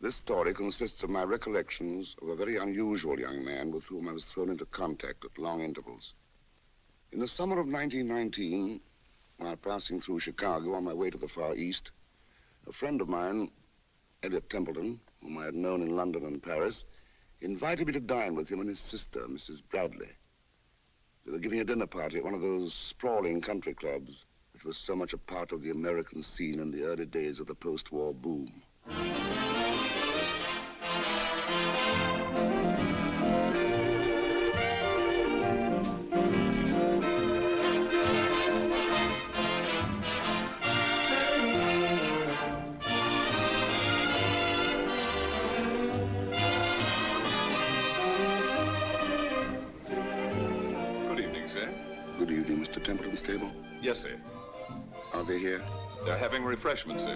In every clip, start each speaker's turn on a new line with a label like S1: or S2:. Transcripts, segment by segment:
S1: This story consists of my recollections of a very unusual young man with whom I was thrown into contact at long intervals. In the summer of 1919, while passing through Chicago on my way to the Far East, a friend of mine, Elliot Templeton, whom I had known in London and Paris, invited me to dine with him and his sister, Mrs. Bradley. They were giving a dinner party at one of those sprawling country clubs which was so much a part of the American scene in the early days of the post-war boom.
S2: Good evening, Mr. Templeton's table.
S3: Yes, sir.
S2: Are they here?
S3: They're having refreshments, sir.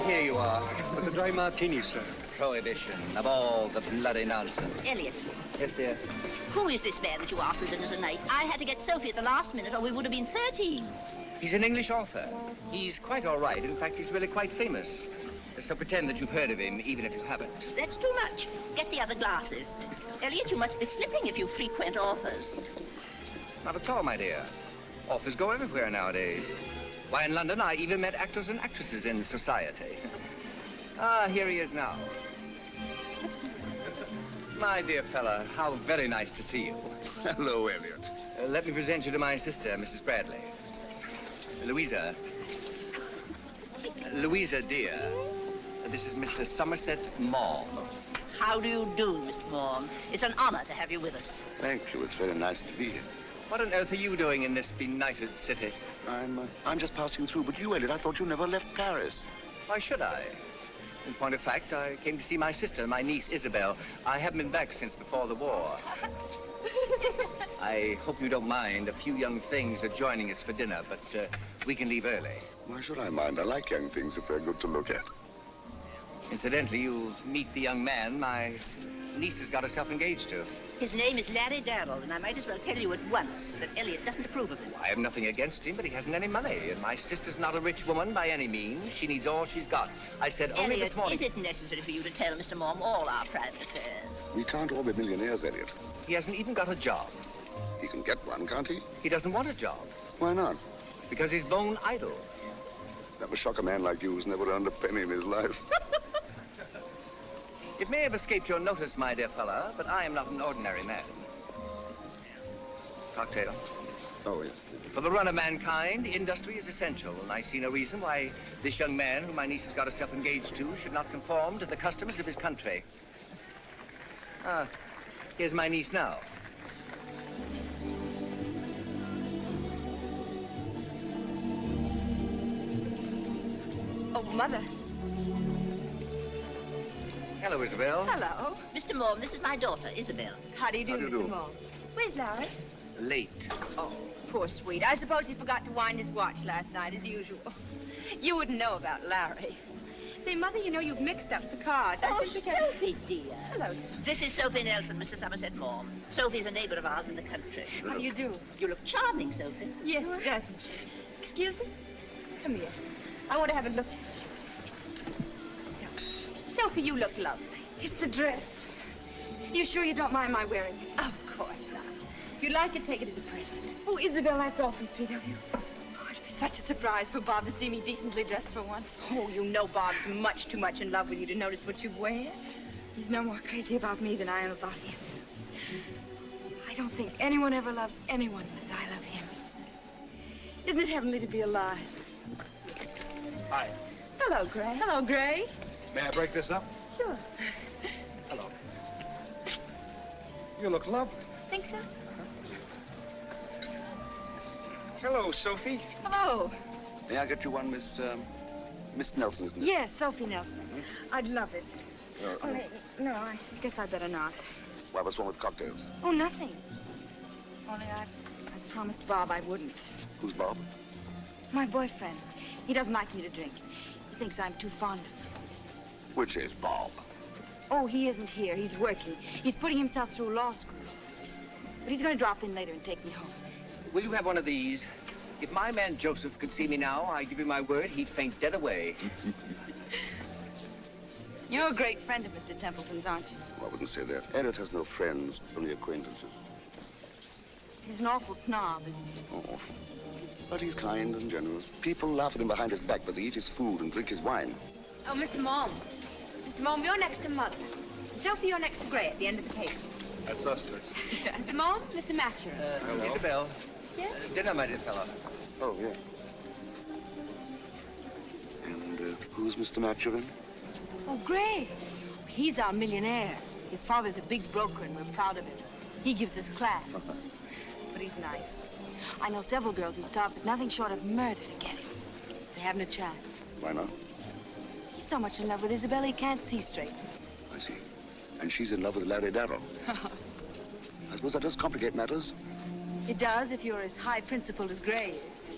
S4: Here you are.
S5: With a dry martini, sir.
S4: Prohibition of all the bloody nonsense.
S6: Elliot.
S4: Yes, dear?
S6: Who is this man that you asked to dinner tonight? I had to get Sophie at the last minute or we would have been 13.
S4: He's an English author. He's quite all right. In fact, he's really quite famous. So pretend that you've heard of him, even if you haven't.
S6: That's too much. Get the other glasses. Elliot, you must be slipping if you frequent authors.
S4: Not at all, my dear. Authors go everywhere nowadays. Why, in London, I even met actors and actresses in society. Ah, here he is now. My dear fella, how very nice to see you.
S2: Hello, Elliot.
S4: Let me present you to my sister, Mrs. Bradley. Louisa. Louisa, dear. This is Mr. Somerset Maugham.
S6: How do you do, Mr. Maugham? It's an honor to have you with us.
S2: Thank you. It's very nice to be here.
S4: What on earth are you doing in this benighted city?
S2: I'm just passing through. But you, Elliot, I thought you never left Paris.
S4: Why should I? In point of fact, I came to see my sister, my niece, Isabel. I haven't been back since before the war. I hope you don't mind. A few young things are joining us for dinner, but we can leave early.
S2: Why should I mind? I like young things if they're good to look at.
S4: Incidentally, you'll meet the young man my niece has got herself engaged to.
S6: His name is Larry Darrell, and I might as well tell you at once that Elliot doesn't approve of him.
S4: I have nothing against him, but he hasn't any money. And my sister's not a rich woman by any means. She needs all she's got. I said only this morning...
S6: Is it necessary for you to tell Mr. Maugham all our private affairs?
S2: We can't all be millionaires, Elliot.
S4: He hasn't even got a job.
S2: He can get one, can't he?
S4: He doesn't want a job.
S2: Why not?
S4: Because he's bone idle.
S2: That would shock a man like you who's never earned a penny in his life.
S4: It may have escaped your notice, my dear fella, but I am not an ordinary man. Cocktail.
S2: Oh, yes.
S4: For the run of mankind, industry is essential, and I see no reason why this young man, whom my niece has got herself engaged to, should not conform to the customs of his country. Ah, here's my niece now.
S7: Oh, Mother.
S4: Hello, Isabel.
S7: Hello.
S6: Mr. Maugham, this is my daughter, Isabel.
S7: How do you do, Mr. Maugham? Where's Larry?
S4: Late.
S7: Oh, poor sweet. I suppose he forgot to wind his watch last night, as usual. You wouldn't know about Larry. Say, Mother, you know you've mixed up the cards.
S6: Oh, Sophie, dear.
S7: Hello, sir.
S6: This is Sophie Nelson, Mr. Somerset Maugham. Sophie's a neighbor of ours in the country.
S7: How do you do?
S6: You look charming, Sophie.
S7: Yes, doesn't she? Excuse us? Come here. I want to have a look. Sophie, you look lovely. It's the dress. You sure you don't mind my wearing it? Of course not. If you like it, take it as a present. Oh, Isabel, that's awfully sweet of you. Oh, it'd be such a surprise for Bob to see me decently dressed for once. Oh, you know Bob's much too much in love with you to notice what you wear. He's no more crazy about me than I am about him. I don't think anyone ever loved anyone as I love him. Isn't it heavenly to be alive?
S5: Hi.
S7: Hello, Gray. Hello, Gray.
S5: May I break this up?
S7: Sure.
S5: Hello. You look lovely.
S7: Think so?
S2: Hello, Sophie.
S7: Hello.
S2: May I get you one, Miss Nelson, isn't it?
S7: Yes, Sophie Nelson. I'd love it. Only, no, I guess I'd better not.
S2: Why, what's wrong with cocktails?
S7: Oh, nothing. Only I promised Bob I wouldn't.
S2: Who's Bob?
S7: My boyfriend. He doesn't like me to drink. He thinks I'm too fond of him.
S1: Which is Bob.
S7: Oh, he isn't here. He's working. He's putting himself through law school. But he's going to drop in later and take me home.
S4: Will you have one of these? If my man Joseph could see me now, I give you my word, he'd faint dead away.
S7: You're a great friend of Mr. Templeton's, aren't you?
S1: I wouldn't say that. Elliot has no friends, only acquaintances.
S7: He's an awful snob, isn't he?
S1: Oh. But he's kind and generous. People laugh at him behind his back, but they eat his food and drink his wine.
S7: Oh, Mr. Mom. Mr. Mom, you're next to Mother. And Sophie, you're next to Gray at the end of the table.
S3: That's us, Toots.
S7: Mr. Mom, Mr. Matcher.
S4: Isabel.
S7: Yes?
S4: Dinner, my dear fellow.
S1: Oh, yeah. And who's Mr. Maturin?
S7: Oh, Gray. He's our millionaire. His father's a big broker, and we're proud of him. He gives us class. But he's nice. I know several girls he's taught, but nothing short of murder to get him. They haven't a chance.
S1: Why not?
S7: He's so much in love with Isabel, he can't see straight.
S1: I see. And she's in love with Larry Darrell. I suppose that does complicate matters.
S7: It does if you're as high principled as Gray is.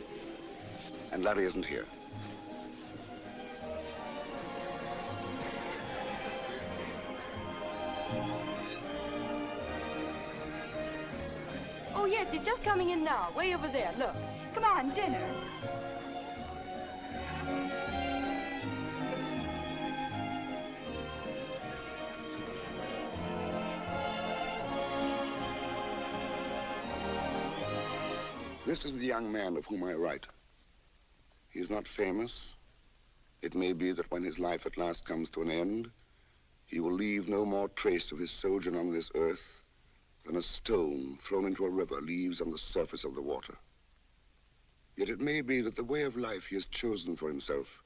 S1: And Larry isn't here.
S7: Oh, yes, he's just coming in now, way over there. Look. Come on, dinner.
S1: This is the young man of whom I write. He is not famous. It may be that when his life at last comes to an end, he will leave no more trace of his sojourn on this earth than a stone thrown into a river leaves on the surface of the water. Yet it may be that the way of life he has chosen for himself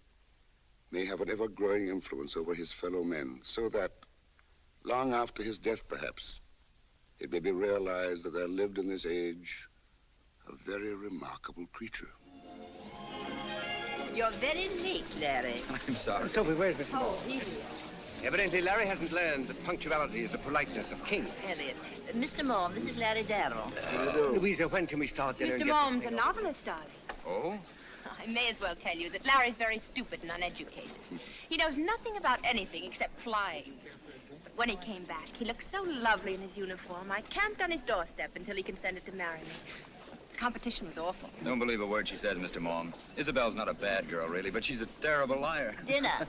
S1: may have an ever-growing influence over his fellow men, so that, long after his death perhaps, it may be realized that there lived in this age a very remarkable creature.
S6: You're very late, Larry.
S3: I'm sorry.
S4: Sophie, where's Mr. Moore?
S7: Oh, he
S4: Evidently, Larry hasn't learned that punctuality is the politeness of kings.
S6: Elliot. Mr. Mom, this is Larry Darrell.
S4: Louisa, when can we start dinner?
S7: Mr.
S4: and get
S7: Mom's
S4: this
S7: a
S4: thing over?
S7: novelist, darling.
S4: Oh?
S7: I may as well tell you that Larry's very stupid and uneducated. He knows nothing about anything except flying. But when he came back, he looked so lovely in his uniform. I camped on his doorstep until he consented to marry me. The competition was awful.
S3: Don't believe a word she says, Mr. Mom. Isabel's not a bad girl, really, but she's a terrible liar.
S6: Dinner.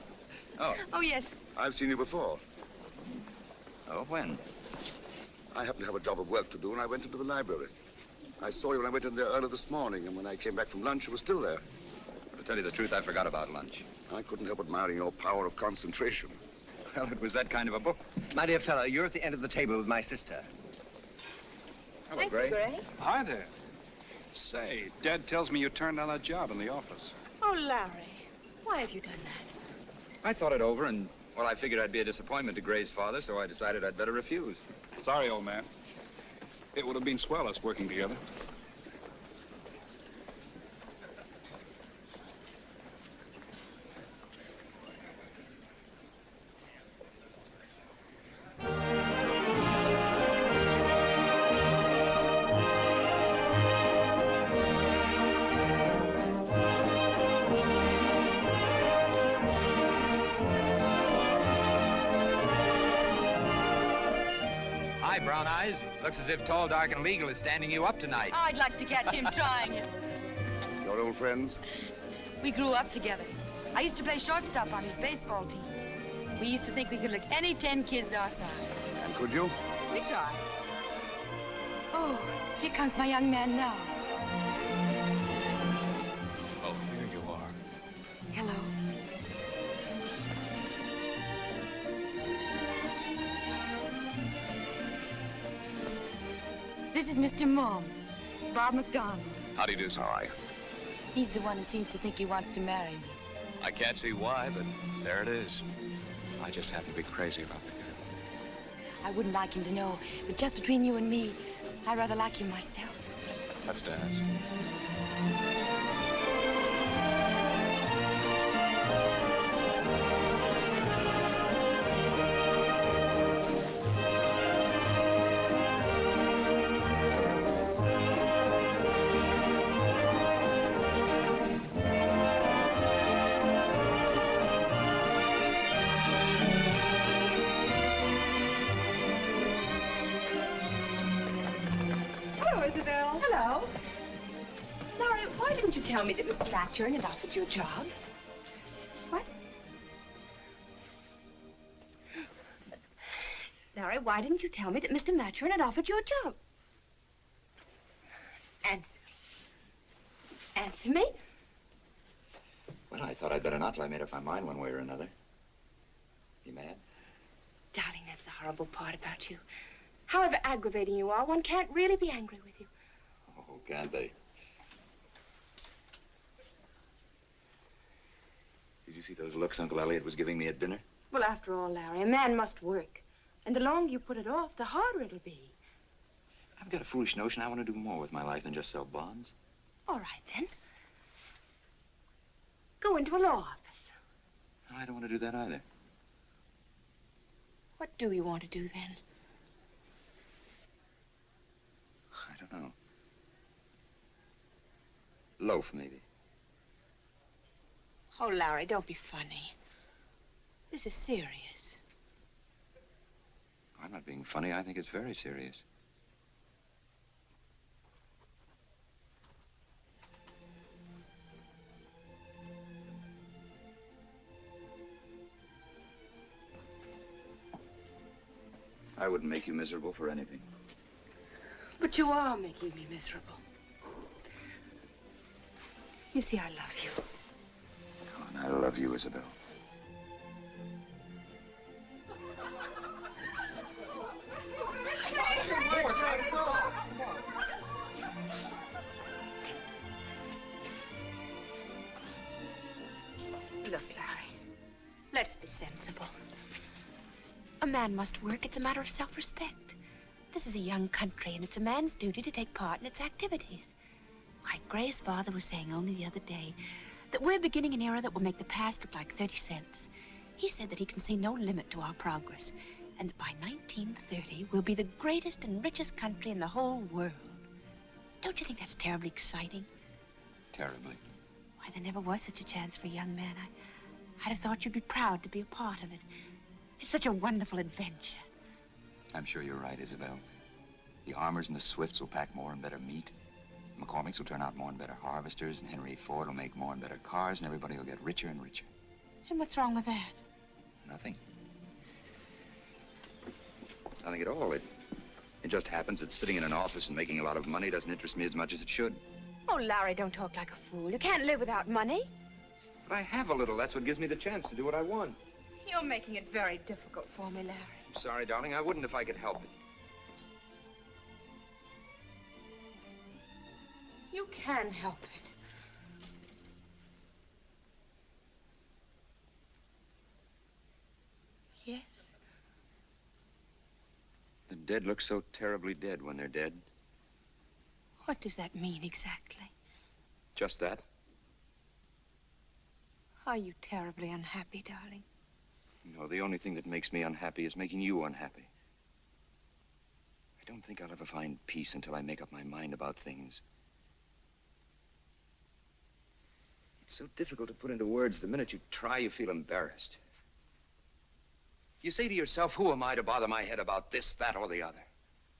S3: Oh.
S7: Oh, yes.
S1: I've seen you before.
S3: Oh, when?
S1: I happened to have a job of work to do, and I went into the library. I saw you when I went in there early this morning, and when I came back from lunch, you were still there.
S3: To tell you the truth, I forgot about lunch.
S1: I couldn't help admiring your power of concentration.
S3: Well, it was that kind of a book.
S4: My dear fellow, you're at the end of the table with my sister.
S3: Hello,
S7: Thank
S3: Gray.
S7: you, Gray.
S5: Hi there. Say, Dad tells me you turned down that job in the office.
S7: Oh, Larry, why have you done that?
S3: I thought it over, and, well, I figured I'd be a disappointment to Gray's father, so I decided I'd better refuse.
S5: Sorry, old man. It would have been swell us working together.
S8: Hi, Brown Eyes. Looks as if Tall, Dark, and Legal is standing you up tonight.
S7: I'd like to catch him trying it.
S1: Your old friends?
S7: We grew up together. I used to play shortstop on his baseball team. We used to think we could lick any 10 kids our size.
S1: And could you?
S7: We tried. Oh, here comes my young man now.
S8: Oh, here you are.
S7: Hello. This is Mr. Mom, Bob McDonald.
S3: How do you do, sir?
S1: All right.
S7: He's the one who seems to think he wants to marry me.
S3: I can't see why, but there it is. I just happen to be crazy about the girl.
S7: I wouldn't like him to know, but just between you and me, I rather like him myself.
S3: Let's dance.
S7: Isabel.
S9: Hello. Larry, why didn't you tell me that Mr. Maturin had offered you a job? What? Larry, why didn't you tell me that Mr. Maturin had offered you a job? Answer me. Answer me?
S3: Well, I thought I'd better not till I made up my mind one way or another. You mad?
S9: Darling, that's the horrible part about you. However aggravating you are, one can't really be angry with you.
S3: Oh, can't they? Did you see those looks Uncle Elliot was giving me at dinner?
S9: Well, after all, Larry, a man must work. And the longer you put it off, the harder it'll be.
S3: I've got a foolish notion I want to do more with my life than just sell bonds.
S9: All right, then. Go into a law office.
S3: I don't want to do that either.
S9: What do you want to do, then?
S3: I don't know. Loaf, maybe.
S9: Oh, Larry, don't be funny. This is serious.
S3: I'm not being funny. I think it's very serious. I wouldn't make you miserable for anything.
S9: But you are making me miserable. You see, I love you.
S3: Oh, and I love you, Isabel.
S9: Look, Larry, let's be sensible. A man must work. It's a matter of self-respect. This is a young country, and it's a man's duty to take part in its activities. Why, Gray's father was saying only the other day that we're beginning an era that will make the past look like 30 cents. He said that he can see no limit to our progress, and that by 1930, we'll be the greatest and richest country in the whole world. Don't you think that's terribly exciting?
S3: Terribly.
S9: Why, there never was such a chance for a young man. I'd have thought you'd be proud to be a part of it. It's such a wonderful adventure.
S3: I'm sure you're right, Isabel. The Armors and the Swifts will pack more and better meat. McCormick's will turn out more and better harvesters, and Henry Ford will make more and better cars, and everybody will get richer and richer.
S9: And what's wrong with that?
S3: Nothing. Nothing at all. It just happens that sitting in an office and making a lot of money doesn't interest me as much as it should.
S9: Oh, Larry, don't talk like a fool. You can't live without money.
S3: But I have a little. That's what gives me the chance to do what I want.
S9: You're making it very difficult for me, Larry.
S3: I'm sorry, darling. I wouldn't if I could help it.
S9: You can help it. Yes?
S3: The dead look so terribly dead when they're dead.
S9: What does that mean exactly?
S3: Just that.
S9: Are you terribly unhappy, darling?
S3: No, the only thing that makes me unhappy is making you unhappy. I don't think I'll ever find peace until I make up my mind about things. It's so difficult to put into words. The minute you try, you feel embarrassed. You say to yourself, who am I to bother my head about this, that, or the other?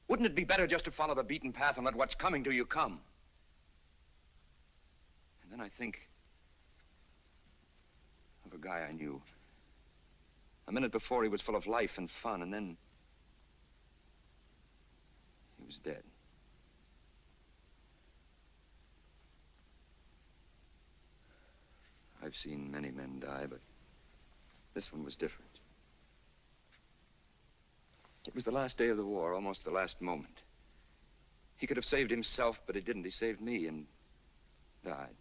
S3: Wouldn't it be better just to follow the beaten path and let what's coming to you come? And then I think of a guy I knew. A minute before, he was full of life and fun, and then he was dead. I've seen many men die, but this one was different. It was the last day of the war, almost the last moment. He could have saved himself, but he didn't. He saved me and died.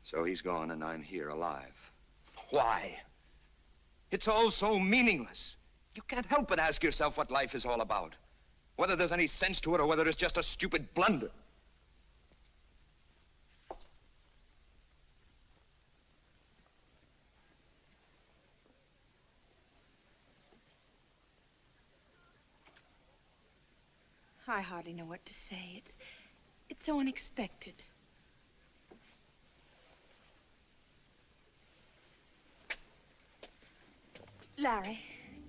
S3: So he's gone, and I'm here alive. Why? It's all so meaningless. You can't help but ask yourself what life is all about. Whether there's any sense to it or whether it's just a stupid blunder.
S9: I hardly know what to say. It's so unexpected. Larry,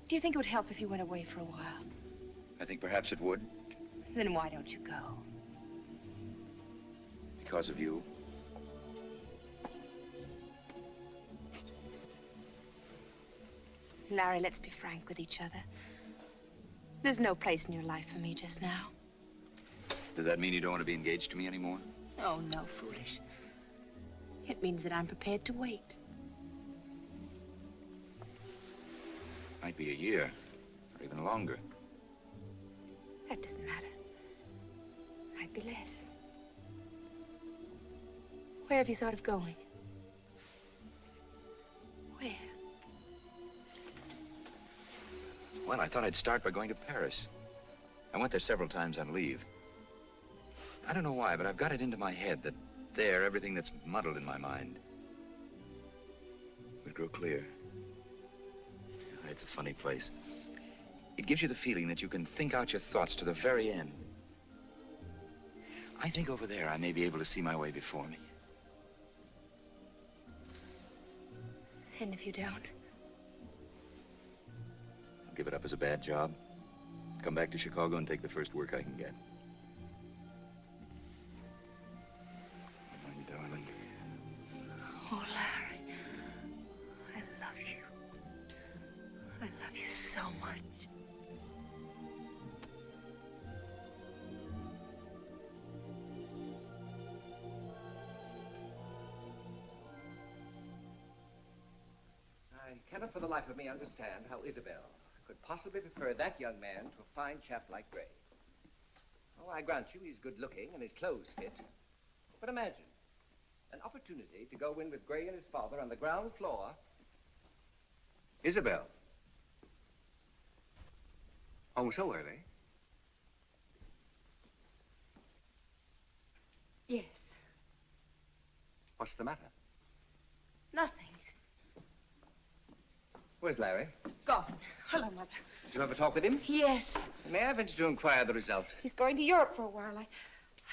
S9: do you think it would help if you went away for a while?
S3: I think perhaps it would.
S9: Then why don't you go?
S3: Because of you.
S9: Larry, let's be frank with each other. There's no place in your life for me just now.
S3: Does that mean you don't want to be engaged to me anymore?
S9: Oh, no, foolish. It means that I'm prepared to wait.
S3: Might be a year, or even longer.
S9: That doesn't matter. Might be less. Where have you thought of going? Where?
S3: Well, I thought I'd start by going to Paris. I went there several times on leave. I don't know why, but I've got it into my head that there, everything that's muddled in my mind would grow clear. It's a funny place. It gives you the feeling that you can think out your thoughts to the very end. I think over there I may be able to see my way before me.
S9: And if you don't?
S3: I'll give it up as a bad job. Come back to Chicago and take the first work I can get. My darling.
S9: Oh, Larry. I love you. I love you so much.
S4: I cannot for the life of me understand how Isabel could possibly prefer that young man to a fine chap like Gray. Oh, I grant you he's good looking and his clothes fit. But imagine an opportunity to go in with Gray and his father on the ground floor. Isabel. Home so early?
S9: Yes.
S4: What's the matter?
S9: Nothing.
S4: Where's Larry?
S9: Gone. Hello, Mother.
S4: Did you have a talk with him?
S9: Yes.
S4: May I venture to inquire the result?
S9: He's going to Europe for a while.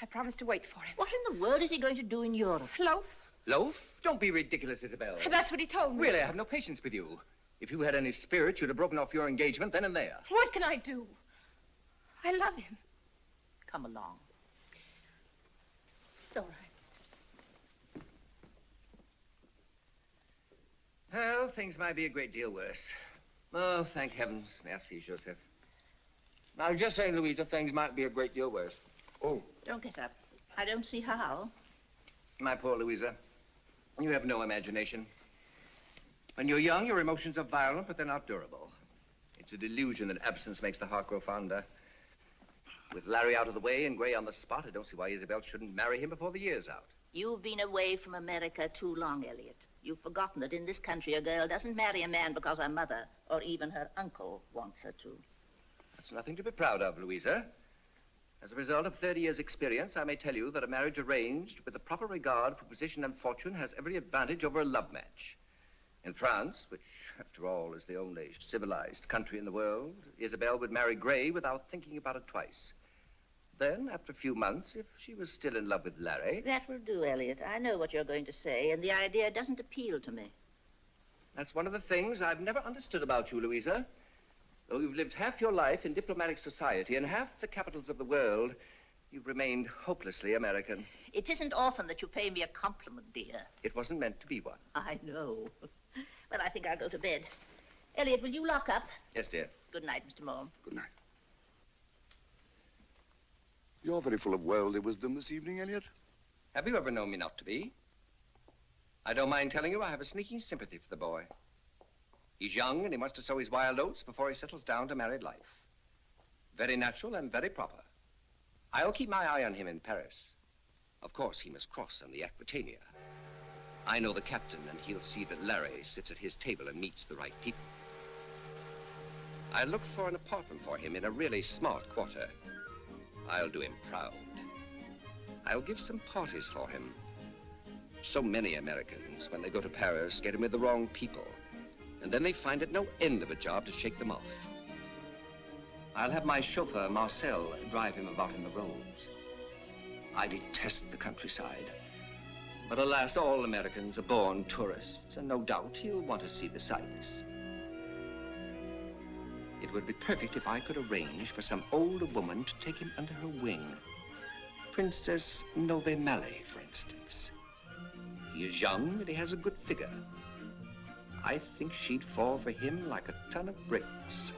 S9: I promised to wait for him.
S6: What in the world is he going to do in Europe?
S9: Loaf?
S4: Loaf? Don't be ridiculous, Isabel.
S9: That's what he told me.
S4: Really, I have no patience with you. If you had any spirit, you'd have broken off your engagement then and there.
S9: What can I do? I love him.
S6: Come along.
S9: It's all right.
S4: Well, things might be a great deal worse. Oh, thank heavens. Merci, Joseph. I was just saying, Louisa, things might be a great deal worse. Oh.
S6: Don't get up. I don't see how.
S4: My poor Louisa, you have no imagination. When you're young, your emotions are violent, but they're not durable. It's a delusion that absence makes the heart grow fonder. With Larry out of the way and Gray on the spot, I don't see why Isabel shouldn't marry him before the year's out.
S6: You've been away from America too long, Elliot. You've forgotten that in this country, a girl doesn't marry a man because her mother or even her uncle wants her to.
S4: That's nothing to be proud of, Louisa. As a result of 30 years' experience, I may tell you that a marriage arranged with the proper regard for position and fortune has every advantage over a love match. In France, which, after all, is the only civilized country in the world, Isabel would marry Gray without thinking about it twice. Then, after a few months, if she was still in love with Larry...
S6: That will do, Elliot. I know what you're going to say, and the idea doesn't appeal to me.
S4: That's one of the things I've never understood about you, Louisa. Though you've lived half your life in diplomatic society and half the capitals of the world, you've remained hopelessly American.
S6: It isn't often that you pay me a compliment, dear.
S4: It wasn't meant to be one.
S6: I know. Well, I think I'll go to bed. Elliot, will you lock up?
S4: Yes, dear.
S6: Good night, Mr. Moore.
S1: Good night. You're very full of worldly wisdom this evening, Elliot.
S4: Have you ever known me not to be? I don't mind telling you I have a sneaking sympathy for the boy. He's young and he wants to sow his wild oats before he settles down to married life. Very natural and very proper. I'll keep my eye on him in Paris. Of course, he must cross on the Aquitania. I know the captain, and he'll see that Larry sits at his table and meets the right people. I looked for an apartment for him in a really smart quarter. I'll do him proud. I'll give some parties for him. So many Americans, when they go to Paris, get in with the wrong people. And then they find it no end of a job to shake them off. I'll have my chauffeur, Marcel, drive him about in the roads. I detest the countryside. But alas, all Americans are born tourists, and no doubt he'll want to see the sights. It would be perfect if I could arrange for some older woman to take him under her wing. Princess Nove Male, for instance. He is young and he has a good figure. I think she'd fall for him like a ton of bricks.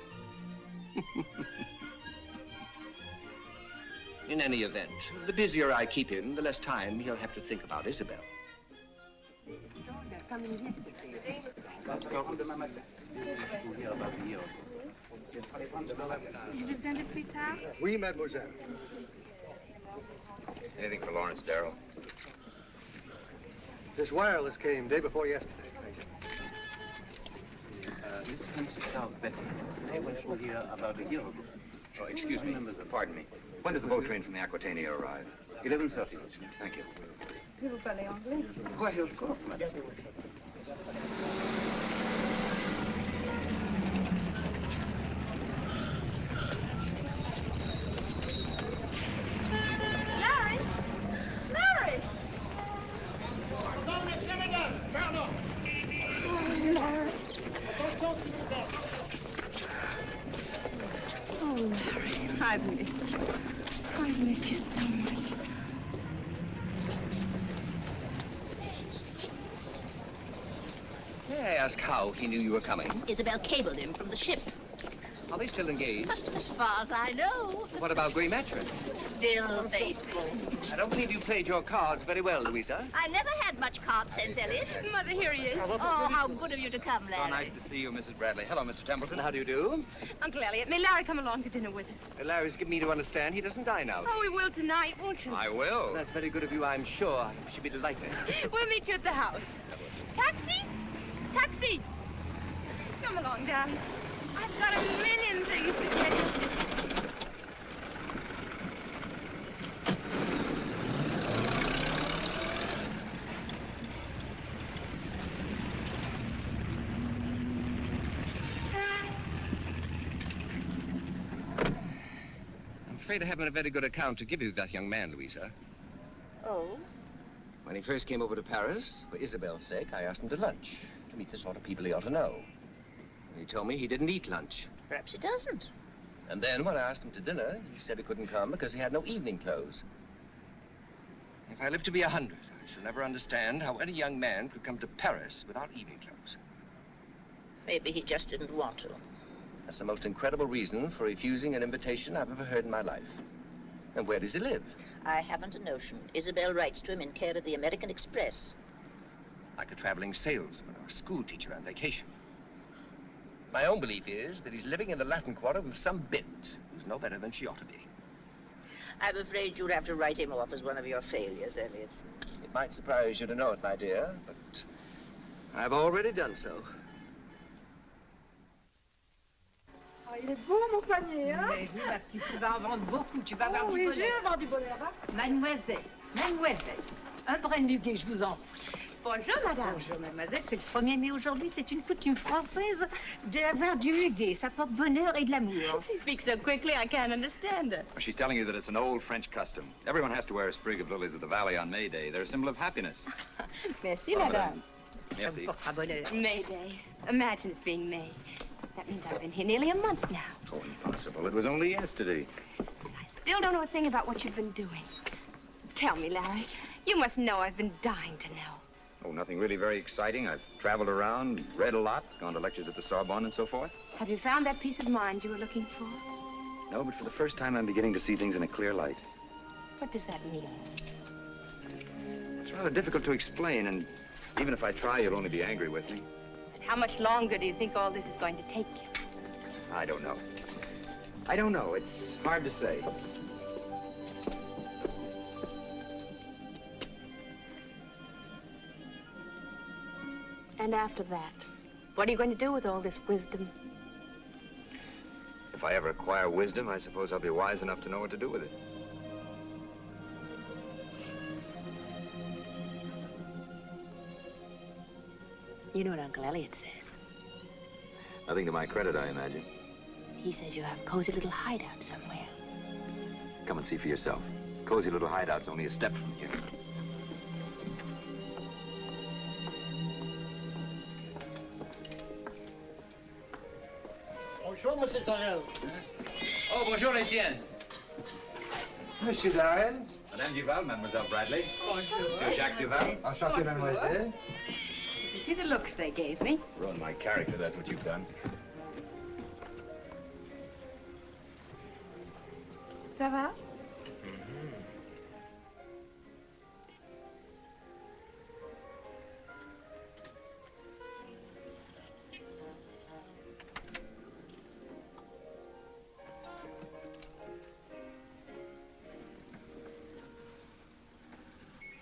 S4: In any event, the busier I keep him, the less time he'll have to think about Isabel.
S10: Oui, mademoiselle.
S3: Anything for Lawrence Darrow?
S10: This wireless came day before yesterday.
S3: Oh, excuse me. Pardon me. When does the boat train from the Aquitania arrive?
S5: 11:30.
S3: Thank you.
S7: Vous parlez anglais?
S5: Why, of course, madame.
S7: Larry! Larry! Oh, Larry. Oh, Larry, I've missed you. I've missed you so much.
S4: May I ask how he knew you were coming?
S6: Isabel cabled him from the ship.
S4: Are they still engaged?
S6: As far as I know.
S4: What about Grey Matron?
S6: Still faithful.
S4: I don't believe you played your cards very well, Louisa.
S6: I never had much card sense, Elliot.
S7: Mother, here he is.
S6: Oh, how good of you to come, Larry.
S3: So nice to see you, Mrs. Bradley. Hello, Mr. Templeton.
S4: How do you do?
S7: Uncle Elliot, may Larry come along to dinner with us?
S4: Larry's given me to understand he doesn't dine out.
S7: Oh, we will tonight, won't you?
S3: I will.
S4: That's very good of you, I'm sure. I should be delighted.
S7: We'll meet you at the house. Taxi? Taxi! Come along, darling. I've got a million things to tell you.
S4: I'm afraid I haven't a very good account to give you of that young man, Louisa.
S6: Oh?
S4: When he first came over to Paris, for Isabel's sake, I asked him to lunch, to meet the sort of people he ought to know. He told me he didn't eat lunch.
S6: Perhaps he doesn't.
S4: And then when I asked him to dinner, he said he couldn't come because he had no evening clothes. If I live to be 100, I shall never understand how any young man could come to Paris without evening clothes.
S6: Maybe he just didn't want to.
S4: That's the most incredible reason for refusing an invitation I've ever heard in my life. And where does he live?
S6: I haven't a notion. Isabel writes to him in care of the American Express.
S4: Like a traveling salesman or a school teacher on vacation. My own belief is that he's living in the Latin Quarter with some bit who's no better than she ought to be.
S6: I'm afraid you'd have to write him off as one of your failures, Elliot.
S4: It might surprise you to know it, my dear, but I've already done so.
S7: Oh, il est beau, mon panier, hein?
S11: Mais oui, ma petite, tu vas en vendre beaucoup, tu vas avoir
S7: Oh,
S11: du
S7: oui,
S11: bonheur.
S7: je vais avoir du bonheur, hein?
S11: Mademoiselle, mademoiselle, un brin de muguet, je vous en prie.
S7: Bonjour, madame.
S11: Bonjour, mademoiselle, c'est le 1er mai aujourd'hui, c'est une coutume française d'avoir du muguet, ça porte bonheur et de l'amour.
S7: She speaks so quickly, I can't understand her.
S3: She's telling you that it's an old French custom. Everyone has to wear a sprig of lilies of the valley on May Day. They're a symbol of happiness.
S7: Merci,
S3: Oh,
S7: madame.
S3: Merci.
S11: Ça me portera bonheur.
S7: May Day. Imagine it's being May. That means I've been here nearly a month now.
S3: Oh, impossible. It was only yesterday.
S7: I still don't know a thing about what you've been doing. Tell me, Larry. You must know I've been dying to know.
S3: Oh, nothing really very exciting. I've traveled around, read a lot, gone to lectures at the Sorbonne and so forth.
S7: Have you found that peace of mind you were looking for?
S3: No, but for the first time, I'm beginning to see things in a clear light.
S7: What does that mean?
S3: It's rather difficult to explain, and even if I try, you'll only be angry with me.
S7: How much longer do you think all this is going to take you?
S3: I don't know. I don't know. It's hard to say.
S7: And after that, what are you going to do with all this wisdom?
S3: If I ever acquire wisdom, I suppose I'll be wise enough to know what to do with it.
S9: You know what Uncle Elliot says.
S3: Nothing to my credit, I imagine.
S9: He says you have a cozy little hideout somewhere.
S3: Come and see for yourself. Cozy little hideout's only a step from here.
S12: Bonjour, Monsieur Tyrone.
S8: Oh, bonjour, Etienne.
S12: Monsieur Tyrone.
S8: Madame Duval, Mademoiselle Bradley.
S12: Bonjour.
S8: Monsieur Jacques Duval.
S12: Enchanté, mademoiselle.
S7: Did you see the looks they gave me?
S8: Ruin my character, that's what you've done.
S7: Ça va?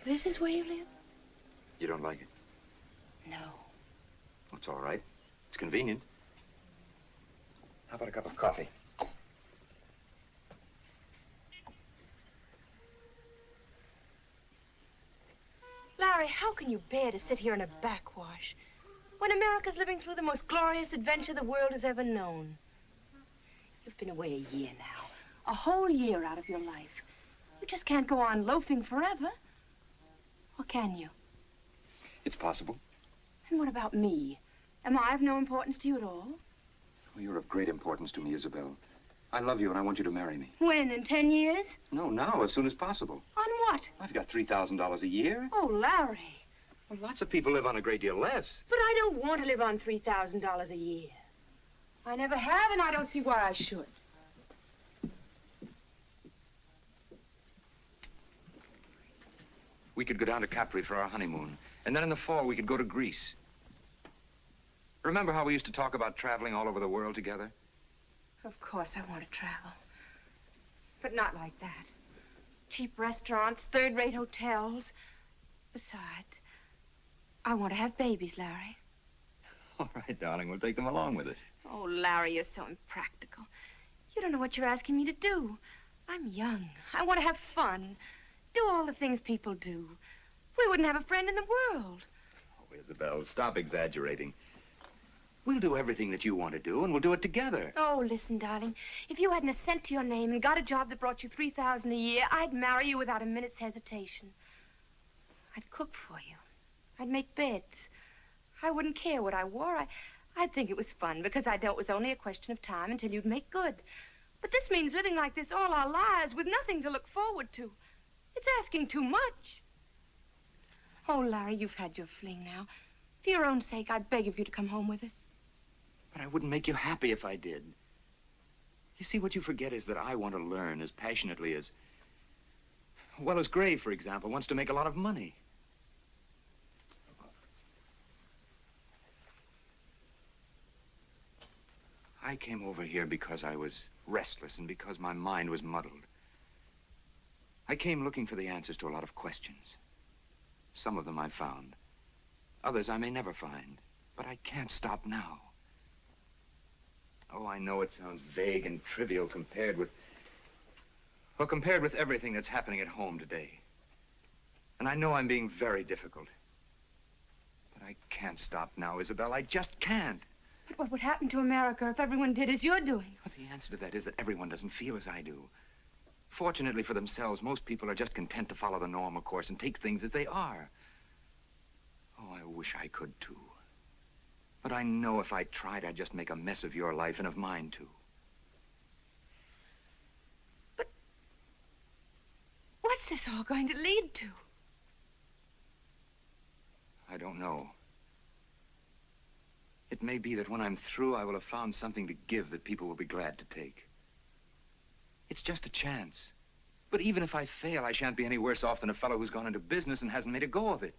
S7: This is where you live?
S3: You don't like it?
S7: No.
S3: Well, it's all right. It's convenient. How about a cup of coffee?
S9: Larry, how can you bear to sit here in a backwash when America's living through the most glorious adventure the world has ever known? You've been away a year now, a whole year out of your life. You just can't go on loafing forever. Or can you?
S3: It's possible.
S9: And what about me? Am I of no importance to you at all?
S3: Well, you're of great importance to me, Isabel. I love you and I want you to marry me.
S9: When, in 10 years?
S3: No, now, as soon as possible.
S9: On what?
S3: I've got $3,000 a year.
S9: Oh, Larry.
S3: Well, lots of people live on a great deal less.
S9: But I don't want to live on $3,000 a year. I never have, and I don't see why I should.
S3: We could go down to Capri for our honeymoon. And then in the fall, we could go to Greece. Remember how we used to talk about traveling all over the world together?
S9: Of course I want to travel. But not like that. Cheap restaurants, third-rate hotels. Besides, I want to have babies, Larry.
S3: All right, darling, we'll take them along with us.
S9: Oh, Larry, you're so impractical. You don't know what you're asking me to do. I'm young. I want to have fun. Do all the things people do. We wouldn't have a friend in the world.
S3: Oh, Isabel, stop exaggerating. We'll do everything that you want to do, and we'll do it together.
S9: Oh, listen, darling. If you hadn't a cent to your name and got a job that brought you $3,000 a year, I'd marry you without a minute's hesitation. I'd cook for you. I'd make beds. I wouldn't care what I wore. I'd think it was fun because I know it was only a question of time until you'd make good. But this means living like this all our lives with nothing to look forward to. It's asking too much. Oh, Larry, you've had your fling now. For your own sake, I beg of you to come home with us.
S3: But I wouldn't make you happy if I did. You see, what you forget is that I want to learn as passionately as... Well, as Gray, for example, wants to make a lot of money. I came over here because I was restless and because my mind was muddled. I came looking for the answers to a lot of questions. Some of them I found. Others I may never find. But I can't stop now. Oh, I know it sounds vague and trivial compared with... Well, compared with everything that's happening at home today. And I know I'm being very difficult. But I can't stop now, Isabel. I just can't.
S9: But what would happen to America if everyone did as you're doing?
S3: But the answer to that is that everyone doesn't feel as I do. Fortunately for themselves, most people are just content to follow the normal course and take things as they are. Oh, I wish I could, too. But I know if I tried, I'd just make a mess of your life and of mine, too.
S9: But what's this all going to lead to?
S3: I don't know. It may be that when I'm through, I will have found something to give that people will be glad to take. It's just a chance. But even if I fail, I shan't be any worse off than a fellow who's gone into business and hasn't made a go of it.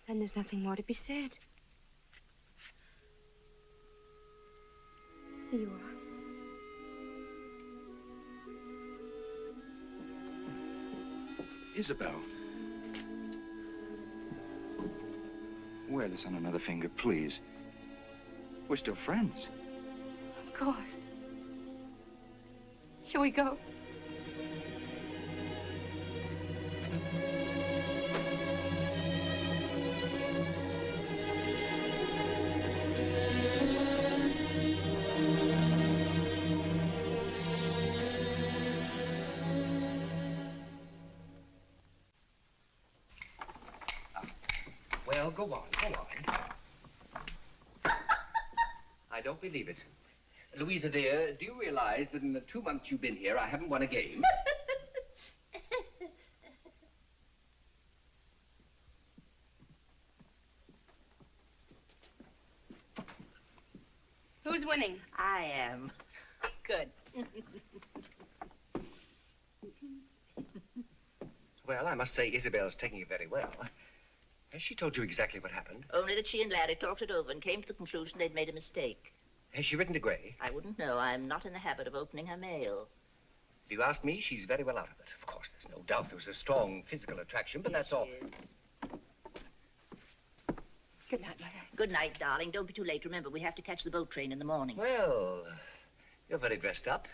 S9: Then there's nothing more to be said. Here you are.
S3: Isabel. Wear this on another finger, please. We're still friends.
S9: Of course. Shall we go?
S4: Well, Isabel, go on, go on. I don't believe it. Louisa, dear, do you realize that in the 2 months you've been here, I haven't won a game?
S7: Who's winning?
S6: I am.
S7: Good.
S4: Well, I must say Isabel's taking it very well. Has she told you exactly what happened?
S6: Only that she and Larry talked it over and came to the conclusion they'd made a mistake.
S4: Has she written to Gray?
S6: I wouldn't know. I'm not in the habit of opening her mail.
S4: If you ask me, she's very well out of it. Of course, there's no doubt there was a strong physical attraction, but that's all.
S7: Good night, Mother.
S6: Good night, darling. Don't be too late. Remember, we have to catch the boat train in the morning.
S4: Well, you're very dressed up.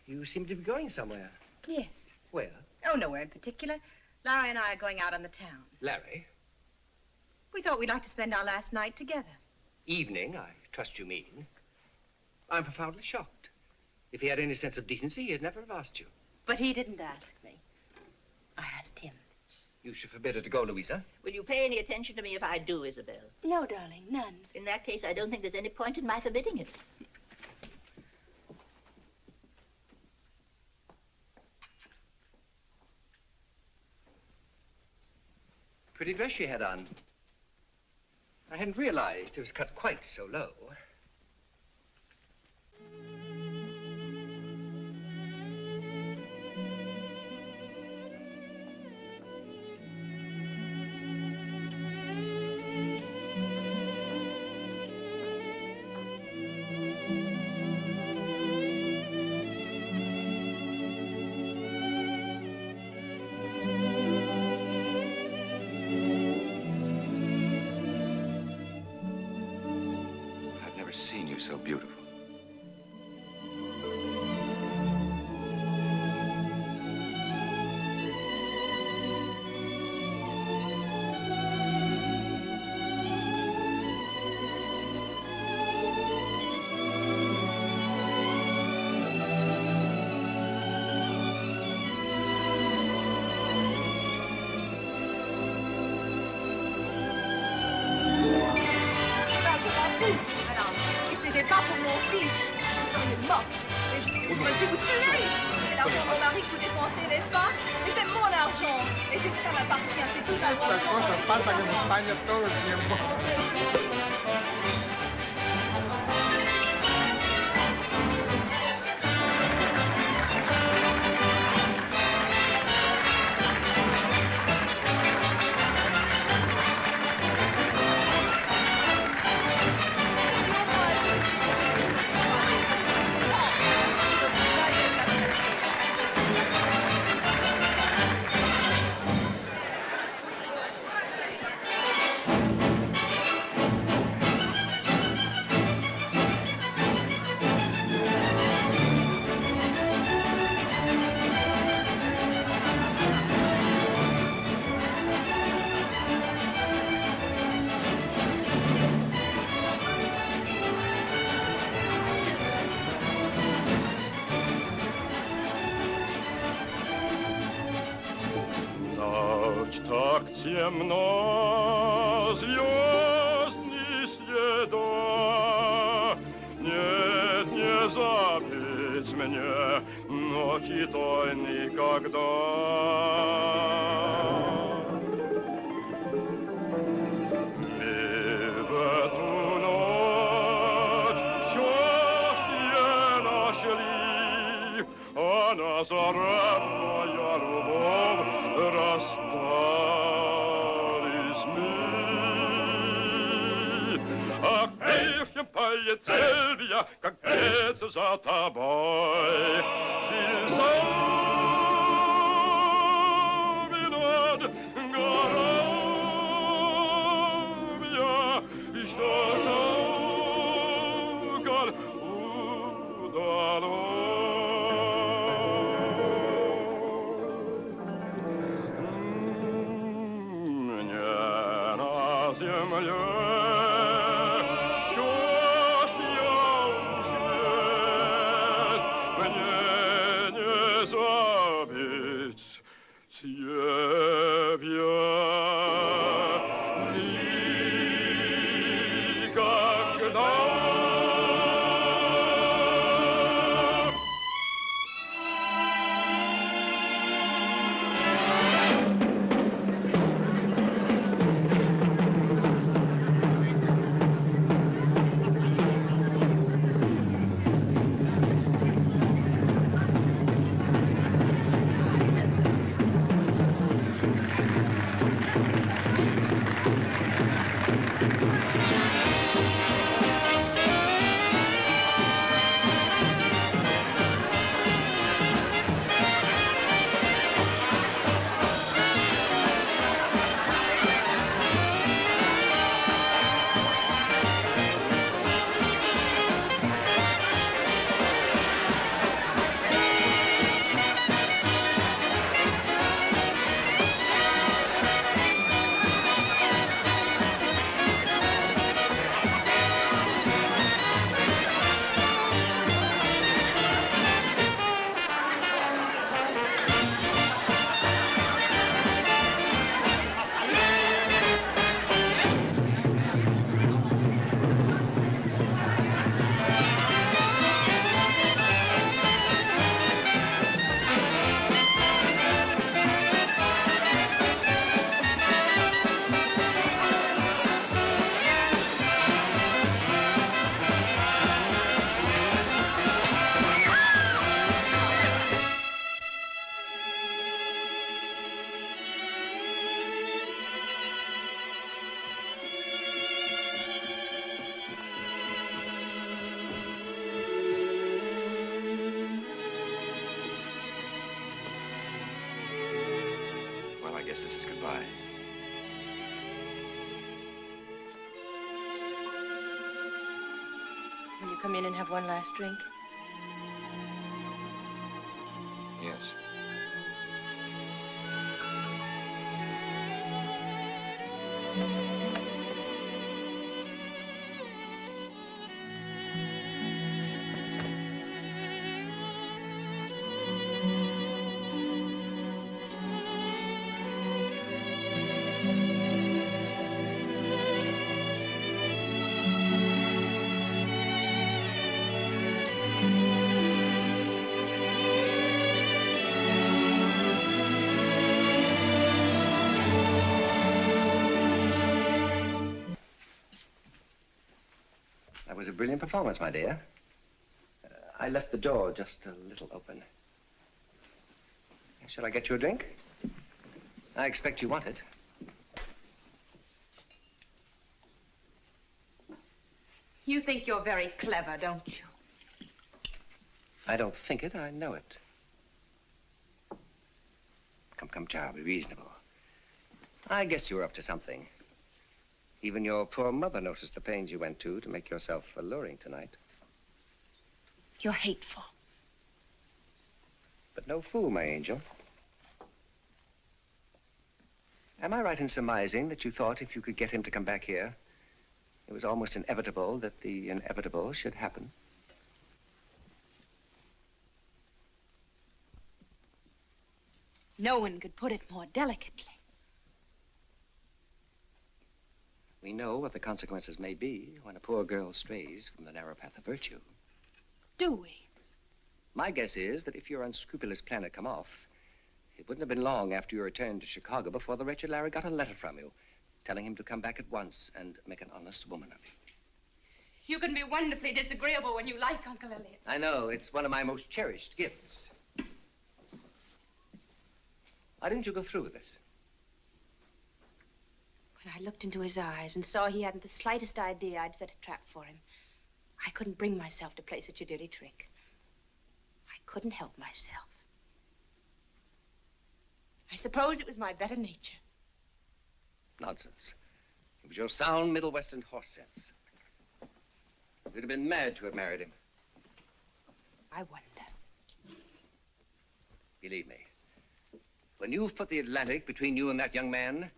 S4: You seem to be going somewhere.
S7: Yes.
S4: Where?
S7: Oh, nowhere in particular. Larry and I are going out on the town.
S4: Larry?
S7: We thought we'd like to spend our last night together.
S4: Evening, I trust you mean. I'm profoundly shocked. If he had any sense of decency, he'd never have asked you.
S7: But he didn't ask me. I asked him.
S4: You should forbid her to go, Louisa.
S6: Will you pay any attention to me if I do, Isabel?
S7: No, darling, none.
S6: In that case, I don't think there's any point in my forbidding it.
S4: Pretty dress she had on. I hadn't realized it was cut quite so low.
S3: Seen you so beautiful.
S12: Falta que en España todo el tiempo.
S13: Так темно, звезд не следа, нет, не забыть мне ночи той никогда. И в эту ночь счастье нашли, а на заре моя любовь расстались мы. Ах, пишем полицейя, как греться за тобой. Часами над горами я, и что соколь удалось.
S3: I guess this is goodbye.
S9: Will you come in and have one last drink?
S3: Yes. That was a brilliant performance, my dear. I left the door just a little open. Shall I get you a drink? I expect you want it.
S9: You think you're very clever, don't you?
S3: I don't think it, I know it. Come, child, be reasonable. I guessed you were up to something. Even your poor mother noticed the pains you went to make yourself alluring tonight.
S9: You're hateful.
S3: But no fool, my angel. Am I right in surmising that you thought if you could get him to come back here, it was almost inevitable that the inevitable should happen?
S9: No one could put it more delicately.
S3: We know what the consequences may be when a poor girl strays from the narrow path of virtue.
S9: Do we?
S3: My guess is that if your unscrupulous plan had come off, it wouldn't have been long after you returned to Chicago before the wretched Larry got a letter from you, telling him to come back at once and make an honest woman of you.
S9: You can be wonderfully disagreeable when you like, Uncle Elliot.
S3: I know. It's one of my most cherished gifts. Why didn't you go through with it?
S9: When I looked into his eyes and saw he hadn't the slightest idea I'd set a trap for him, I couldn't bring myself to play such a dirty trick. I couldn't help myself. I suppose it was my better nature.
S3: Nonsense. It was your sound Middle Western horse sense. You'd have been mad to have married him.
S9: I wonder.
S3: Believe me, when you've put the Atlantic between you and that young man,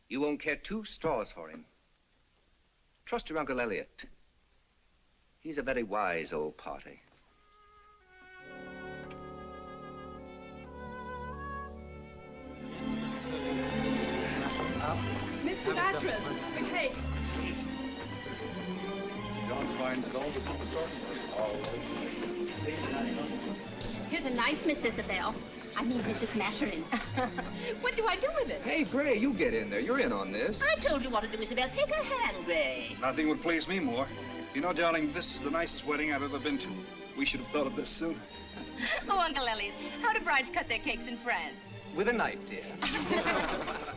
S3: you won't care 2 straws for him. Trust your Uncle Elliot. He's a very wise old party.
S7: Mr. Latran, the cake.
S5: John's find is all the superstore.
S14: Here's a knife, Miss Isabel. I mean, Mrs. Maturin.
S7: What do I do with it?
S15: Hey, Gray, you get in there. You're in on this.
S6: I told you what to do, Isabel. Take her hand, Gray.
S5: Nothing would please me more. You know, darling, this is the nicest wedding I've ever been to. We should have thought of this sooner.
S7: Oh, Uncle Elliot, how do brides cut their cakes in France?
S15: With a knife, dear.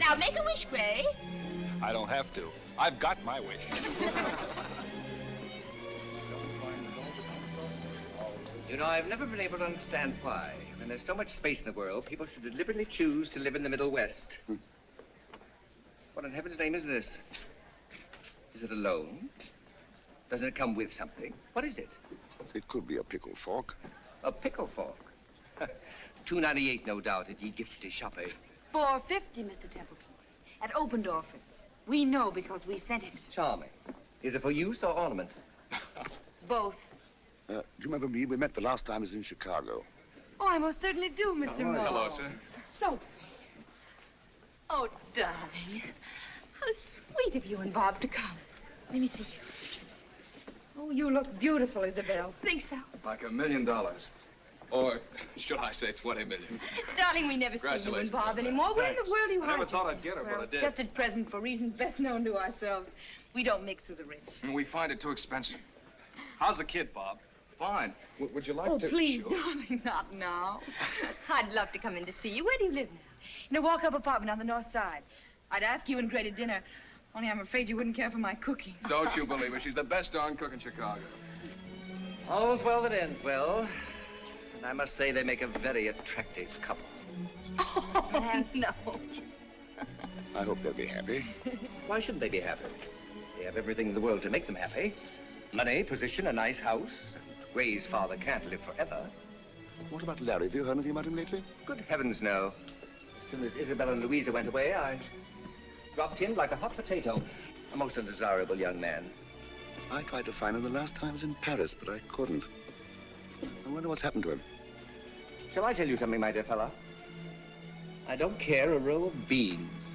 S6: Now, make a wish, Gray.
S5: I don't have to. I've got my wish.
S4: You know, I've never been able to understand why, when there's so much space in the world, people should deliberately choose to live in the Middle West. What in heaven's name is this? Is it a loan? Doesn't it come with something? What is it?
S1: It could be a pickle fork.
S4: A pickle fork? $2.98, no doubt, at ye gifty shoppe.
S7: $4.50, Mr. Templeton, at Obendorfer's. We know because we sent it.
S4: Charming. Is it for use or ornament?
S7: Both.
S1: Do you remember me? We met the last time I was in Chicago.
S7: Oh, I most certainly do, Mr. Moore.
S5: Hello, sir.
S7: So. Oh, darling. How sweet of you and Bob to come. Let me see you. Oh, you look beautiful, Isabel. Think so?
S15: Like $1 million. Or should I say 20 million?
S7: Darling, we never see you and Bob anymore. Where in the world do you
S5: I
S7: hide
S5: never thought I'd
S7: yourself?
S5: get her, but I did.
S7: Just at present, for reasons best known to ourselves. We don't mix with the rich.
S15: And we find it too expensive.
S5: How's the kid, Bob?
S15: Fine. Would you like
S7: Oh,
S15: to...
S7: please,
S15: Sure.
S7: darling, not now. I'd love to come in to see you. Where do you live now? In a walk-up apartment on the north side. I'd ask you and Greta dinner, only I'm afraid you wouldn't care for my cooking.
S15: Don't you believe her? She's the best darn cook in Chicago.
S4: All's well that ends well. And I must say they make a very attractive couple.
S7: Oh, no.
S1: I hope they'll be happy.
S4: Why shouldn't they be happy? They have everything in the world to make them happy. Money, position, a nice house. Ray's father can't live forever.
S1: What about Larry? Have you heard anything about him lately?
S4: Good heavens, no. As soon as Isabel and Louisa went away, I dropped in like a hot potato. A most undesirable young man.
S1: I tried to find him the last time I was in Paris, but I couldn't. I wonder what's happened to him.
S4: Shall I tell you something, my dear fella? I don't care a row of beans.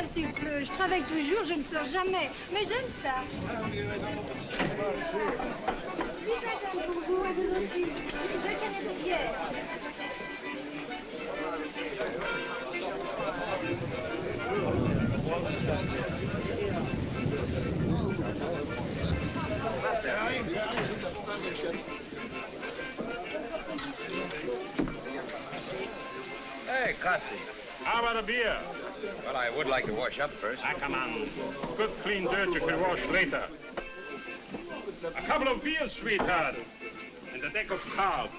S11: S'il pleut, je travaille toujours, je ne sors jamais. Mais j'aime ça. 6,50 pour vous et vous aussi. 2 canettes de bière.
S8: Hey, Costi.
S13: How about a beer?
S8: Well, I would like to wash up first.
S13: Ah, come on. Good, clean dirt you can wash later. A couple of beers, sweetheart. And a deck of cards.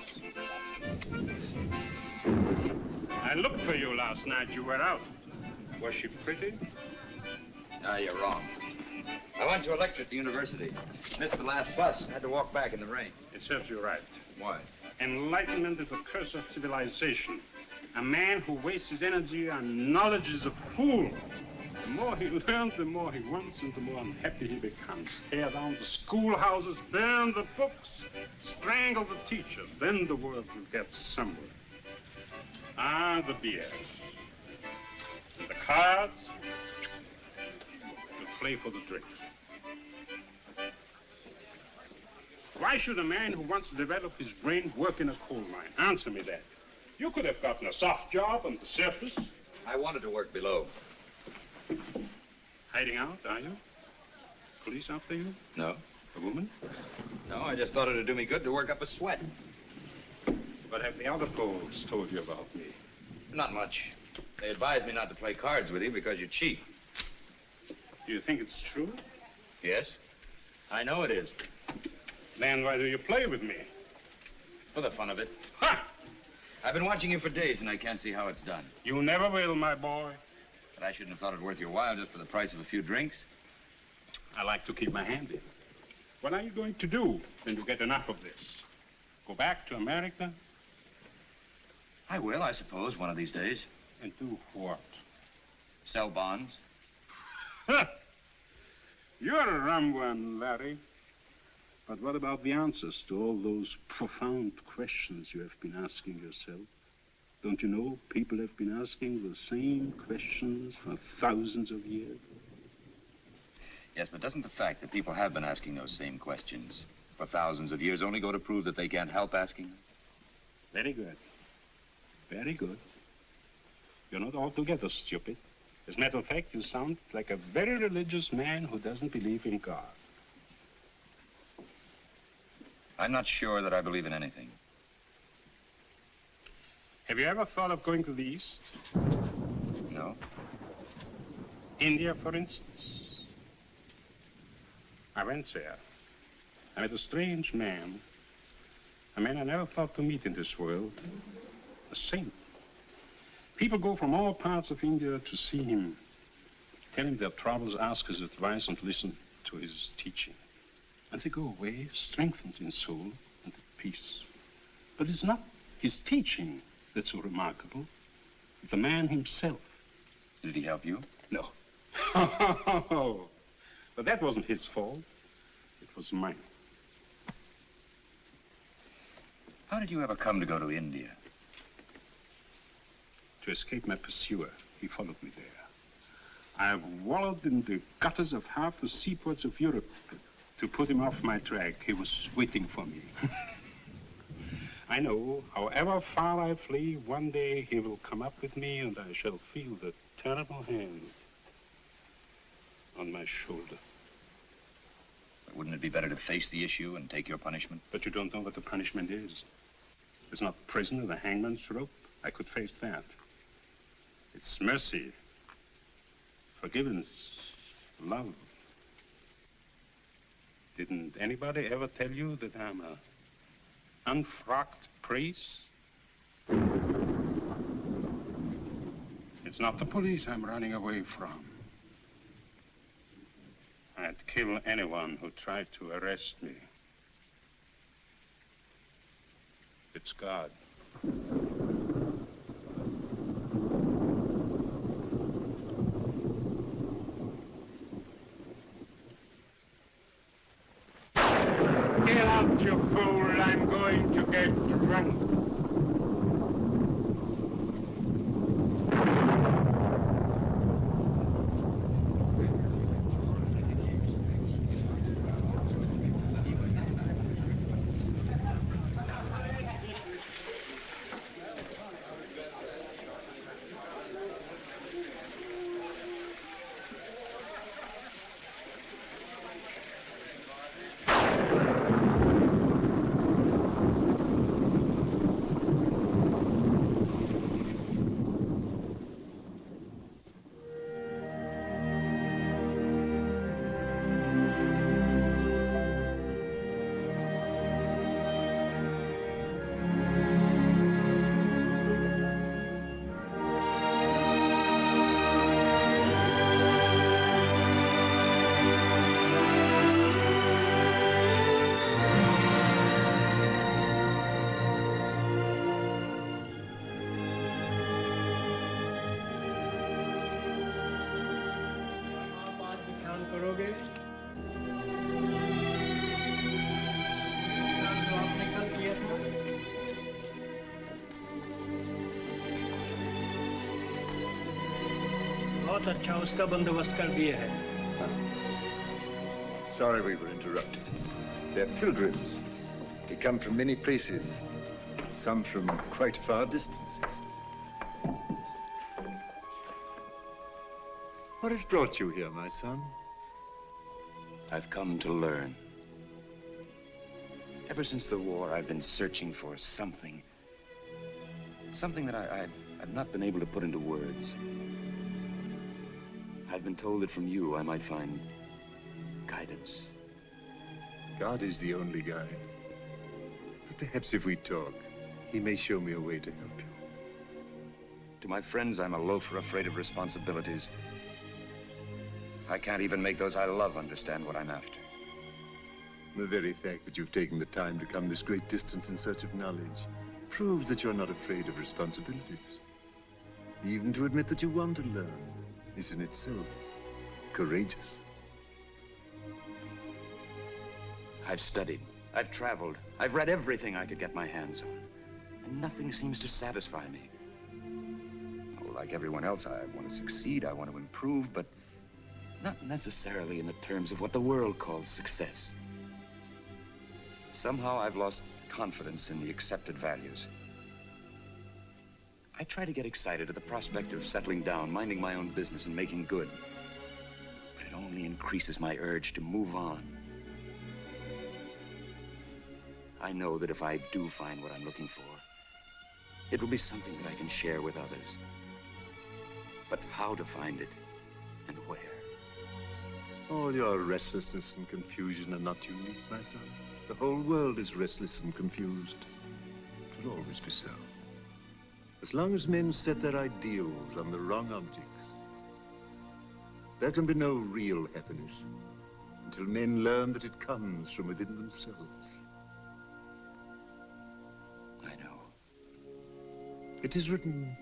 S13: I looked for you last night. You were out. Was she pretty?
S8: No, you're wrong. I went to a lecture at the university. Missed the last bus. Had to walk back in the rain.
S13: It serves you right.
S8: Why?
S13: Enlightenment is the curse of civilization. A man who wastes his energy on knowledge is a fool. The more he learns, the more he wants, and the more unhappy he becomes. Tear down the schoolhouses, burn the books, strangle the teachers. Then the world will get somewhere. Ah, the beer. And the cards will play for the drink. Why should a man who wants to develop his brain work in a coal mine? Answer me that. You could have gotten a soft job on the surface.
S8: I wanted to work below.
S13: Hiding out, are you? Police after you?
S8: No.
S13: A woman?
S8: No, I just thought it'd do me good to work up a sweat.
S13: What have the other Poles told you about me?
S8: Not much. They advised me not to play cards with you because you're cheap.
S13: Do you think it's true?
S8: Yes. I know it is.
S13: Then why do you play with me?
S8: For the fun of it.
S13: Ha!
S8: I've been watching you for days, and I can't see how it's done.
S13: You never will, my boy.
S8: But I shouldn't have thought it worth your while just for the price of a few drinks.
S13: I like to keep my hand in. What are you going to do when you get enough of this? Go back to America?
S8: I will, I suppose, one of these days.
S13: And do what?
S8: Sell bonds.
S13: You're a rum one, Larry. But what about the answers to all those profound questions you have been asking yourself? Don't you know people have been asking the same questions for thousands of years?
S8: Yes, but doesn't the fact that people have been asking those same questions for thousands of years only go to prove that they can't help asking them?
S13: Very good. Very good. You're not altogether stupid. As a matter of fact, you sound like a very religious man who doesn't believe in God.
S8: I'm not sure that I believe in anything.
S13: Have you ever thought of going to the East?
S8: No.
S13: India, for instance? I went there. I met a strange man. A man I never thought to meet in this world. A saint. People go from all parts of India to see him, tell him their troubles, ask his advice, and listen to his teaching. And they go away strengthened in soul and at peace. But it's not his teaching that's so remarkable. It's the man himself.
S8: Did he help you?
S13: No. But that wasn't his fault. It was mine.
S8: How did you ever come to go to India?
S13: To escape my pursuer. He followed me there. I wallowed in the gutters of half the seaports of Europe to put him off my track. He was waiting for me. I know, however far I flee, one day he will come up with me and I shall feel the terrible hand on my shoulder.
S8: But wouldn't it be better to face the issue and take your punishment?
S13: But you don't know what the punishment is. It's not prison or the hangman's rope. I could face that. It's mercy, forgiveness, love. Didn't anybody ever tell you that I'm a unfrocked priest? It's not the police I'm running away from. I'd kill anyone who tried to arrest me. It's God. Get out, you fool! I'm going to get drunk.
S16: बहुत अच्छा उसका बंदोबस्त कर दिए है.
S17: Sorry we were interrupted. They're pilgrims. They come from many places, some from quite far distances. What has brought you here, my son?
S8: I've come to learn. Ever since the war, I've been searching for something. Something that I've not been able to put into words. I've been told that from you I might find guidance.
S17: God is the only guide. But perhaps if we talk, he may show me a way to help you.
S8: To my friends, I'm a loafer afraid of responsibilities. I can't even make those I love understand what I'm after.
S17: The very fact that you've taken the time to come this great distance in search of knowledge proves that you're not afraid of responsibilities. Even to admit that you want to learn is in itself courageous.
S8: I've studied, I've traveled, I've read everything I could get my hands on, and nothing seems to satisfy me. like everyone else, I want to succeed, I want to improve, but not necessarily in the terms of what the world calls success. Somehow I've lost confidence in the accepted values. I try to get excited at the prospect of settling down, minding my own business and making good. But it only increases my urge to move on. I know that if I do find what I'm looking for, it will be something that I can share with others. But how to find it and where?
S17: All your restlessness and confusion are not unique, my son. The whole world is restless and confused. It will always be so. As long as men set their ideals on the wrong objects, there can be no real happiness until men learn that it comes from within themselves.
S8: I know.
S17: It is written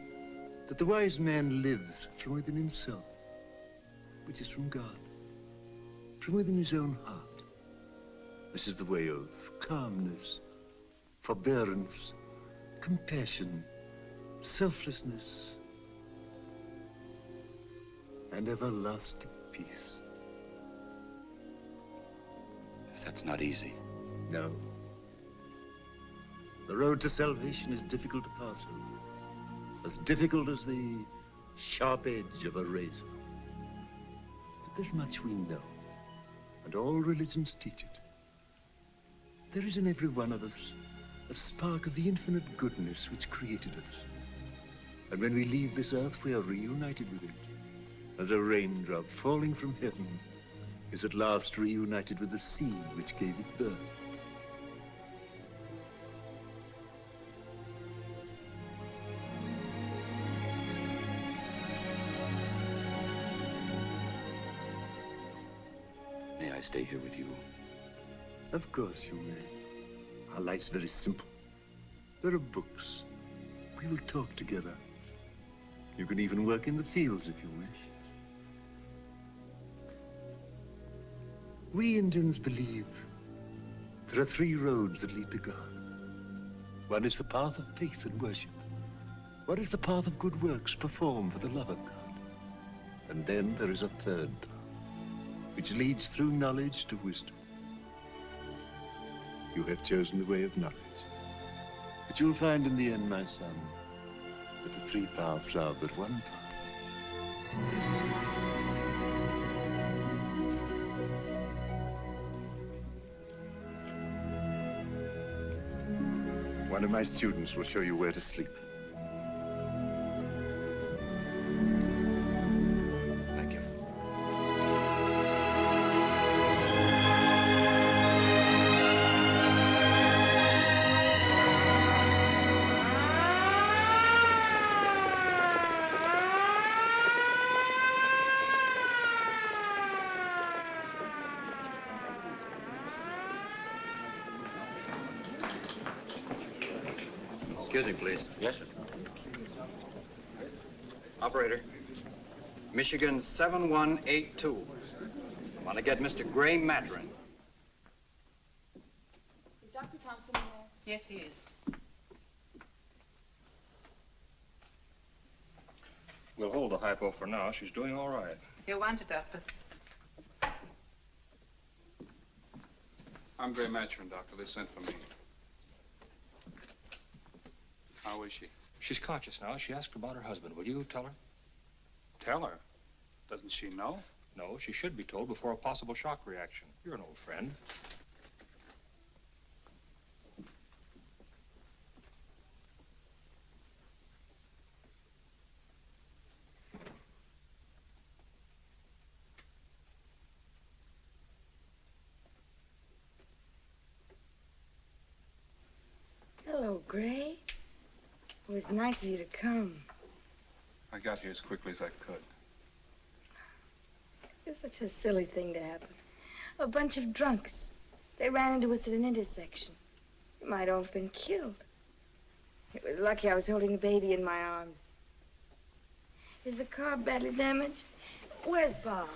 S17: that the wise man lives from within himself, which is from God, from within his own heart. This is the way of calmness, forbearance, compassion, selflessness, and everlasting peace.
S8: That's not easy.
S17: No. The road to salvation is difficult to pass over, as difficult as the sharp edge of a razor. But there's much we know, and all religions teach it. There is in every one of us a spark of the infinite goodness which created us. And when we leave this earth, we are reunited with it, as a raindrop falling from heaven is at last reunited with the sea which gave it birth.
S8: May I stay here with you?
S17: Of course you may. Our life's very simple. There are books. We will talk together. You can even work in the fields if you wish. We Indians believe there are 3 roads that lead to God. One is the path of faith and worship. One is the path of good works performed for the love of God. And then there is a 3rd path, which leads through knowledge to wisdom. You have chosen the way of knowledge. But you'll find in the end, my son, that the 3 paths are but one path. One of my students will show you where to sleep.
S8: Thank you.
S4: Excuse me, please.
S18: Yes, sir.
S4: Operator. Michigan 7182. I want to get Mr. Gray Maturin.
S7: Is Dr. Thompson there?
S19: Yes, he is.
S15: We'll hold the hypo for now. She's doing all right.
S19: You'll want it, Doctor.
S5: I'm Gray Maturin, Doctor. They sent for me. How is she?
S15: She's conscious now. She asked about her husband. Will you tell her?
S5: Tell her? Doesn't she know?
S15: No, she should be told before a possible shock reaction. You're an old friend.
S20: Hello, Gray. It was nice of you to come.
S5: I got here as quickly as I could.
S20: It's such a silly thing to happen. A bunch of drunks. They ran into us at an intersection. We might all have been killed. It was lucky I was holding the baby in my arms. Is the car badly damaged? Where's Bob?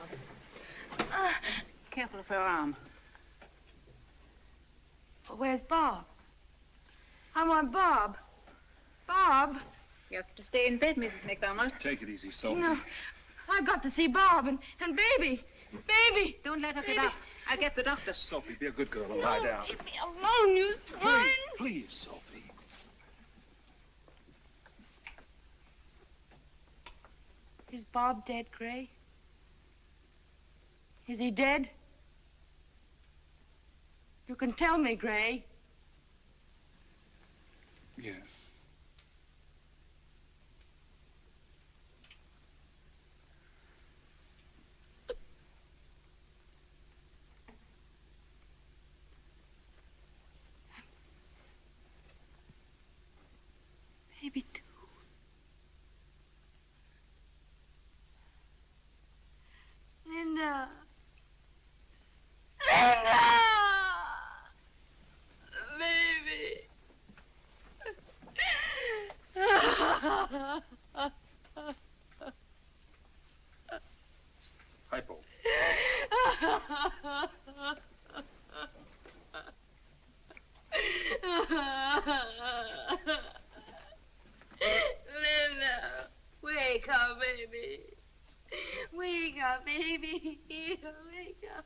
S19: Careful of her arm.
S20: Where's Bob? I want Bob. Bob?
S19: You have to stay in bed, Mrs. McDonald.
S5: Take it easy, Sophie.
S20: No, I've got to see Bob and Baby. Baby!
S19: Don't let her get up. I'll get the doctor.
S5: Sophie, be a good girl and lie down.
S20: Leave me alone, you swine!
S5: Please, Sophie.
S20: Is Bob dead, Gray? Is he dead? You can tell me, Gray.
S5: Yes.
S20: Baby, too. Linda. Linda! Baby.
S5: Hypo.
S20: Linda, wake up, baby. Wake up, baby. Wake up.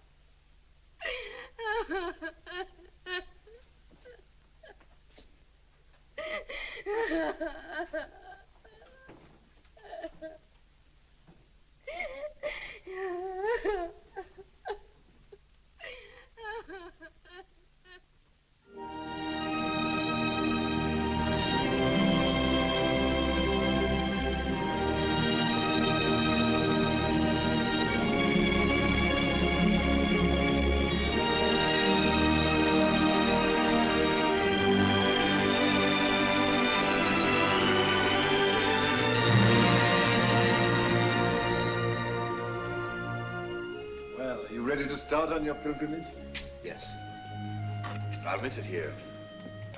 S17: Well, are you ready to start on your pilgrimage?
S3: Yes. I'll miss it here.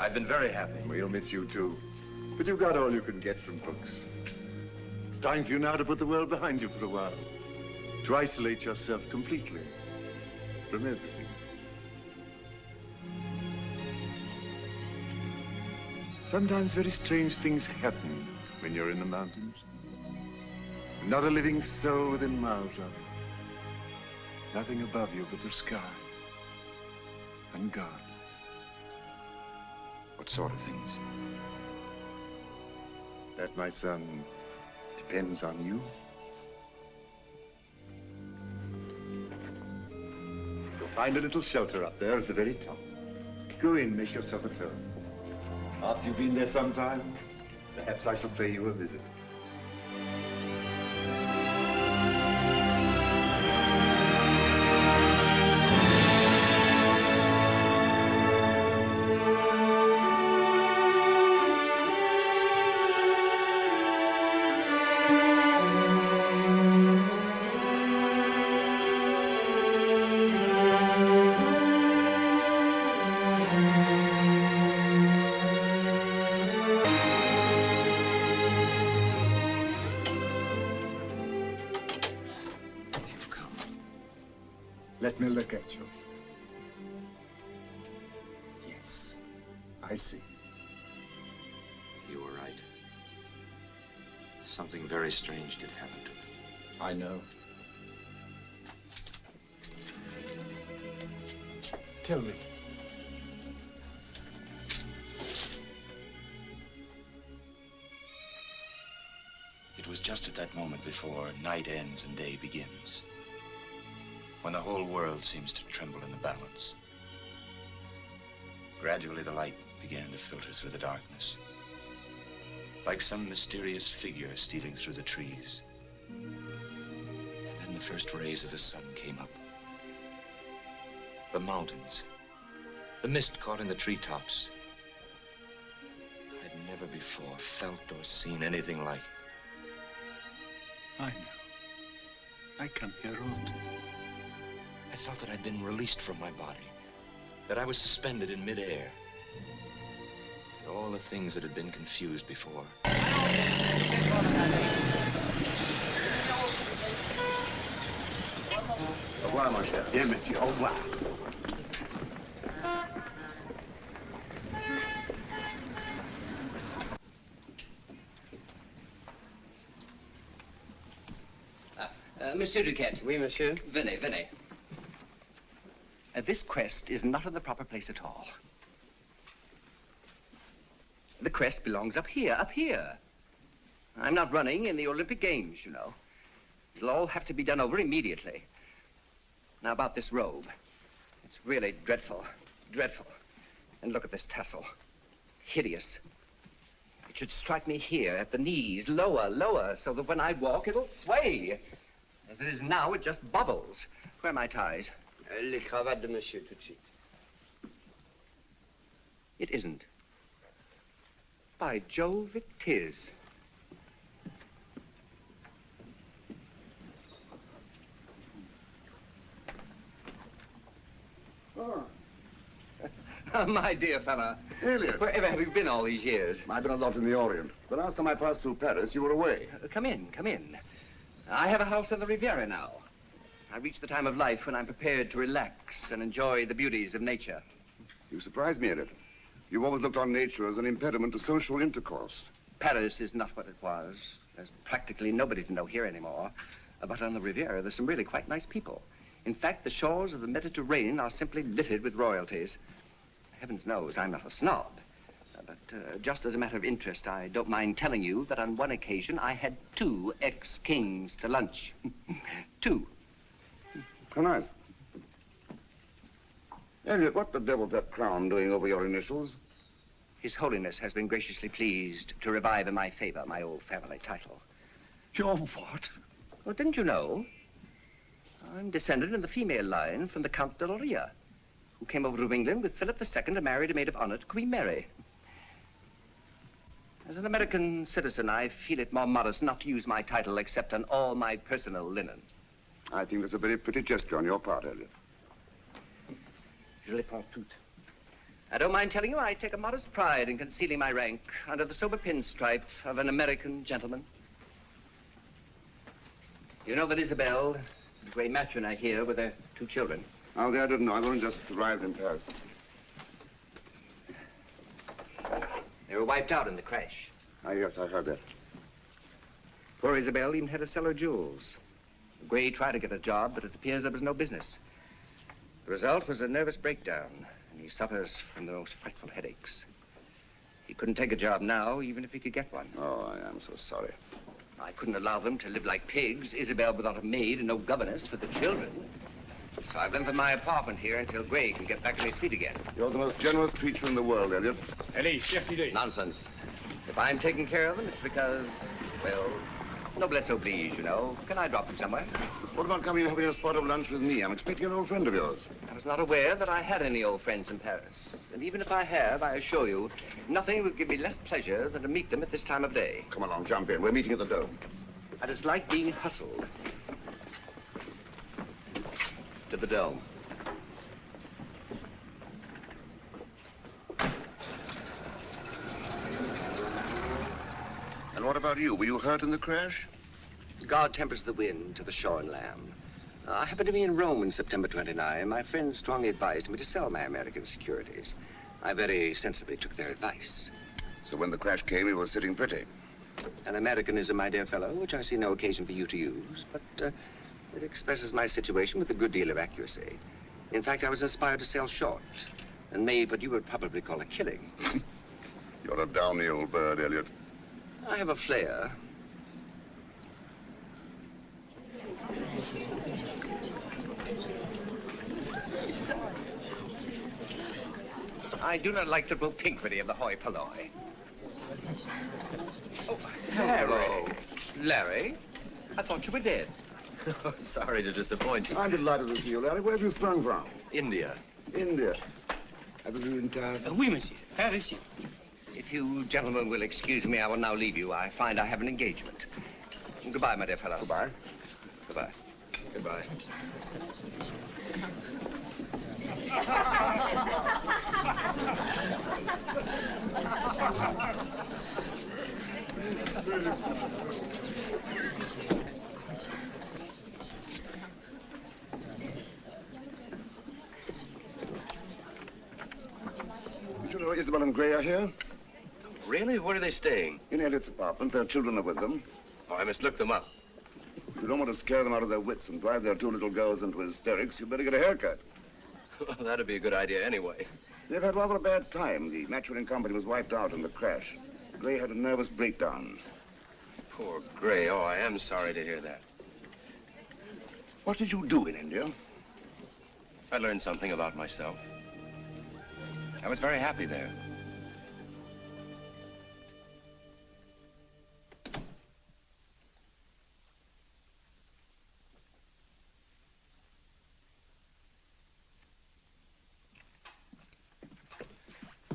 S3: I've been very happy.
S17: We'll miss you too. But you've got all you can get from books. It's time for you now to put the world behind you for a while. To isolate yourself completely from everything. Sometimes very strange things happen when you're in the mountains. Not a living soul within miles of you. Nothing above you but the sky and God.
S3: What sort of things?
S17: That, my son, depends on you. You'll find a little shelter up there at the very top. Go in, make yourself at home. After you've been there some time, perhaps I shall pay you a visit. Let me look at you. Yes, I see.
S8: You were right. Something very strange did happen to me.
S17: I know. Tell me.
S8: It was just at that moment before night ends and day begins, when the whole world seems to tremble in the balance. Gradually, the light began to filter through the darkness, like some mysterious figure stealing through the trees. And then the first rays of the sun came up. The mountains, the mist caught in the treetops. I'd never before felt or seen anything like it.
S17: I know. I come here often.
S8: I felt that I'd been released from my body, that I was suspended in midair. And all the things that had been confused before.
S17: Au revoir, mon cher. Bien, monsieur. Au revoir.
S4: Monsieur Duquette.
S10: Oui, monsieur.
S4: Venez, venez. This crest is not in the proper place at all. The crest belongs up here, up here. I'm not running in the Olympic Games, you know. It'll all have to be done over immediately. Now, about this robe. It's really dreadful, dreadful. And look at this tassel. Hideous. It should strike me here at the knees, lower, lower, so that when I walk, it'll sway. As it is now, it just bubbles. Where are my ties?
S10: Les cravates de monsieur, tout de suite.
S4: It isn't. By Jove, it is.
S1: Oh.
S4: My dear fella.
S1: Elliot.
S4: Wherever have you been all these years?
S1: I've been a lot in the Orient. The last time I passed through Paris, you were away.
S4: Come in, come in. I have a house on the Riviera now. I reach the time of life when I'm prepared to relax and enjoy the beauties of nature.
S1: You surprise me, Elliot. You've always looked on nature as an impediment to social intercourse.
S4: Paris is not what it was. There's practically nobody to know here anymore. But on the Riviera, there's some really quite nice people. In fact, the shores of the Mediterranean are simply littered with royalties. Heavens knows I'm not a snob. But just as a matter of interest, I don't mind telling you that on one occasion I had 2 ex-kings to lunch. 2.
S1: How nice. Elliot, what the devil's that crown doing over your initials?
S4: His Holiness has been graciously pleased to revive in my favor my old family title.
S1: Your what?
S4: Well, didn't you know? I'm descended in the female line from the Count de Loria, who came over to England with Philip II and married a maid of honor to Queen Mary. As an American citizen, I feel it more modest not to use my title except on all my personal linen.
S1: I think that's a very pretty gesture on your part, Elliot.
S4: Je les prends toutes. I don't mind telling you I take a modest pride in concealing my rank under the sober pinstripe of an American gentleman. You know that Isabel, the gray matron I hear, with her 2 children.
S1: Oh, I didn't know. I've only just arrived in Paris.
S4: They were wiped out in the crash.
S1: Ah, yes, I heard that.
S4: Poor Isabel even had to sell her jewels. Gray tried to get a job, but it appears there was no business. The result was a nervous breakdown, and he suffers from the most frightful headaches. He couldn't take a job now, even if he could get one.
S1: Oh, I am so sorry.
S4: I couldn't allow them to live like pigs, Isabel without a maid and no governess for the children. So I've lent them my apartment here until Gray can get back on his feet again.
S1: You're the most generous creature in the world, Elliot.
S13: Allez, chef d'idée.
S4: Nonsense. If I'm taking care of them, it's because, well, noblesse oblige, you know. Can I drop them somewhere?
S1: What about coming and having a spot of lunch with me? I'm expecting an old friend of yours.
S4: I was not aware that I had any old friends in Paris. And even if I have, I assure you, nothing would give me less pleasure than to meet them at this time of day.
S1: Come along, jump in. We're meeting at the Dome.
S4: I dislike being hustled. To the Dome.
S1: And what about you? Were you hurt in the crash?
S4: God tempers the wind to the shore and land. I happened to be in Rome in September 29. My friends strongly advised me to sell my American securities. I very sensibly took their advice.
S1: So when the crash came, you were sitting pretty.
S4: An Americanism, my dear fellow, which I see no occasion for you to use, but it expresses my situation with a good deal of accuracy. In fact, I was inspired to sell short and made what you would probably call a killing.
S1: You're a downy old bird, Elliot.
S4: I have a flair. I do not like the propinquity of the hoi polloi. Oh, hello. Larry, I thought you were dead.
S18: Oh, sorry to disappoint you.
S1: I'm delighted to see you, Larry. Where have you sprung from?
S18: India.
S1: India. Have you been tired?
S16: Oui, monsieur. Paris.
S4: If you gentlemen will excuse me, I will now leave you. I find I have an engagement. Goodbye, my dear fellow.
S1: Goodbye.
S4: Goodbye.
S18: Goodbye.
S1: Do you know Isabel and Gray are here?
S18: Really? Where are they staying?
S1: In Elliot's apartment. Their children are with them.
S18: Oh, I must look them up.
S1: you don't want to scare them out of their wits and drive their two little girls into hysterics, you better get a haircut.
S18: Well, that'd be a good idea anyway.
S1: They've had rather a bad time. The matchmaking company was wiped out in the crash. Gray had a nervous breakdown.
S18: Poor Gray. Oh, I am sorry to hear that.
S1: What did you do in India?
S18: I learned something about myself. I was very happy there.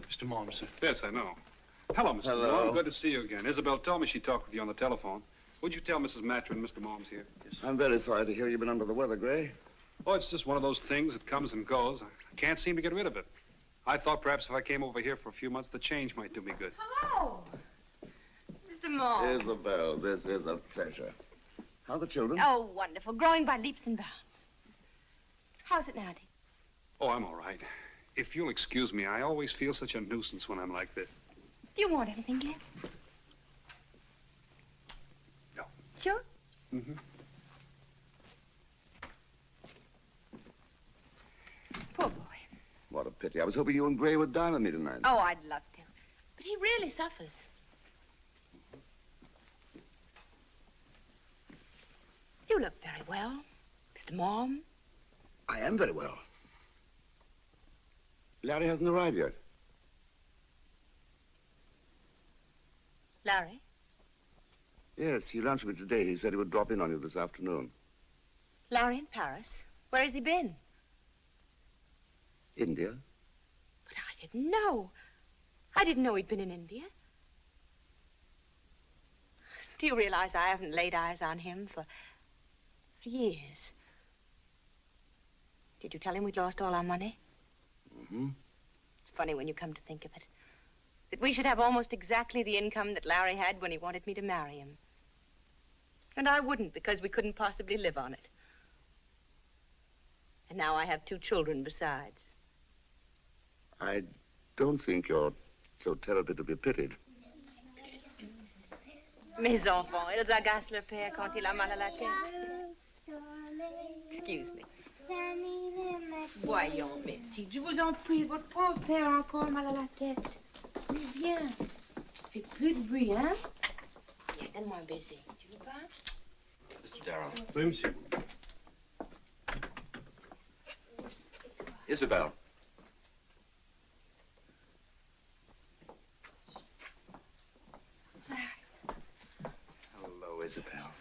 S5: Mr. Mom, sir. Yes, I know. Hello, Mr.
S1: Hello.
S5: Mom. Good to see you again. Isabel told me she talked with you on the telephone. Would you tell Mrs. Matron Mr. Mom's here? Yes.
S1: I'm very sorry to hear you've been under the weather, Gray.
S5: Oh, it's just one of those things that comes and goes. I can't seem to get rid of it. I thought perhaps if I came over here for a few months, the change might do me good.
S7: Hello. Mr. Moore.
S1: Isabel, this is a pleasure. How are the children?
S9: Oh, wonderful. Growing by leaps and bounds. How's it now, Dick?
S5: Oh, I'm all right. If you'll excuse me, I always feel such a nuisance when I'm like this.
S9: Do you want anything, Dick?
S5: No.
S9: Sure?
S5: Mm-hmm.
S9: Poor boy.
S1: What a pity. I was hoping you and Gray would dine with me tonight.
S9: Oh, I'd love to. But he really suffers. You look very well, Mr. Mom.
S1: I am very well. Larry hasn't arrived yet.
S9: Larry?
S1: Yes, he lunched with me today. He said he would drop in on you this afternoon.
S9: Larry in Paris? Where has he been?
S1: India?
S9: But I didn't know. I didn't know he'd been in India. Do you realize I haven't laid eyes on him for years? Did you tell him we'd lost all our money?
S1: Mm-hmm.
S9: It's funny when you come to think of it. That we should have almost exactly the income that Larry had when he wanted me to marry him. And I wouldn't because we couldn't possibly live on it. And now I have 2 children besides.
S1: I don't think you're so terribly to be pitied.
S9: Mes enfants, ils agacent leur père quand il a mal à la tête. Excuse me.
S7: Voyons, mes petites, je vous en prie, votre pauvre père a encore mal à la tête. Mais viens, fais plus de bruit, hein?
S9: Viens, donne-moi un baiser. Tu veux pas?
S18: Mr. Darrow.
S13: Oui, monsieur.
S18: Isabel. Hello, Isabel.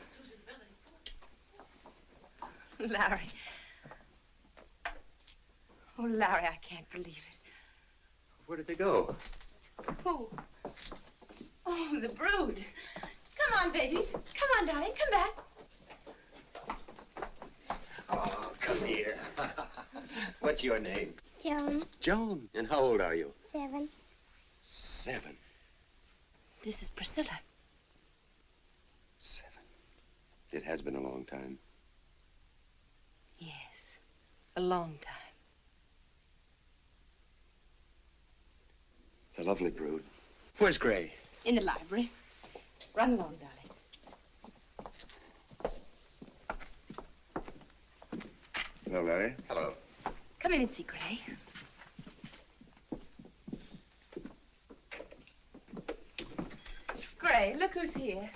S9: Larry. Oh, Larry, I can't believe it.
S18: Where did they go?
S9: Who? Oh, the brood. Come on, babies. Come on, darling. Come back.
S18: Oh, come here. What's your name?
S14: Joan.
S18: Joan. And how old are you?
S14: 7.
S18: 7.
S9: This is Priscilla.
S18: 7. It has been a long time.
S9: Yes, a long time.
S18: It's a lovely brood. Where's Gray?
S9: In the library. Run along, darling.
S1: Hello, Larry.
S18: Hello.
S9: Come in and see Gray. Gray, look who's here.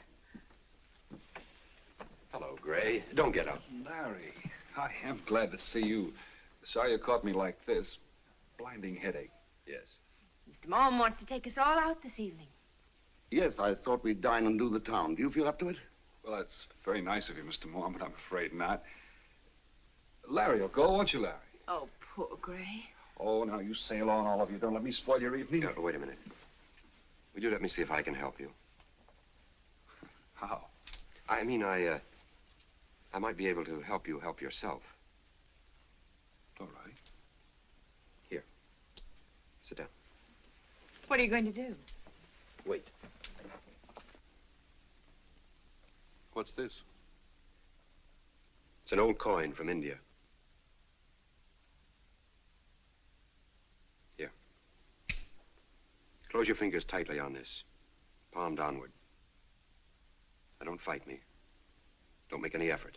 S18: Hello, Gray. Don't get up.
S5: Larry, I am glad to see you. Sorry you caught me like this. Blinding headache.
S18: Yes.
S9: Mr. Mom wants to take us all out this evening.
S1: Yes, I thought we'd dine and do the town. Do you feel up to it?
S5: Well, that's very nice of you, Mr. Moore, but I'm afraid not. Larry will go, won't you, Larry?
S9: Oh, poor Gray.
S5: Oh, now you sail on, all of you. Don't let me spoil your evening.
S18: No, wait a minute. Will you let me see if I can help you?
S5: How?
S18: I mean, I might be able to help you help yourself.
S5: All right.
S18: Here. Sit down.
S9: What are you going to do?
S18: Wait.
S5: What's this?
S18: It's an old coin from India. Here. Close your fingers tightly on this. Palm downward. Now, don't fight me.
S3: Don't make any effort.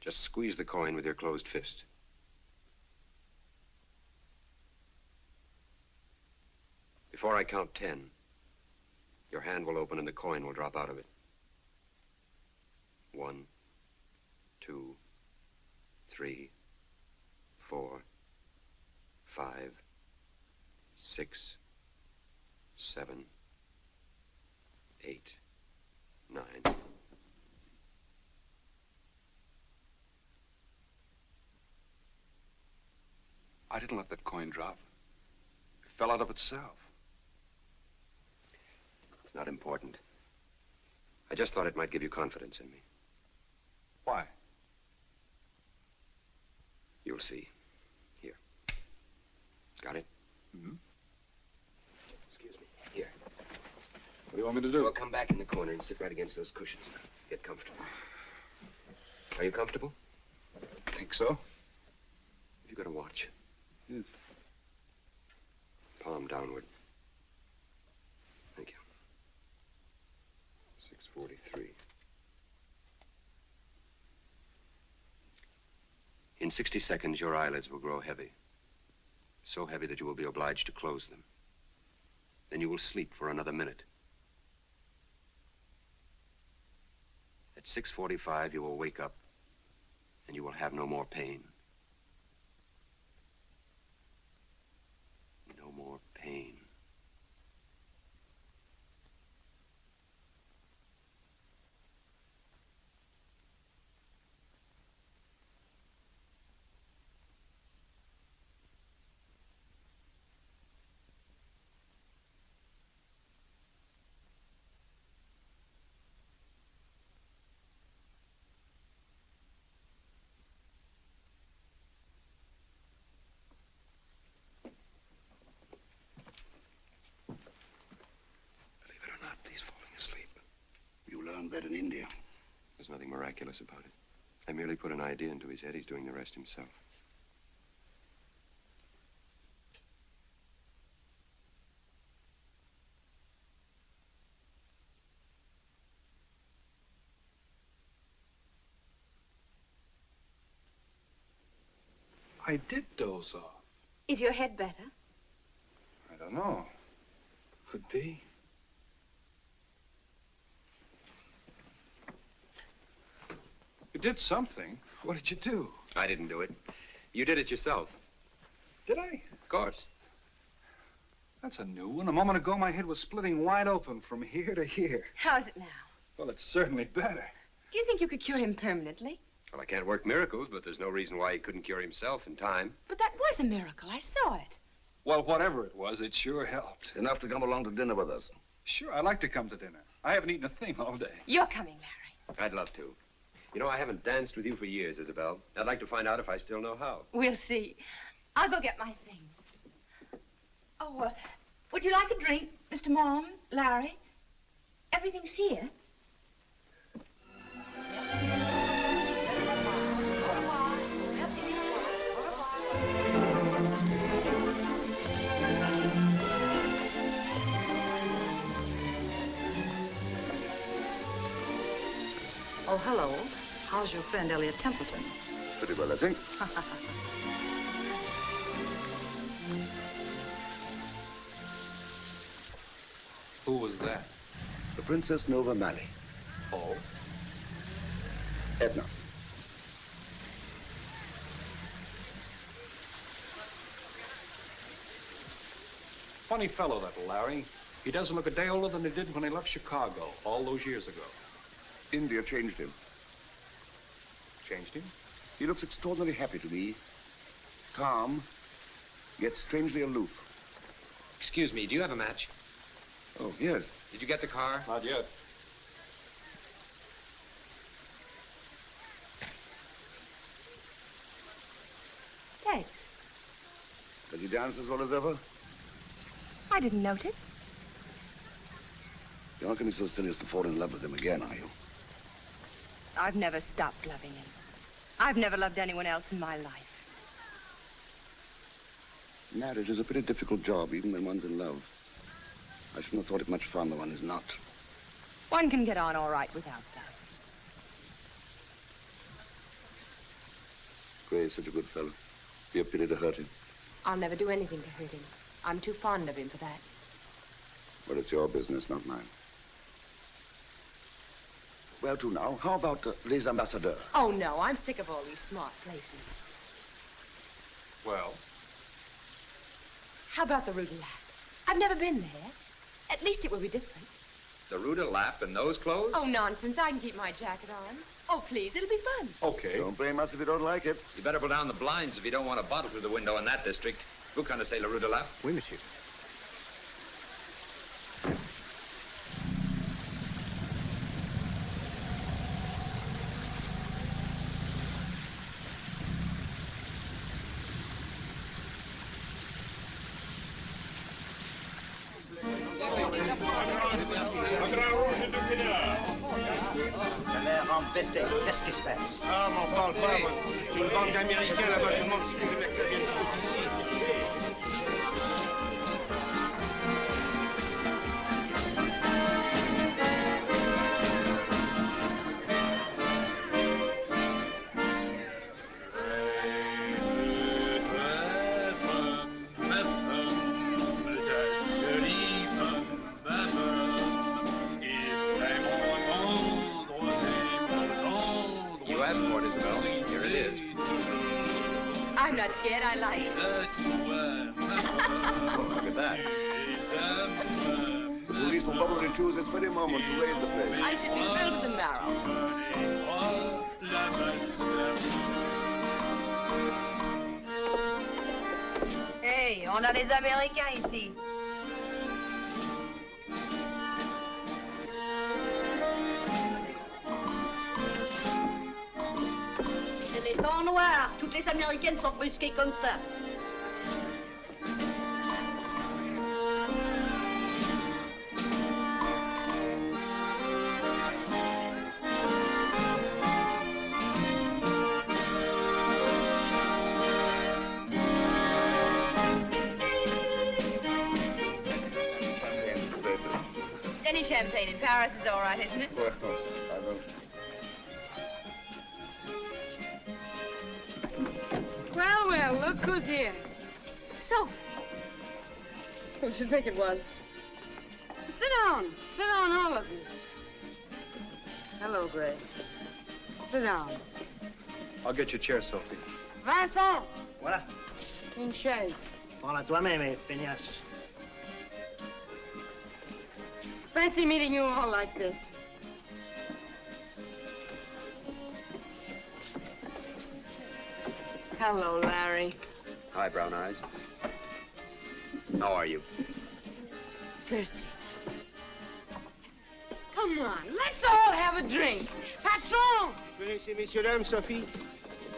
S3: Just squeeze the coin with your closed fist. Before I count 10, your hand will open and the coin will drop out of it. 1, 2, 3, 4, 5, 6, 7, 8, 9.
S5: I didn't let that coin drop. It fell out of itself.
S3: It's not important. I just thought it might give you confidence in me.
S5: Why?
S3: You'll see. Here. Got it?
S5: Mm-hmm.
S3: Excuse me. Here.
S5: What do you want me to do?
S3: Well, come back in the corner and sit right against those cushions. Get comfortable. Are you comfortable?
S5: Think so?
S3: Have you got a watch?
S5: Yes.
S3: Palm downward. Thank you. 6:43. In 60 seconds, your eyelids will grow heavy. So heavy that you will be obliged to close them. Then you will sleep for another minute. At 6:45, you will wake up, and you will have no more pain. No more pain.
S1: That in India.
S3: There's nothing miraculous about it. I merely put an idea into his head. He's doing the rest himself.
S5: I did doze off.
S9: Is your head better?
S5: I don't know. Could be. You did something. What did you do?
S3: I didn't do it. You did it yourself.
S5: Did I?
S3: Of course.
S5: That's a new one. A moment ago, my head was splitting wide open from here to here.
S9: How's it now?
S5: Well, it's certainly better.
S9: Do you think you could cure him permanently?
S3: Well, I can't work miracles, but there's no reason why he couldn't cure himself in time.
S9: But that was a miracle. I saw it.
S5: Well, whatever it was, it sure helped.
S1: Enough to come along to dinner with us.
S5: Sure, I'd like to come to dinner. I haven't eaten a thing all day.
S9: You're coming, Larry.
S3: I'd love to. You know, I haven't danced with you for years, Isabel. I'd like to find out if I still know how.
S9: We'll see. I'll go get my things. Oh, would you like a drink, Mr. Mom, Larry? Everything's here.
S21: Oh, hello. How's your friend Elliot Templeton?
S1: Pretty well, I think.
S5: Who was that?
S1: The Princess Nova Malley.
S5: Oh?
S1: Edna.
S5: Funny fellow, that Larry. He doesn't look a day older than he did when he left Chicago all those years ago.
S1: India changed him.
S5: Changed him?
S1: He looks extraordinarily happy to me. Calm, yet strangely aloof.
S3: Excuse me, do you have a match?
S1: Oh, yes.
S3: Did you get the car?
S5: Not yet.
S9: Thanks.
S1: Does he dance as well as ever?
S9: I didn't notice.
S1: You're not going to be so silly as to fall in love with him again, are you?
S9: I've never stopped loving him. I've never loved anyone else in my life.
S1: Marriage is a pretty difficult job, even when one's in love. I shouldn't have thought it much fun when one is not.
S9: One can get on all right without that.
S1: Gray's such a good fellow. Be a pity to hurt him.
S9: I'll never do anything to hurt him. I'm too fond of him for that.
S1: But it's your business, not mine. Where to now? How about Les Ambassadeurs?
S9: Oh, no, I'm sick of all these smart places.
S5: Well?
S9: How about the Rue de Lac? I've never been there. At least it will be different.
S3: The Rue de Lac in those clothes?
S9: Oh, nonsense. I can keep my jacket on. Oh, please, it'll be fun.
S5: Okay.
S1: Don't blame us if you don't like it.
S3: You better pull down the blinds if you don't want a bottle through the window in that district. Vous connaissez la Rue de Lac?
S5: Oui, monsieur.
S10: Qu'est-ce qui se passe?
S12: Ah, m'en parle pas, moi. J'ai une bande d'Américains là-bas, je me demande si les mecs là viennent foutre ici.
S9: I'm not scared. I like it.
S1: Look at that. The police will probably choose this very moment to raid the place.
S9: I should be filled to the marrow.
S20: Hey, on a des Américains ici.
S14: C'est les temps noirs. Toutes les Américaines sont brusquées comme ça.
S9: Any champagne in Paris is all right, isn't it?
S1: Well, I don't...
S7: Well, well, look who's here. Sophie. Who should think it was? Sit down, all of you. Hello, Gray. Sit down.
S5: I'll get you a chair, Sophie.
S7: Vincent,
S10: Voilà.
S7: une chaise.
S10: Prends-la toi-même, feignasse.
S7: Fancy meeting you all like this. Hello, Larry.
S3: Hi, Brown Eyes. How are you?
S7: Thirsty. Come on, let's all have a drink. Patron!
S12: Venez ces messieurs-dames, Sophie.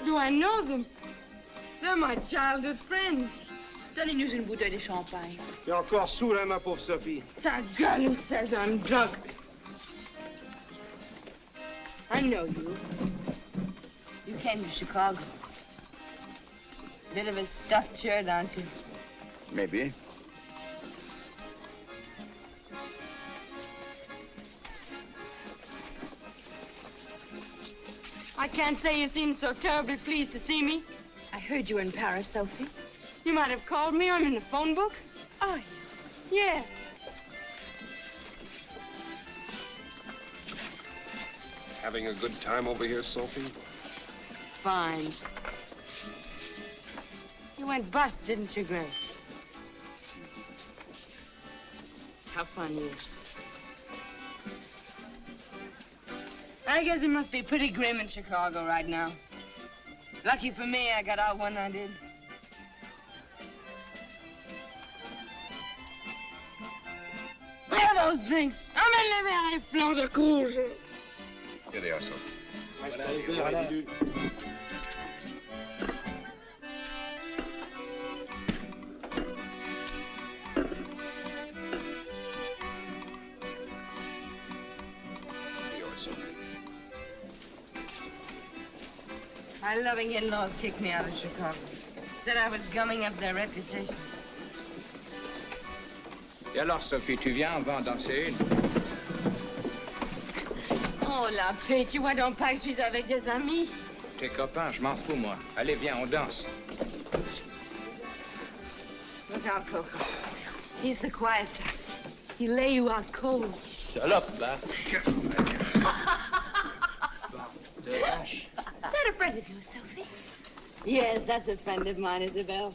S7: Do I know them? They're my childhood friends.
S20: Donnez-nous une bouteille de champagne.
S12: T'es encore saoul, hein, ma pauvre Sophie.
S7: That girl who says I'm drunk. I know you. You came to Chicago. Bit of a stuffed shirt, aren't you?
S3: Maybe.
S7: I can't say you seem so terribly pleased to see me.
S20: I heard you were in Paris, Sophie.
S7: You might have called me. I'm in the phone book.
S20: Are you?
S7: Yes.
S12: Having a good time over here, Sophie?
S7: Fine. You went bust, didn't you, Gray? Tough on you. I guess it must be pretty grim in Chicago right now. Lucky for me, I got out when I did. Where are those drinks? Amène les verres et flancs de courge.
S1: Here they are, Sophie.
S7: My loving in-laws kicked me out of Chicago. Said I was gumming up their reputation.
S15: Et alors, Sophie, tu viens, on va en danser une?
S7: Oh, la paix, tu vois donc pas que je suis avec des amis.
S2: Tes copains, je m'en fous, moi. Allez, viens, on danse.
S20: Look out, Coco. He's the quiet type. He'll lay you out cold.
S2: Salope, va.
S9: Is that a friend of yours, Sophie?
S20: Yes, that's a friend of mine, Isabel.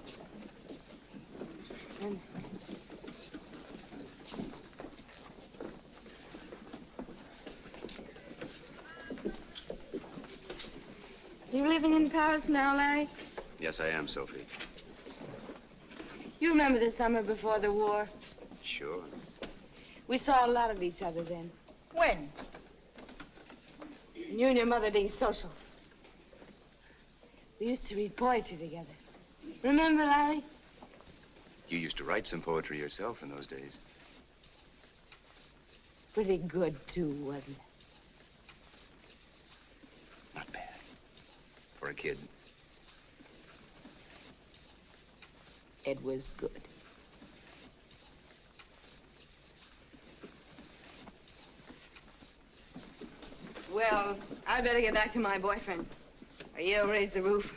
S20: You living in Paris now, Larry?
S18: Yes, I am, Sophie.
S20: You remember the summer before the war?
S18: Sure.
S20: We saw a lot of each other then.
S6: When?
S20: You and your mother being social. We used to read poetry together. Remember, Larry?
S18: You used to write some poetry yourself in those days.
S20: Pretty good, too, wasn't it?
S18: Not bad. For a kid.
S20: It was good. Well, I better get back to my boyfriend, or he'll raise the roof.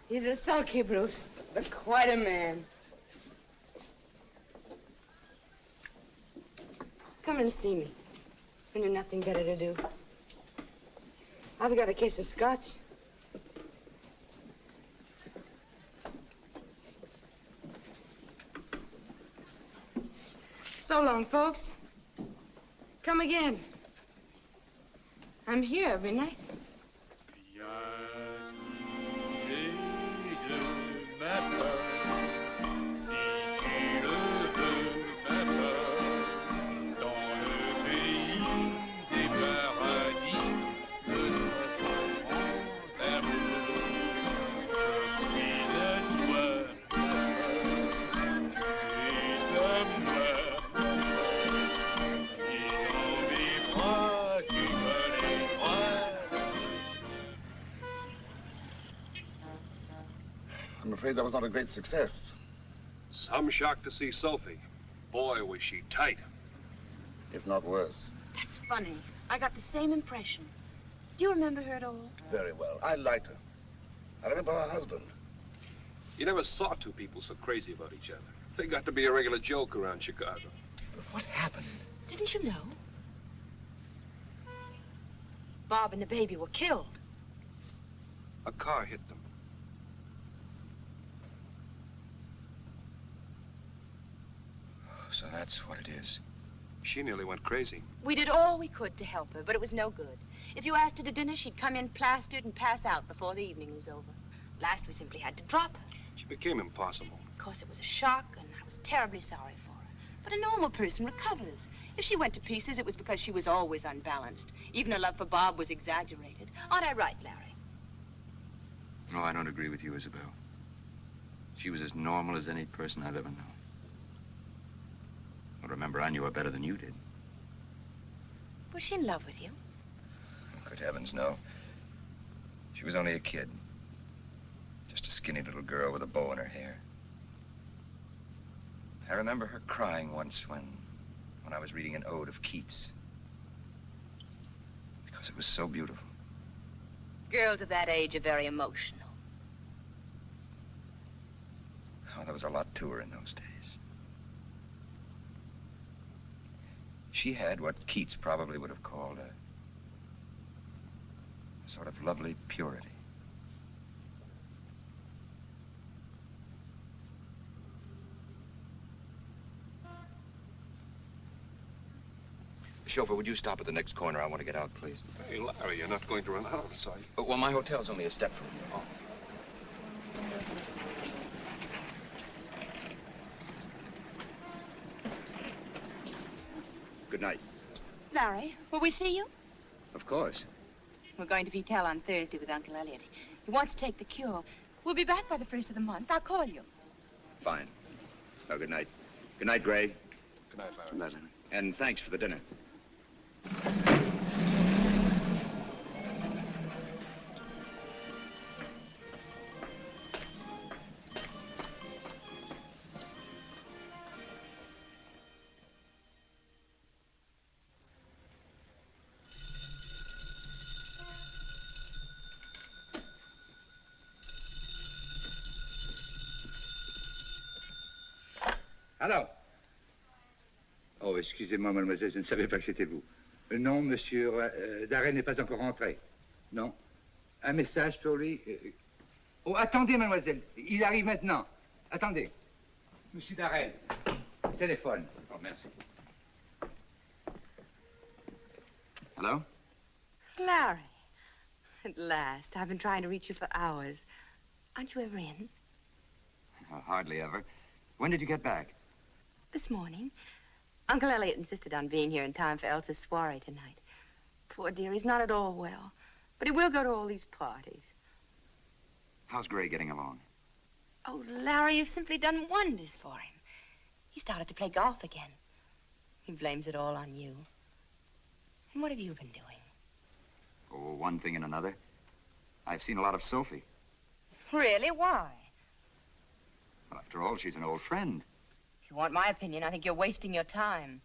S20: He's a sulky brute, but quite a man. Come and see me when you've nothing better to do. I've got a case of scotch. So long, folks. Come again. I'm here every night.
S1: I'm afraid that was not a great success.
S5: Some shocked to see Sophie. Boy, was she tight.
S1: If not worse.
S9: That's funny. I got the same impression. Do you remember her at all?
S1: Very well. I liked her. I remember her husband.
S5: You never saw two people so crazy about each other. They got to be a regular joke around Chicago.
S1: But what happened?
S9: Didn't you know? Bob and the baby were killed.
S5: A car hit them.
S18: So that's what it is.
S5: She nearly went crazy.
S9: We did all we could to help her, but it was no good. If you asked her to dinner, she'd come in plastered and pass out before the evening was over. Last, we simply had to drop her.
S5: She became impossible.
S9: Of course, it was a shock, and I was terribly sorry for her. But a normal person recovers. If she went to pieces, it was because she was always unbalanced. Even her love for Bob was exaggerated. Aren't I right, Larry?
S18: No, I don't agree with you, Isabel. She was as normal as any person I've ever known. Well, remember, I knew her better than you did.
S9: Was she in love with you?
S18: Good heavens, no. She was only a kid. Just a skinny little girl with a bow in her hair. I remember her crying once when I was reading an ode of Keats. Because it was so beautiful.
S9: Girls of that age are very emotional.
S18: Oh, there was a lot to her in those days. She had what Keats probably would have called a sort of lovely purity. Chauffeur, would you stop at the next corner? I want to get out, please.
S5: Hey, Larry, you're not going to run out of sight.
S18: Well, my hotel's only a step from here. Oh.
S3: Good night.
S9: Larry, will we see you?
S3: Of course.
S9: We're going to Vitel on Thursday with Uncle Elliot. He wants to take the cure. We'll be back by the 1st of the month. I'll call you.
S3: Fine. Well, good night. Good night, Gray.
S1: Good night, Larry.
S3: Good night, Larry. And thanks for the dinner.
S11: Alors? Oh, excusez-moi, mademoiselle, je ne savais pas que c'était vous. Non, monsieur Darren n'est pas encore rentré. Non. Un message pour lui? Oh, attendez, mademoiselle. Il arrive maintenant. Attendez. Monsieur Darren. Téléphone. Oh, merci.
S18: Hello?
S9: Larry. At last. I've been trying to reach you for hours. Aren't you ever in?
S18: Hardly ever. When did you get back?
S9: This morning. Uncle Elliot insisted on being here in time for Elsa's soiree tonight. Poor dear, he's not at all well. But he will go to all these parties.
S18: How's Gray getting along?
S9: Oh, Larry, you've simply done wonders for him. He started to play golf again. He blames it all on you. And what have you been doing?
S18: Oh, one thing and another. I've seen a lot of Sophie.
S9: Really? Why?
S18: Well, after all, she's an old friend.
S9: If you want my opinion, I think you're wasting your time.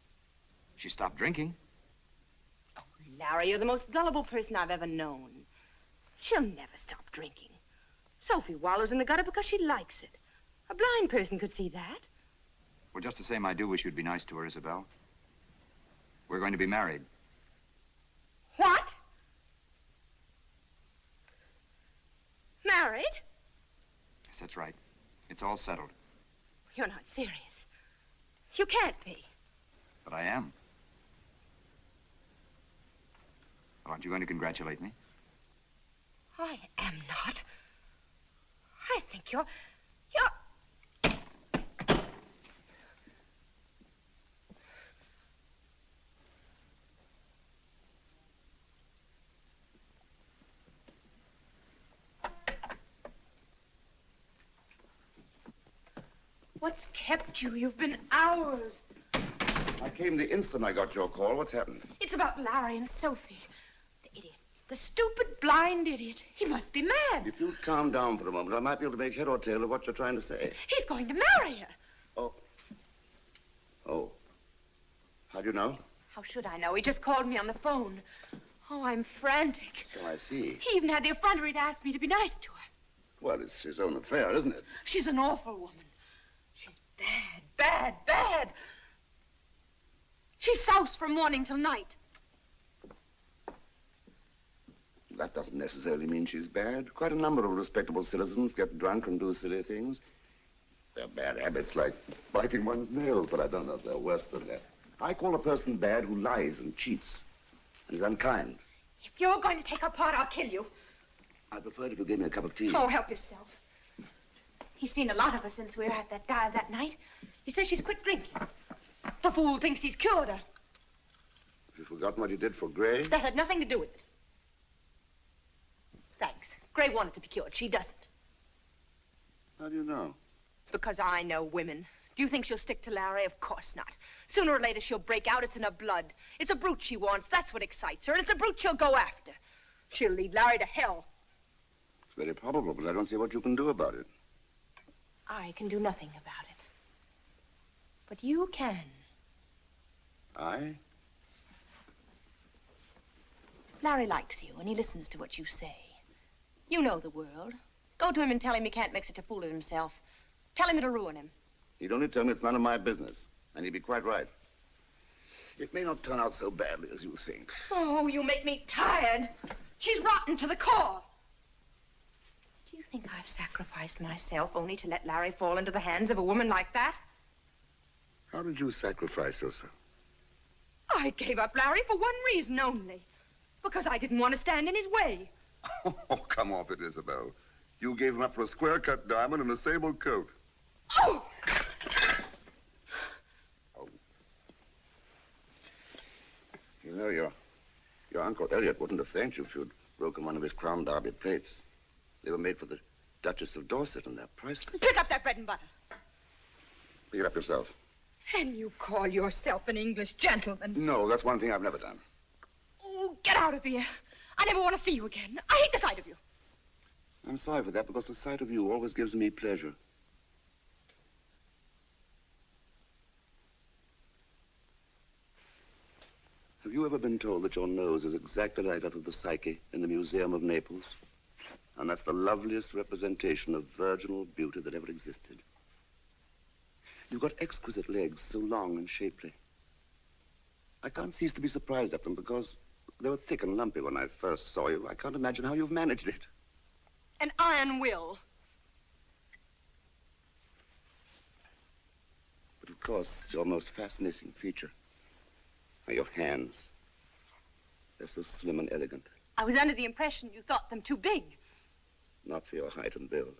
S18: She stopped drinking.
S9: Oh, Larry, you're the most gullible person I've ever known. She'll never stop drinking. Sophie wallows in the gutter because she likes it. A blind person could see that.
S18: Well, just the same, I do wish you'd be nice to her, Isabel. We're going to be married.
S9: What? Married?
S18: Yes, that's right. It's all settled.
S9: You're not serious. You can't be.
S18: But I am. Aren't you going to congratulate me?
S9: I am not. I think you're... What's kept you? You've been hours.
S1: I came the instant I got your call. What's happened?
S9: It's about Larry and Sophie. The idiot. The stupid, blind idiot. He must be mad.
S1: If you'd calm down for a moment, I might be able to make head or tail of what you're trying to say.
S9: He's going to marry her.
S1: Oh. Oh. How do you know?
S9: How should I know? He just called me on the phone. Oh, I'm frantic.
S1: So I see.
S9: He even had the effrontery to ask me to be nice to her.
S1: Well, it's his own affair, isn't it?
S9: She's an awful woman. She's bad, bad, bad. She soused from morning till night.
S1: That doesn't necessarily mean she's bad. Quite a number of respectable citizens get drunk and do silly things. They're bad habits like biting one's nails, but I don't know if they're worse than that. I call a person bad who lies and cheats and is unkind.
S9: If you're going to take her part, I'll kill you.
S1: I'd prefer it if you gave me a cup of tea.
S9: Oh, help yourself. He's seen a lot of her since we were at that dive that night. He says she's quit drinking. The fool thinks he's cured her.
S1: Have you forgotten what you did for Gray?
S9: That had nothing to do with it. Thanks. Gray wanted to be cured. She doesn't.
S1: How do you know?
S9: Because I know women. Do you think she'll stick to Larry? Of course not. Sooner or later, she'll break out. It's in her blood. It's a brute she wants. That's what excites her. And it's a brute she'll go after. She'll lead Larry to hell.
S1: It's very probable, but I don't see what you can do about it.
S9: I can do nothing about it. But you can.
S1: I?
S9: Larry likes you, and he listens to what you say. You know the world. Go to him and tell him he can't make such a fool of himself. Tell him it'll ruin him.
S1: He'd only tell me it's none of my business, and he'd be quite right. It may not turn out so badly as you think.
S9: Oh, you make me tired. She's rotten to the core. Do you think I've sacrificed myself only to let Larry fall into the hands of a woman like that?
S1: How did you sacrifice yourself?
S9: I gave up Larry for one reason only. Because I didn't want to stand in his way.
S1: Oh, come off it, Isabel. You gave him up for a square-cut diamond and a sable coat.
S9: Oh!
S1: Oh. You know, your Uncle Elliot wouldn't have thanked you if you'd broken one of his Crown Derby plates. They were made for the Duchess of Dorset, and they're priceless.
S9: Pick up that bread and butter.
S1: Pick it up yourself.
S9: And you call yourself an English gentleman?
S1: No, that's one thing I've never done.
S9: Oh, get out of here. I never want to see you again. I hate the sight of you.
S1: I'm sorry for that, because the sight of you always gives me pleasure. Have you ever been told that your nose is exactly like that of the Psyche in the Museum of Naples? And that's the loveliest representation of virginal beauty that ever existed. You've got exquisite legs, so long and shapely. I can't cease to be surprised at them because they were thick and lumpy when I first saw you. I can't imagine how you've managed it.
S7: An iron will.
S1: But of course, your most fascinating feature are your hands. They're so slim and elegant.
S7: I was under the impression you thought them too big.
S1: Not for your height and build.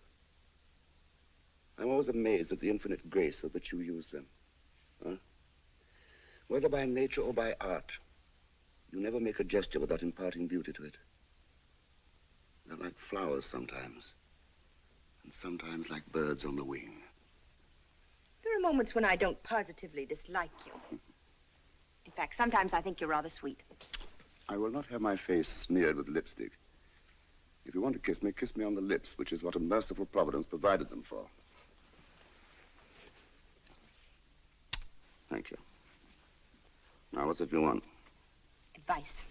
S1: I'm always amazed at the infinite grace with which you use them. Huh? Whether by nature or by art, you never make a gesture without imparting beauty to it. They're like flowers sometimes, and sometimes like birds on the wing.
S7: There are moments when I don't positively dislike you. In fact, sometimes I think you're rather sweet.
S1: I will not have my face smeared with lipstick. If you want to kiss me on the lips, which is what a merciful providence provided them for. Thank you. Now, what's it you want?
S7: Advice.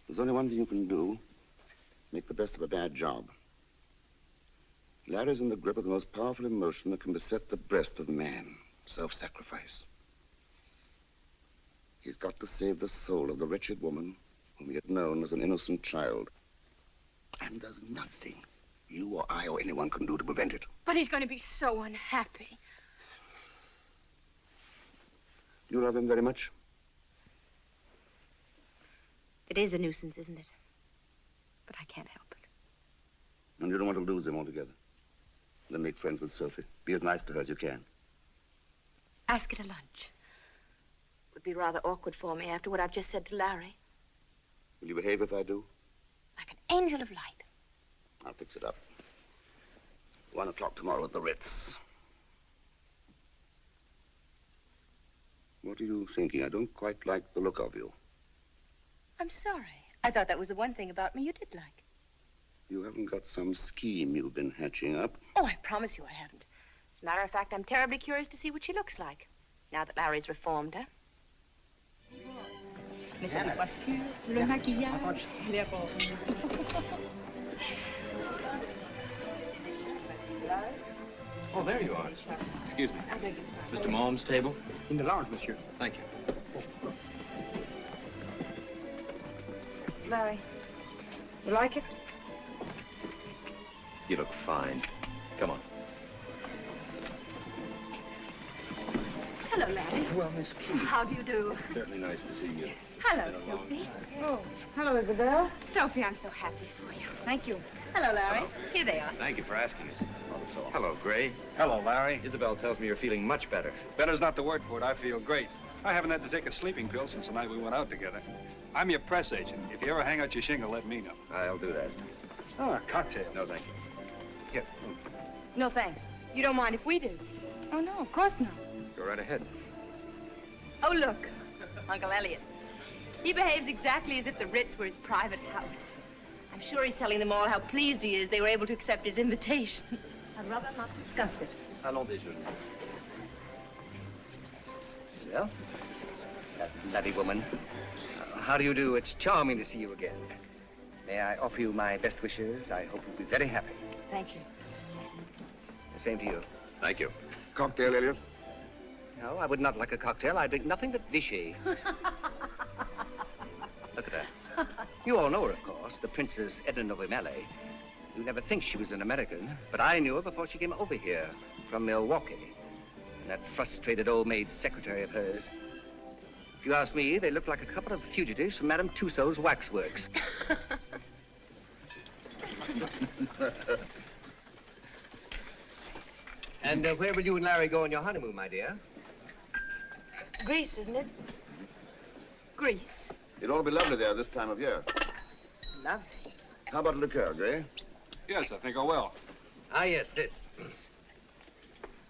S1: There's only one thing you can do. Make the best of a bad job. Larry's in the grip of the most powerful emotion that can beset the breast of man. Self-sacrifice. He's got to save the soul of the wretched woman whom he had known as an innocent child. And there's nothing you or I or anyone can do to prevent it.
S7: But he's going to be so unhappy.
S1: You love him very much?
S9: It is a nuisance, isn't it? But I can't help it.
S1: And you don't want to lose him altogether? Then make friends with Sophie. Be as nice to her as you can.
S9: Ask her to lunch. Would be rather awkward for me after what I've just said to Larry.
S1: Will you behave if I do?
S9: Like an angel of light.
S1: I'll fix it up. 1 o'clock tomorrow at the Ritz. What are you thinking? I don't quite like the look of you.
S9: I'm sorry. I thought that was the one thing about me you did like.
S1: You haven't got some scheme you've been hatching up?
S9: Oh, I promise you I haven't. As a matter of fact, I'm terribly curious to see what she looks like. Now that Larry's reformed her.
S14: Mais c'est la coiffure, le maquillage, les roses.
S3: Oh, there you are. Excuse me. Mr. Malm's table?
S12: In the lounge, monsieur.
S3: Thank you.
S7: Larry, you like it?
S3: You look fine. Come on.
S7: Hello, Larry.
S3: Well, Miss Keith.
S7: How do you do?
S3: It's certainly nice to see you.
S7: Hello, Sophie. Oh, hello, Isabel. Sophie, I'm so happy for you. Thank you. Hello, Larry.
S3: Hello.
S7: Here they are.
S3: Thank you for asking us. Hello, Gray.
S5: Hello, Larry.
S3: Isabel tells me you're feeling much better.
S5: Better's not the word for it. I feel great. I haven't had to take a sleeping pill since the night we went out together. I'm your press agent. If you ever hang out your shingle, let me know.
S3: I'll do that.
S5: Oh, a cocktail.
S3: No, thank you. Here.
S7: No, thanks. You don't mind if we do? Oh, no, of course not.
S3: Go right ahead.
S7: Oh, look, Uncle Elliot. He behaves exactly as if the Ritz were his private house. I'm sure he's telling them all how pleased he is they were able to accept his invitation.
S9: I'd rather not discuss it.
S3: Allons déjeuner.
S4: Isabel? That bloody woman. How do you do? It's charming to see you again. May I offer you my best wishes? I hope you'll be very happy.
S7: Thank you.
S4: The same to you.
S3: Thank you.
S1: Cocktail, Elliot?
S4: No, I would not like a cocktail. I drink nothing but Vichy. Look at her. You all know her, of course, the Princess Edna Novimele. You never think she was an American, but I knew her before she came over here from Milwaukee. And that frustrated old maid secretary of hers. If you ask me, they look like a couple of fugitives from Madame Tussauds waxworks. And where will you and Larry go on your honeymoon, my dear?
S7: Greece, isn't it? Greece.
S1: It ought to be lovely there this time of year.
S7: Lovely.
S1: How about a liqueur, Gray?
S5: Yes, I think I will.
S4: Ah, yes, this.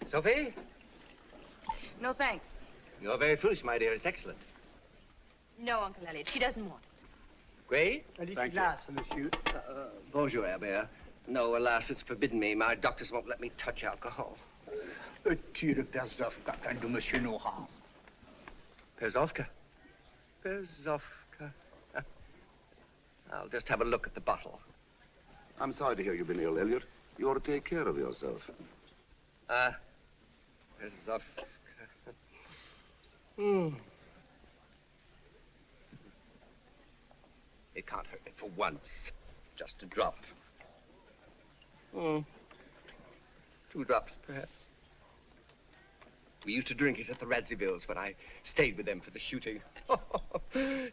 S4: Sophie?
S7: No, thanks.
S4: You're very foolish, my dear. It's excellent.
S7: No, Uncle Elliot. She doesn't want it.
S4: Gray?
S12: A little glass, monsieur.
S4: Bonjour, Herbert. No, alas, it's forbidden me. My doctors won't let me touch alcohol.
S12: Tu de Perzovka, kind to monsieur no harm.
S4: Perzovka? Perzovka. I'll just have a look at the bottle.
S1: I'm sorry to hear you've been ill, Elliot. You ought to take care of yourself.
S4: Pesovka. Hmm. It can't hurt me for once. Just a drop. Hmm. 2 drops, perhaps. We used to drink it at the Radzivilles when I stayed with them for the shooting.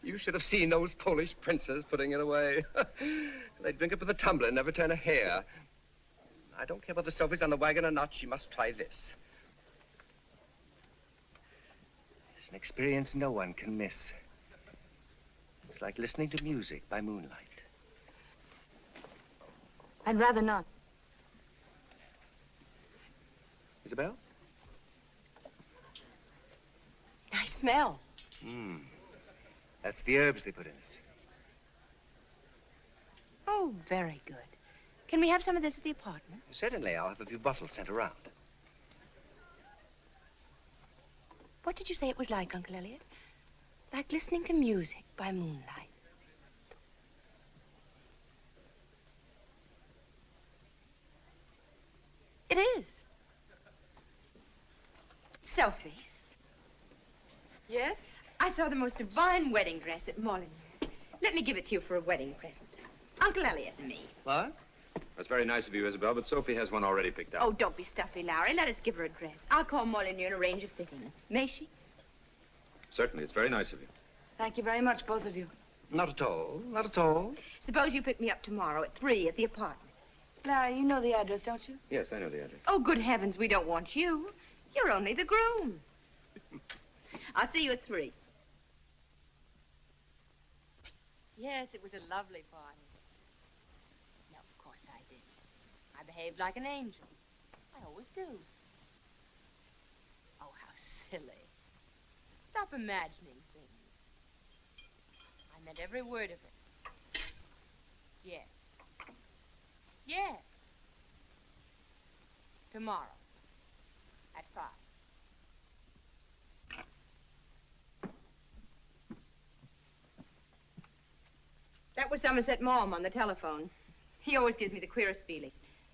S4: You should have seen those Polish princes putting it away. They drink it with a tumbler and never turn a hair. I don't care whether Sophie's on the wagon or not. She must try this. It's an experience no one can miss. It's like listening to music by moonlight.
S20: I'd rather not.
S4: Isabel?
S9: I smell.
S4: That's the herbs they put in it.
S9: Oh, very good. Can we have some of this at the apartment?
S4: Certainly, I'll have a few bottles sent around.
S9: What did you say it was like, Uncle Elliot? Like listening to music by moonlight. It is. Sophie.
S7: Yes?
S9: I saw the most divine wedding dress at Molyneux. Let me give it to you for a wedding present. Uncle Elliot and me.
S3: What? That's very nice of you, Isabel, but Sophie has one already picked out.
S9: Oh, don't be stuffy, Larry. Let us give her a dress. I'll call Molyneux and arrange a fitting. May she?
S3: Certainly, it's very nice of you.
S20: Thank you very much, both of you.
S4: Not at all. Not at all.
S9: Suppose you pick me up tomorrow at 3 at the apartment.
S20: Larry, you know the address, don't you?
S3: Yes, I know the address.
S9: Oh, good heavens, we don't want you. You're only the groom. I'll see you at 3. Yes, it was a lovely party. No, of course I did. I behaved like an angel. I always do. Oh, how silly. Stop imagining things. I meant every word of it. Yes. Yes. Tomorrow. At 5. That was Somerset Maugham on the telephone. He always gives me the queerest feeling.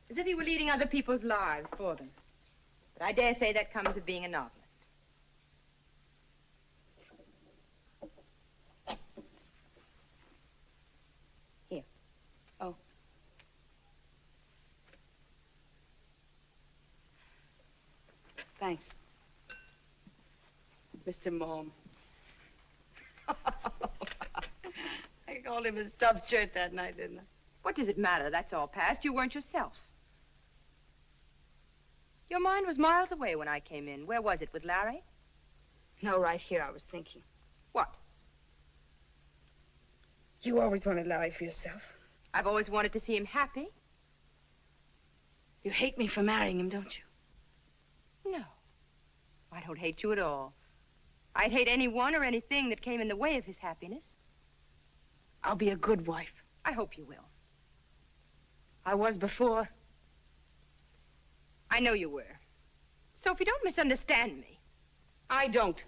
S9: As if he were leading other people's lives for them. But I dare say that comes of being a novelist. Here.
S20: Oh. Thanks. Mr. Maugham. I called him a stuffed shirt that night, didn't I?
S9: What does it matter? That's all past. You weren't yourself. Your mind was miles away when I came in. Where was it, with Larry?
S20: No, right here I was thinking.
S9: What?
S20: You always wanted Larry for yourself.
S9: I've always wanted to see him happy.
S20: You hate me for marrying him, don't you?
S9: No. I don't hate you at all. I'd hate anyone or anything that came in the way of his happiness.
S20: I'll be a good wife.
S9: I hope you will.
S20: I was before.
S9: I know you were. Sophie, don't misunderstand me.
S20: I don't.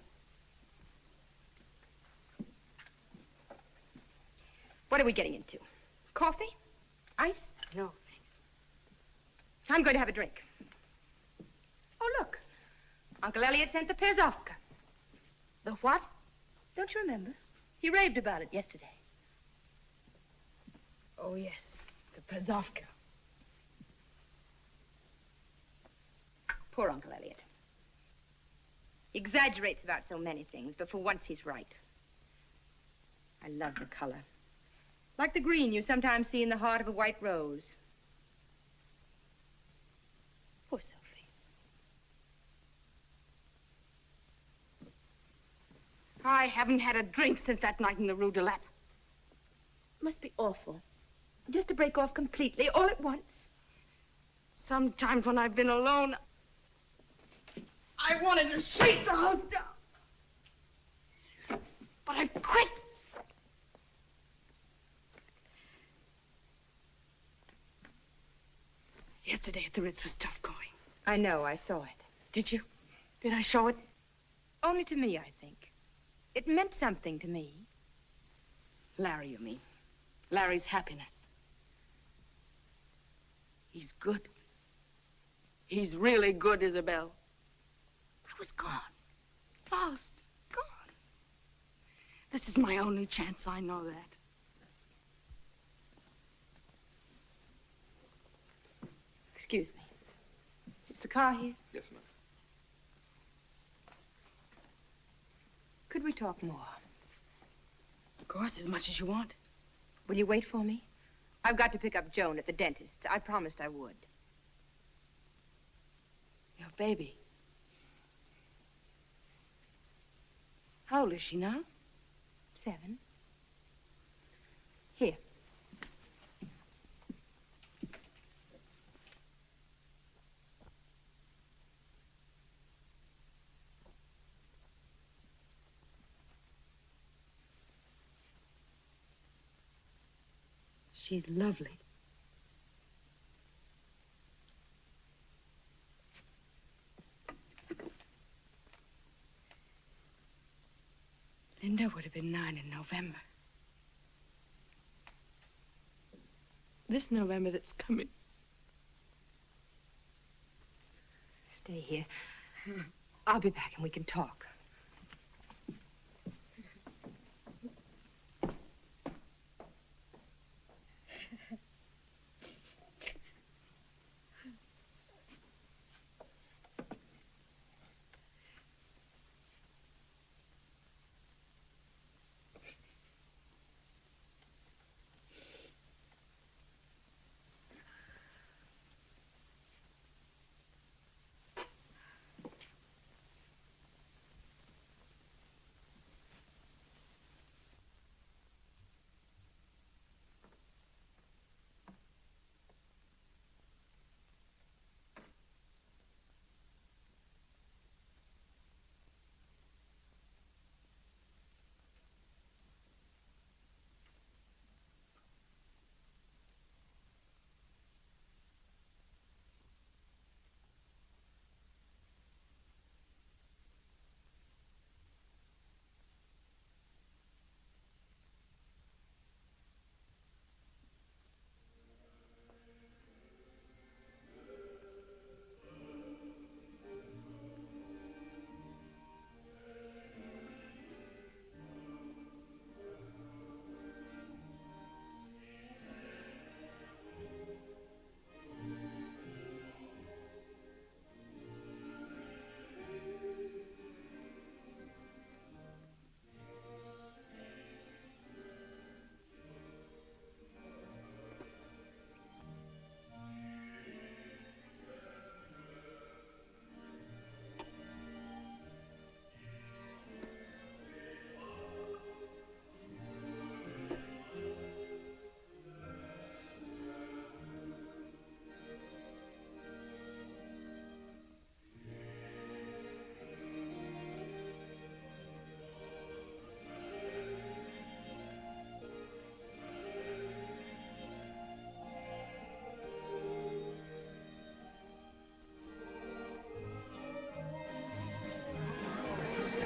S9: What are we getting into? Coffee? Ice?
S20: No, thanks.
S9: I'm going to have a drink. Oh, look. Uncle Elliot sent the Perzovka.
S20: The what?
S9: Don't you remember? He raved about it yesterday.
S20: Oh, yes. The Perzovka.
S9: Poor Uncle Elliot. He exaggerates about so many things, but for once he's right. I love the color. Like the green you sometimes see in the heart of a white rose. Poor Sophie.
S20: I haven't had a drink since that night in the Rue de Lappe.
S9: Must be awful. Just to break off completely, all at once.
S20: Sometimes when I've been alone, I wanted to shake the house down. But I've quit. Yesterday at the Ritz was tough going.
S9: I know, I saw it.
S20: Did you? Did I show it?
S9: Only to me, I think. It meant something to me.
S20: Larry, you mean? Larry's happiness. He's good. He's really good, Isabel.
S19: was gone. Lost. Gone. This is my only chance, I know that.
S7: Excuse me. Is the car here?
S3: Yes, ma'am.
S7: Could we talk more?
S19: Of course, as much as you want.
S7: Will you wait for me? I've got to pick up Joan at the dentist's. I promised I would.
S19: Your baby. How old is she now?
S7: 7. Here.
S19: She's lovely. Linda would have been 9 in November. This November that's coming.
S7: Stay here. I'll be back and we can talk.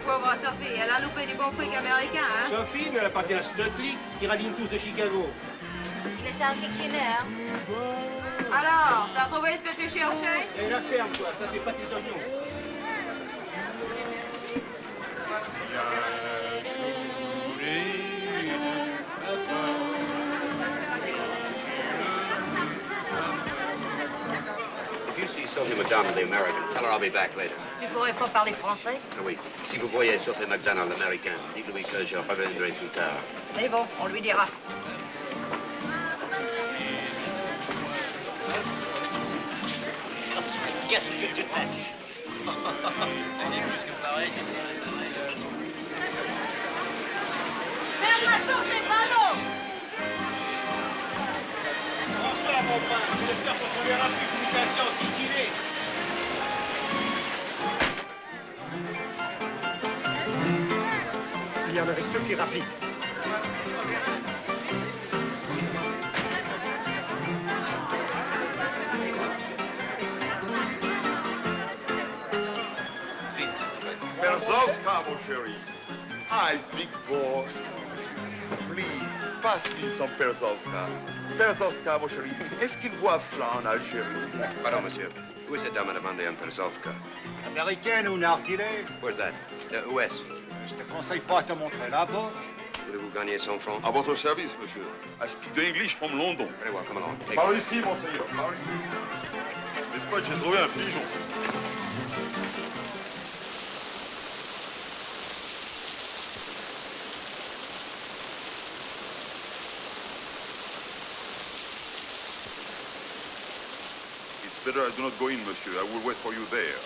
S21: Pauvre Sophie, elle a loupé du bon fric américain, hein?
S10: Sophie, mais elle appartient à Stuttgart, qui ralligne tous de Chicago.
S9: Il est un dictionnaire.
S21: Alors, t'as trouvé ce que tu cherchais?
S10: Et la ferme, toi, ça c'est pas tes oignons.
S3: If you see Sophie MacDonald, the American, tell her I'll be back later.
S9: Tu pourrais pas parler français?
S3: Oui. Si vous voyez Sophie MacDonald, l'américaine, dites-lui que je reviendrai plus tard.
S9: C'est bon, on lui dira.
S10: Qu'est-ce que tu tâches?
S9: Ferme la porte des ballons!
S10: Bonsoir, mon prince. J'espère qu'on ne verra plus que vous chassez en titillé. Il y en reste qui rapide.
S22: Perzowska, mon chéri. Hi, big boy. Please, passe me some Perzowska. Perzowska, mon chéri. Est-ce qu'ils boivent cela en Algérie?
S3: Pardon, monsieur. Où est cette dame à demander un persovka?
S12: Américaine ou narguilé?
S3: Where's that? Où est-ce?
S12: Je te conseille pas de te montrer là-bas.
S3: Voulez-vous gagner 100 francs?
S8: À votre service, monsieur. I speak the English from London.
S3: Very well, come along.
S8: Par ici, monseigneur, par ici. Cette fois, j'ai trouvé un pigeon. It's better I do not go in, monsieur. I will wait for you there.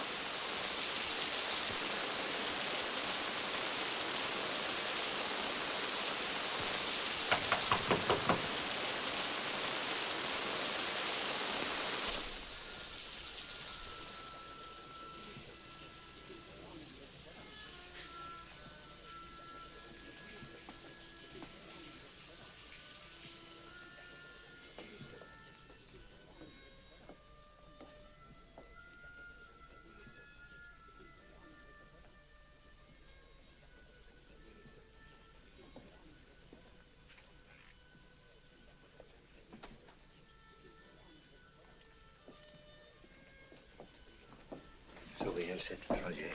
S3: Surveillez cette projet.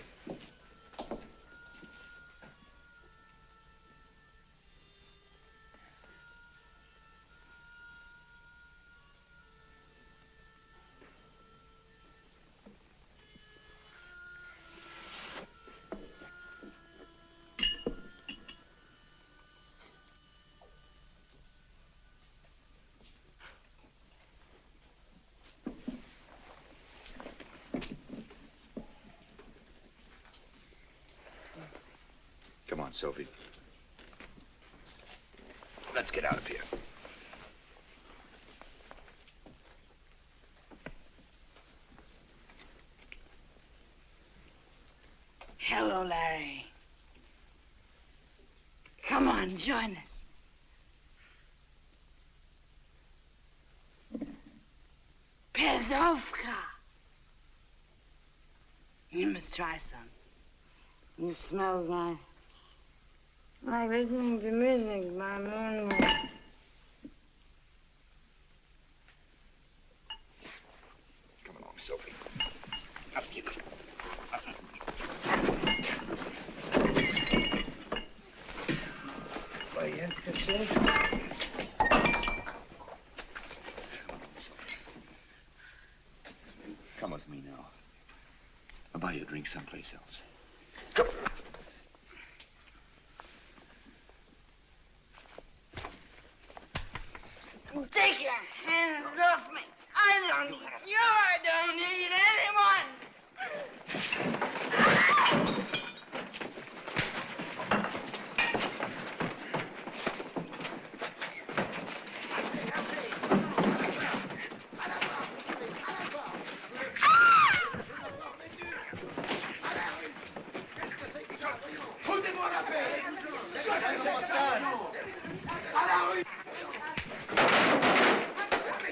S18: Come on, Sophie.
S3: Let's get out of here.
S19: Hello, Larry. Come on, join us. Pesovka. You must try some. It smells nice. Like listening to music by moonlight.
S3: Come along, Sophie. Up you go.
S18: Come with me now. I'll buy you a drink someplace else.
S3: Come.
S19: Take your hands off me. I don't need you. I don't need anyone.
S12: Foutez-moi la paix! Laissez-moi ça! À la rue!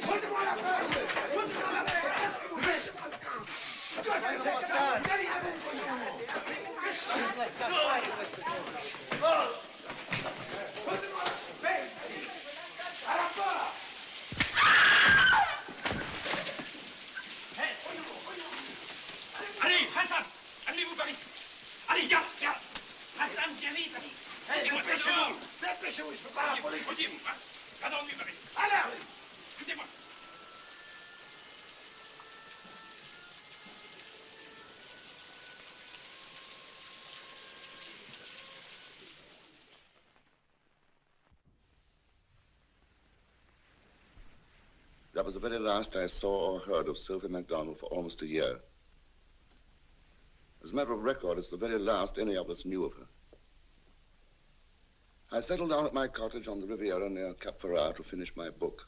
S12: Foutez-moi la paix! Foutez-moi la paix! Laissez-moi ça! Foutez-moi la paix! À la porte!
S10: Allez, Hassan, amenez-vous par ici. Allez, viens, viens. Hassan, viens vite, allez.
S12: Dépêchez-vous! Dépêchez-vous, je peux pas la police!
S10: Retirez-vous, hein. Va dans le mur, allez.
S12: À la rue!
S10: Écoutez-moi.
S1: That was the very last I saw or heard of Sophie MacDonald for almost a year. As a matter of record, it's the very last any of us knew of her. I settled down at my cottage on the Riviera near Cap Ferrat to finish my book.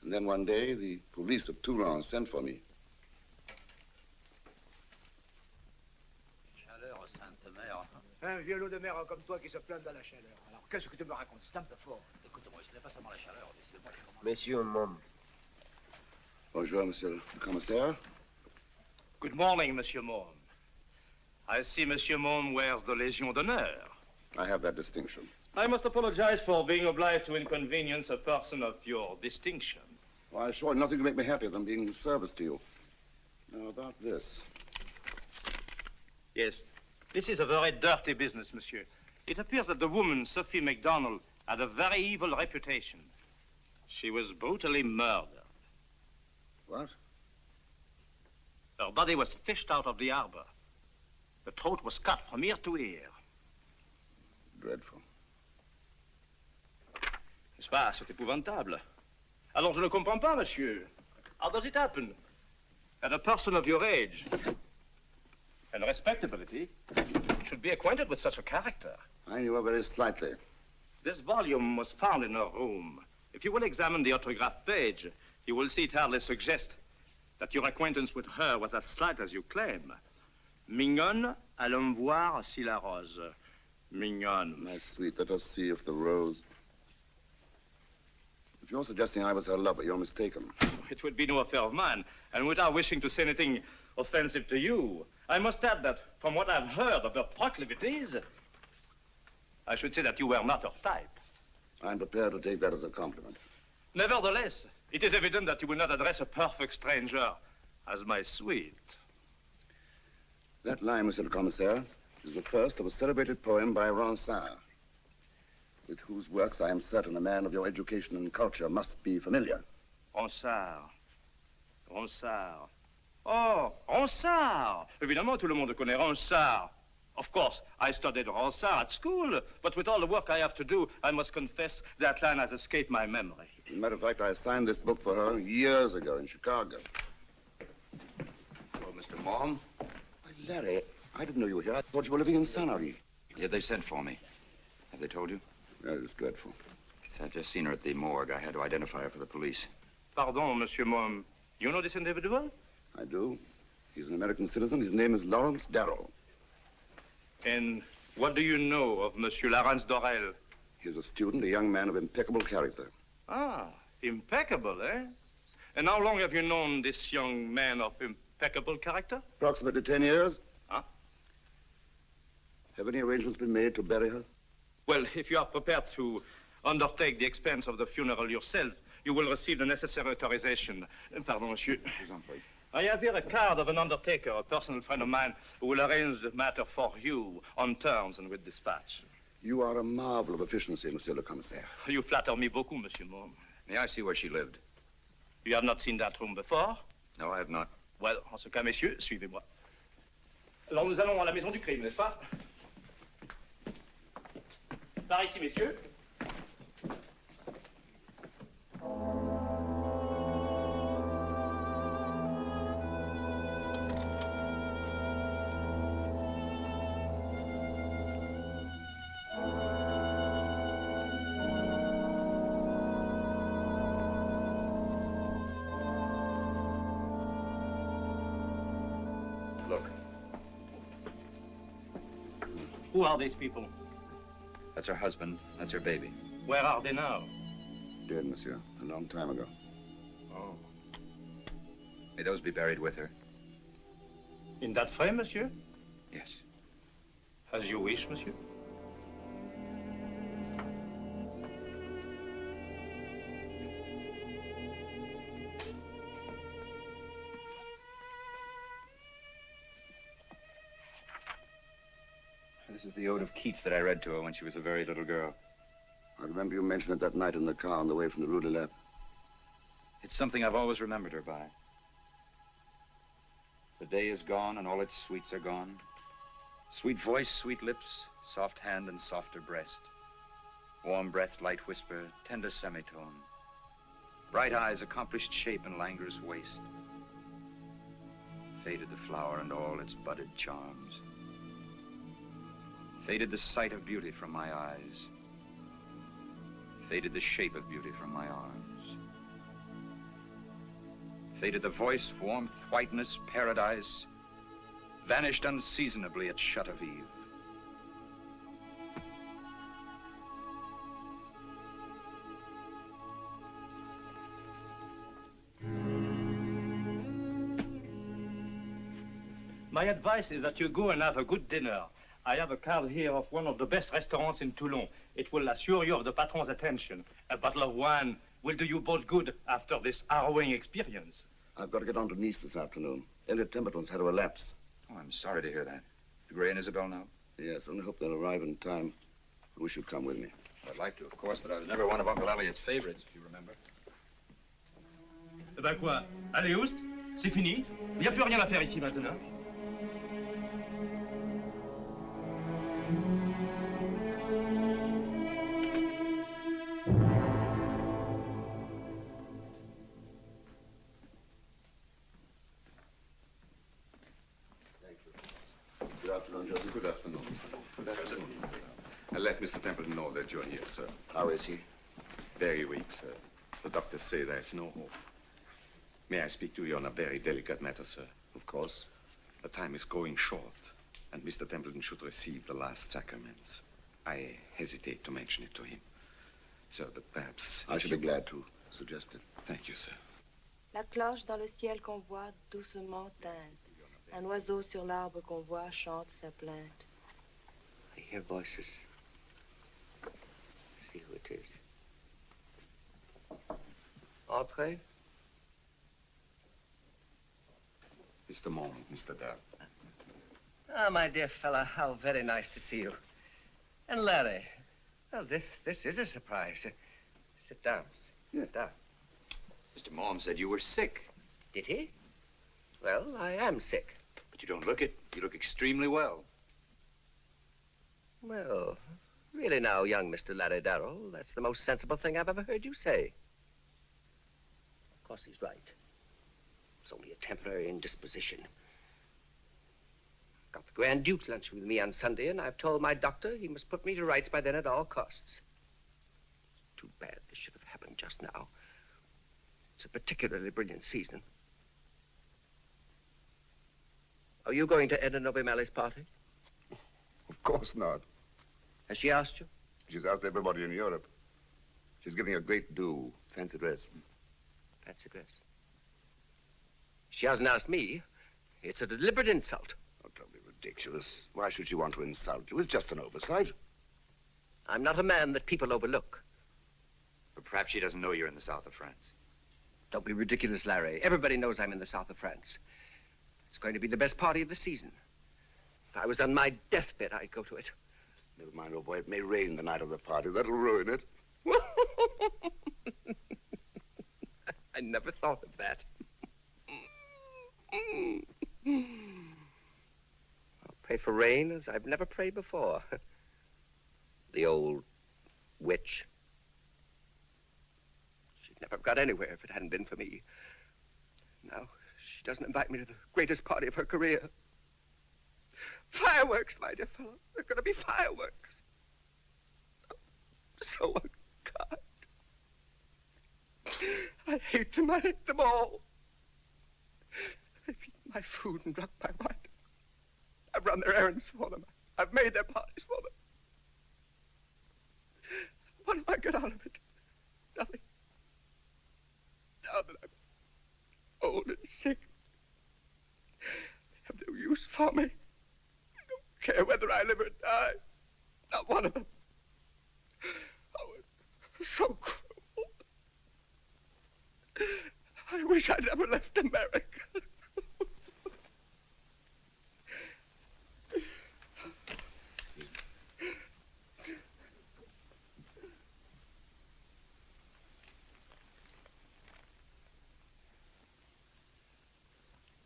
S1: And then one day, the police of Tyrone sent for me.
S11: Chaleur, sainte mère.
S12: Un vieux de mer comme toi qui se plaint de la chaleur. Alors, qu'est-ce que tu me racontes? C'est un peu fort.
S11: Écoute-moi, ce n'est pas seulement la chaleur, c'est moi qui commence.
S1: Monsieur Mom. Bonjour, monsieur le commissaire.
S17: Good morning, Monsieur Maugham. I see Monsieur Maugham wears the Légion d'honneur.
S1: I have that distinction.
S17: I must apologize for being obliged to inconvenience a person of your distinction.
S1: Well, I sure nothing could make me happier than being of service to you. Now, about this.
S17: Yes, this is a very dirty business, monsieur. It appears that the woman, Sophie MacDonald, had a very evil reputation. She was brutally murdered.
S1: What?
S17: Her body was fished out of the harbor. The throat was cut from ear to ear.
S1: Dreadful.
S17: N'est-ce pas? C'est épouvantable. Alors je ne comprends pas, monsieur. How does it happen that a person of your age and respectability should be acquainted with such a character?
S1: I knew her very slightly.
S17: This volume was found in her room. If you will examine the autograph page, you will see it hardly suggest that your acquaintance with her was as slight as you claim. Mignonne, allons voir si la rose. Mignonne.
S1: My sweet, let us see if the rose... If you're suggesting I was her lover, you're mistaken.
S17: It would be no affair of mine, and without wishing to say anything offensive to you, I must add that from what I've heard of her proclivities, I should say that you were not her type.
S1: I'm prepared to take that as a compliment.
S17: Nevertheless, it is evident that you will not address a perfect stranger as my sweet.
S1: That line, Monsieur le Commissaire, is the first of a celebrated poem by Ronsard, with whose works I am certain a man of your education and culture must be familiar.
S17: Ronsard. Ronsard. Oh, Ronsard! Évidemment, tout le monde connaît Ronsard. Of course, I studied Ronsard at school, but with all the work I have to do, I must confess that line has escaped my memory.
S1: As a matter of fact, I signed this book for her years ago in Chicago.
S3: Hello, Mr. Mom.
S1: Larry, I didn't know you were here. I thought you were living in Sanary.
S3: Yeah, they sent for me. Have they told you?
S1: That is dreadful.
S3: I've just seen her at the morgue. I had to identify her for the police.
S17: Pardon, Monsieur Mom. You know this individual?
S1: I do. He's an American citizen. His name is Lawrence Darrow.
S17: And what do you know of Monsieur Lawrence Dorel?
S1: He's a student, a young man of impeccable character.
S17: Ah, impeccable, eh? And how long have you known this young man of impeccable character?
S1: Approximately 10 years.
S17: Huh?
S1: Have any arrangements been made to bury her?
S17: Well, if you are prepared to undertake the expense of the funeral yourself, you will receive the necessary authorization. Pardon, monsieur. I have here a card of an undertaker, a personal friend of mine, who will arrange the matter for you on terms and with dispatch.
S1: You are a marvel of efficiency, Monsieur le Commissaire.
S17: You flatter me beaucoup, Monsieur Mom.
S3: May I see where she lived?
S17: You have not seen that room before?
S3: No, I have not.
S17: Well, en ce cas, messieurs, suivez-moi. Alors, nous allons à la maison du crime, n'est-ce pas? Par ici, messieurs.
S3: Look.
S17: Who are these people?
S3: That's her husband. That's her baby.
S17: Where are they now?
S1: Dead, monsieur. A long time ago.
S17: Oh.
S3: May those be buried with her?
S17: In that frame, monsieur?
S3: Yes.
S17: As you wish, monsieur.
S3: This is the ode of Keats that I read to her when she was a very little girl.
S1: I remember you mentioned it that night in the car on the way from the Rue de Lep.
S3: It's something I've always remembered her by. The day is gone and all its sweets are gone. Sweet voice, sweet lips, soft hand and softer breast. Warm breath, light whisper, tender semitone. Bright eyes, accomplished shape and languorous waist. Faded the flower and all its budded charms. Faded the sight of beauty from my eyes. Faded the shape of beauty from my arms. Faded the voice, warmth, whiteness, paradise. Vanished unseasonably at shut of eve.
S17: My advice is that you go and have a good dinner. I have a card here of one of the best restaurants in Toulon. It will assure you of the patron's attention. A bottle of wine will do you both good after this harrowing experience.
S1: I've got to get on to Nice this afternoon. Elliot Templeton's had a relapse.
S11: Oh, I'm sorry to hear that. Do Gray and Isabel know?
S1: Yes, I only hope they'll arrive in time. I wish you'd come with me.
S11: I'd like to, of course, but I was never one of Uncle Elliot's favorites, if you remember.
S17: Eh ben quoi? Allez, Oust, c'est fini. Il n'y a plus rien à faire ici maintenant.
S1: Good afternoon, Joseph.
S13: Good afternoon. Good afternoon. I'll let Mr. Templeton know that you're here, sir.
S1: How is he?
S13: Very weak, sir. The doctors say there's no hope. May I speak to you on a very delicate matter, sir?
S1: Of course.
S13: The time is growing short, and Mr. Templeton should receive the last sacraments. I hesitate to mention it to him, sir, but perhaps...
S1: I should be glad to suggest it.
S13: Thank you, sir.
S16: La cloche dans le ciel qu'on voit doucement teinte. Un oiseau sur l'arbre qu'on voit chante sa plainte.
S4: I hear voices. See who it is. Entrez.
S13: Mr. Mom, Mr. Dell.
S4: Ah, my dear fella, how very nice to see you. And Larry. Well, this is a surprise. Sit down. Sit down.
S3: Mr. Mom said you were sick.
S4: Did he? Well, I am sick.
S3: But you don't look it. You look extremely well.
S4: Well, really now, young Mr. Larry Darrell, that's the most sensible thing I've ever heard you say. Of course, he's right. It's only a temporary indisposition. Got the Grand Duke lunching with me on Sunday, and I've told my doctor he must put me to rights by then at all costs. It's too bad this should have happened just now. It's a particularly brilliant season. Are you going to Edna Novi Malley's party?
S1: Of course not.
S4: Has she asked you?
S1: She's asked everybody in Europe. She's giving a great do. Fancy dress.
S4: Fancy dress. She hasn't asked me. It's a deliberate insult.
S1: Oh, don't be ridiculous. Why should she want to insult you? It's just an oversight.
S4: I'm not a man that people overlook.
S3: But perhaps she doesn't know you're in the south of France.
S4: Don't be ridiculous, Larry. Everybody knows I'm in the south of France. It's going to be the best party of the season. If I was on my deathbed, I'd go to it.
S1: Never mind, old boy. It may rain the night of the party. That'll ruin it.
S4: I never thought of that. I'll pray for rain as I've never prayed before. The old witch. She'd never have got anywhere if it hadn't been for me. Now, she doesn't invite me to the greatest party of her career. Fireworks, my dear fellow. There are going to be fireworks. So unkind. I hate them. I hate them all. They've eaten my food and drunk my wine. I've run their errands for them. I've made their parties for them. What have I got out of it? Nothing. Now that I'm old and sick, they have no use for me. They don't care whether I live or die. Not one of them. Oh, it's so cruel. I wish I'd never left America.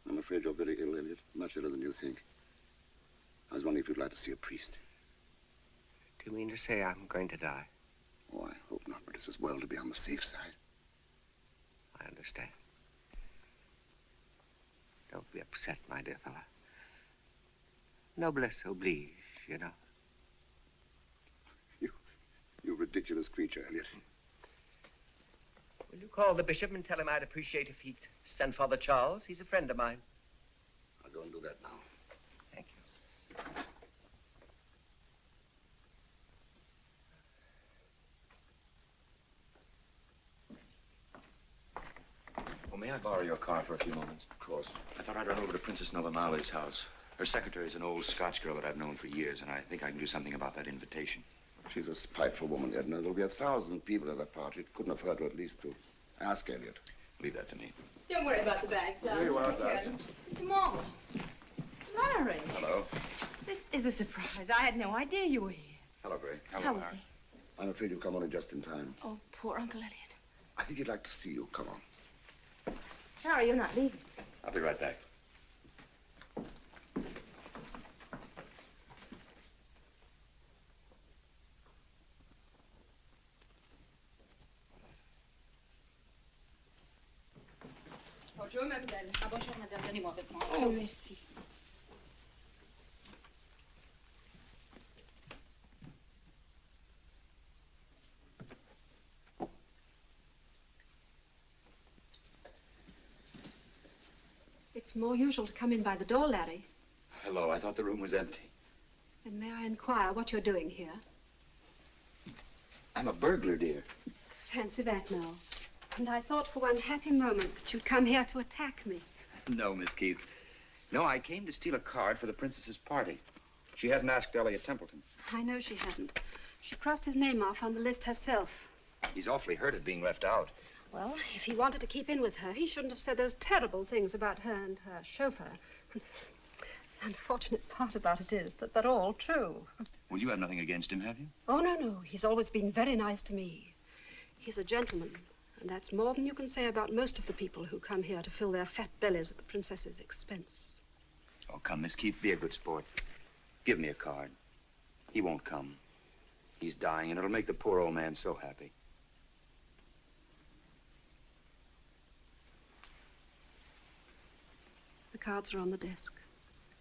S1: I'm afraid you're very ill, Elliot. Much iller than you think. I was wondering if you'd like to see a priest.
S4: Do you mean to say I'm going to die?
S1: Oh, I hope not, but it's as well to be on the safe side.
S4: I understand. Don't be upset, my dear fella. Noblesse oblige, you know.
S1: You ridiculous creature, Elliot.
S4: Will you call the bishop and tell him I'd appreciate if he'd send Father Charles? He's a friend of mine.
S1: I'll go and do that now.
S4: Thank you.
S3: Well, may I borrow your car for a few moments?
S1: Of course.
S3: I thought I'd run over to Princess Nova Malley's house. Her secretary's an old Scotch girl that I've known for years, and I think I can do something about that invitation.
S1: She's a spiteful woman, Edna. There'll be 1,000 people at that party. It couldn't have hurt her at least to ask Elliot.
S13: Leave that to me.
S7: Don't worry about the bags, darling.
S13: Very well,
S7: Take care of
S13: darling.
S7: them. Mr. Marsh. Larry.
S13: Hello.
S7: This is a surprise. I had no idea you were here.
S13: Hello, Gray.
S7: How is he?
S1: I'm afraid you've come only just in time.
S7: Oh, poor Uncle Elliot.
S1: I think he'd like to see you. Come on.
S7: Sorry, you're not leaving.
S13: I'll be right back.
S7: Bonjour, mademoiselle.
S21: Ah, bonjour, madame. Donnez-moi votre manteau.
S7: Oh, merci.
S2: It's more usual to come in by the door, Larry.
S13: Hello. I thought the room was empty.
S2: Then may I inquire what you're doing here?
S13: I'm a burglar, dear.
S2: Fancy that now. And I thought for one happy moment that you'd come here to attack me.
S3: No, Miss Keith. No, I came to steal a card for the princess's party. She hasn't asked Elliot Templeton.
S2: I know she hasn't. She crossed his name off on the list herself.
S3: He's awfully hurt at being left out.
S2: Well, if he wanted to keep in with her, he shouldn't have said those terrible things about her and her chauffeur. The unfortunate part about it is that they're all true.
S3: Well, you have nothing against him, have you?
S2: Oh, no. He's always been very nice to me. He's a gentleman, and that's more than you can say about most of the people who come here to fill their fat bellies at the princess's expense.
S3: Oh, come, Miss Keith, be a good sport. Give me a card. He won't come. He's dying, and it'll make the poor old man so happy.
S2: The cards are on the desk.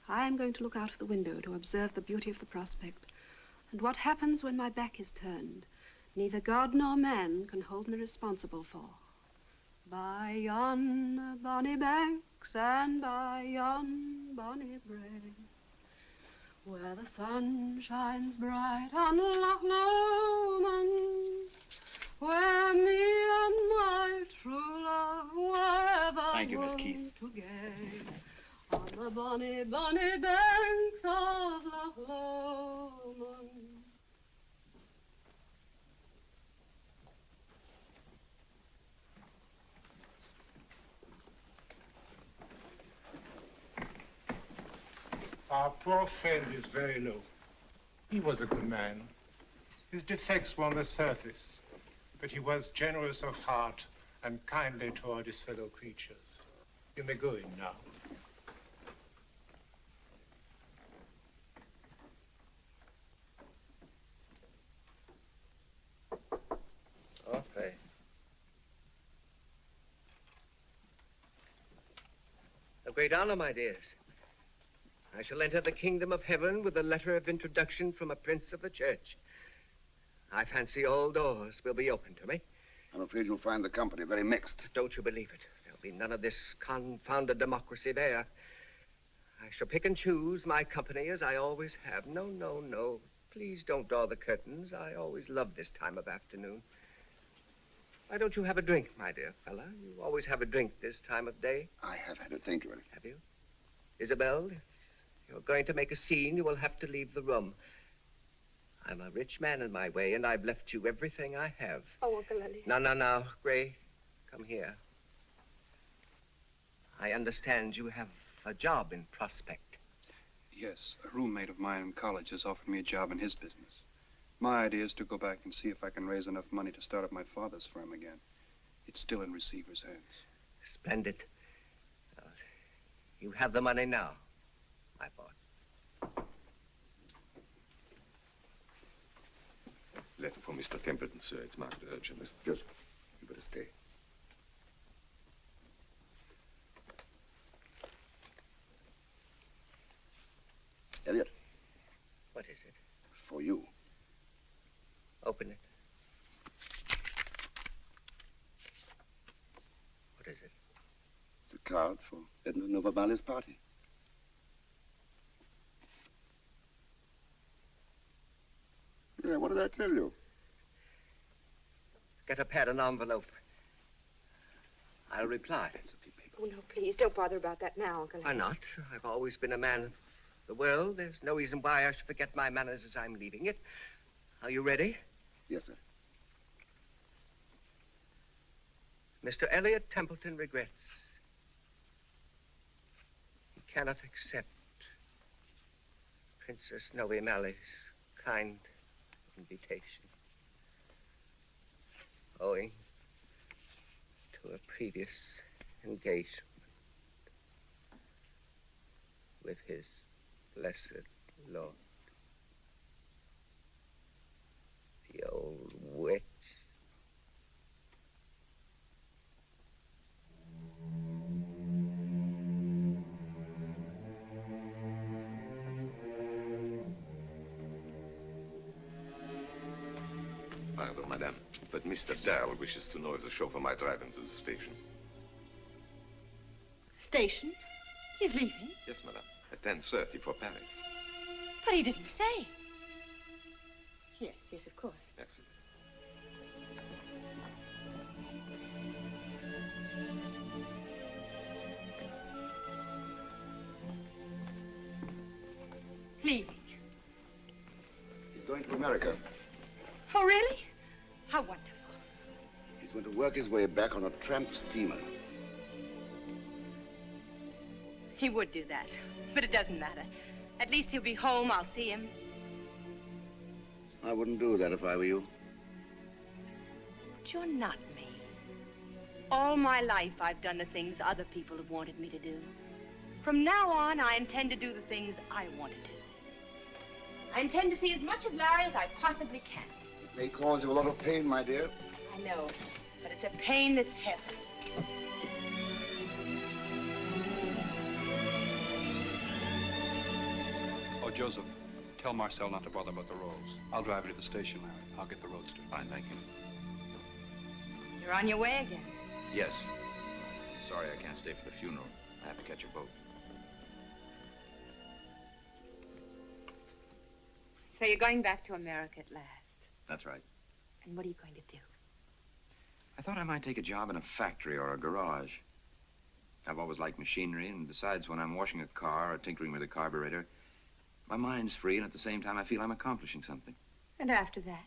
S2: I am going to look out of the window to observe the beauty of the prospect. And what happens when my back is turned, neither God nor man can hold me responsible for. By yon bonny banks and by yon bonny braes, where the sun shines bright on Loch Lomond, where me and my true love were ever
S3: Thank you, Miss Keith.
S2: together. On the bonny, bonny banks of Loch Lomond.
S10: Our poor friend is very low. He was a good man. His defects were on the surface, but he was generous of heart and kindly toward his fellow creatures. You may go in now.
S4: Okay. A great honor, my dears. I shall enter the kingdom of heaven with a letter of introduction from a prince of the church. I fancy all doors will be open to me.
S1: I'm afraid you'll find the company very mixed.
S4: Don't you believe it. There'll be none of this confounded democracy there. I shall pick and choose my company as I always have. No. Please don't draw the curtains. I always love this time of afternoon. Why don't you have a drink, my dear fella? You always have a drink this time of day.
S1: I have had it, thank you.
S4: Have you? Isabel, if you're going to make a scene, you will have to leave the room. I'm a rich man in my way, and I've left you everything I have.
S2: Oh, Uncle Elliot.
S4: Now, Gray, come here. I understand you have a job in Prospect.
S5: Yes, a roommate of mine in college has offered me a job in his business. My idea is to go back and see if I can raise enough money to start up my father's firm again. It's still in receiver's hands.
S4: Splendid. You have the money now, my boy.
S13: Letter for Mr. Templeton, sir. It's marked urgent.
S1: Just, you better stay. Elliot.
S4: What is it?
S1: For you.
S4: Open it. What is it?
S1: It's a card for Edmund Novabali's party. Yeah, what did I tell you?
S4: Get a pad and envelope. I'll reply.
S2: Oh, no, please, don't bother about that now, Uncle
S4: Why
S2: Elliot.
S4: not? I've always been a man of the world. There's no reason why I should forget my manners as I'm leaving it. Are you ready?
S1: Yes, sir.
S4: Mr. Elliot Templeton regrets. He cannot accept Princess Noe Malley's kind invitation, owing to a previous engagement with his blessed Lord. The old witch.
S13: Pardon, madame, but Mr. Darrell wishes to know if the chauffeur might drive him to the station.
S9: Station? He's leaving?
S13: Yes, madame, at 10:30 for Paris.
S9: But he didn't say. Yes, yes, of course.
S13: Merci.
S9: Leaving.
S1: He's going to America.
S9: Oh, really? How wonderful.
S1: He's going to work his way back on a tramp steamer.
S9: He would do that, but it doesn't matter. At least he'll be home. I'll see him.
S1: I wouldn't do that if I were you.
S9: But you're not me. All my life, I've done the things other people have wanted me to do. From now on, I intend to do the things I want to do. I intend to see as much of Larry as I possibly can.
S1: It may cause you a lot of pain, my dear.
S9: I know, but it's a pain that's heavy.
S5: Oh, Joseph, tell Marcel not to bother about the rolls. I'll drive you to the station, Larry. I'll get the roadster.
S13: Fine, thank you.
S9: You're on your way again.
S3: Yes. Sorry I can't stay for the funeral. I have to catch a boat.
S9: So you're going back to America at last.
S3: That's right.
S9: And what are you going to do?
S3: I thought I might take a job in a factory or a garage. I've always liked machinery, and besides, when I'm washing a car or tinkering with a carburetor, my mind's free, and at the same time, I feel I'm accomplishing something.
S9: And after that?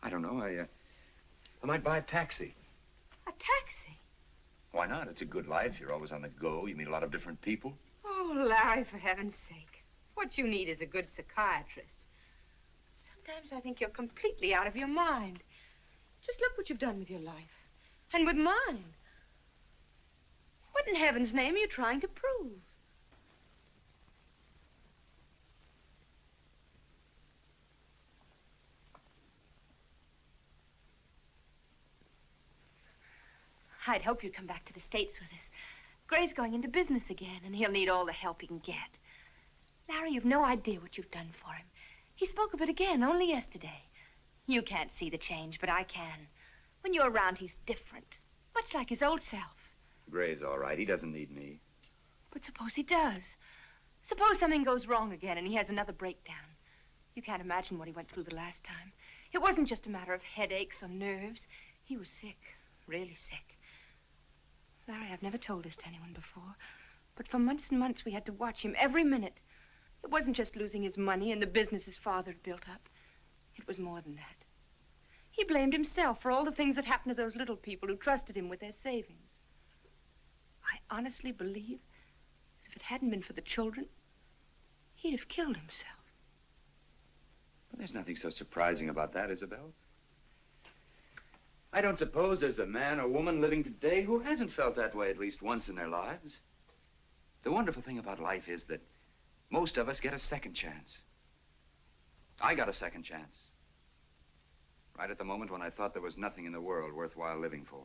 S3: I don't know. I might buy a taxi.
S9: A taxi?
S3: Why not? It's a good life. You're always on the go. You meet a lot of different people.
S9: Oh, Larry, for heaven's sake. What you need is a good psychiatrist. Sometimes I think you're completely out of your mind. Just look what you've done with your life. And with mine. What in heaven's name are you trying to prove? I'd hope you'd come back to the States with us. Gray's going into business again, and he'll need all the help he can get. Larry, you've no idea what you've done for him. He spoke of it again only yesterday. You can't see the change, but I can. When you're around, he's different. Much like his old self.
S3: Gray's all right. He doesn't need me.
S9: But suppose he does. Suppose something goes wrong again and he has another breakdown. You can't imagine what he went through the last time. It wasn't just a matter of headaches or nerves. He was sick, really sick. Larry, I've never told this to anyone before, but for months and months we had to watch him every minute. It wasn't just losing his money and the business his father had built up. It was more than that. He blamed himself for all the things that happened to those little people who trusted him with their savings. I honestly believe that if it hadn't been for the children, he'd have killed himself.
S3: Well, there's nothing so surprising about that, Isabel. I don't suppose there's a man or woman living today who hasn't felt that way at least once in their lives. The wonderful thing about life is that most of us get a second chance. I got a second chance. Right at the moment when I thought there was nothing in the world worthwhile living for.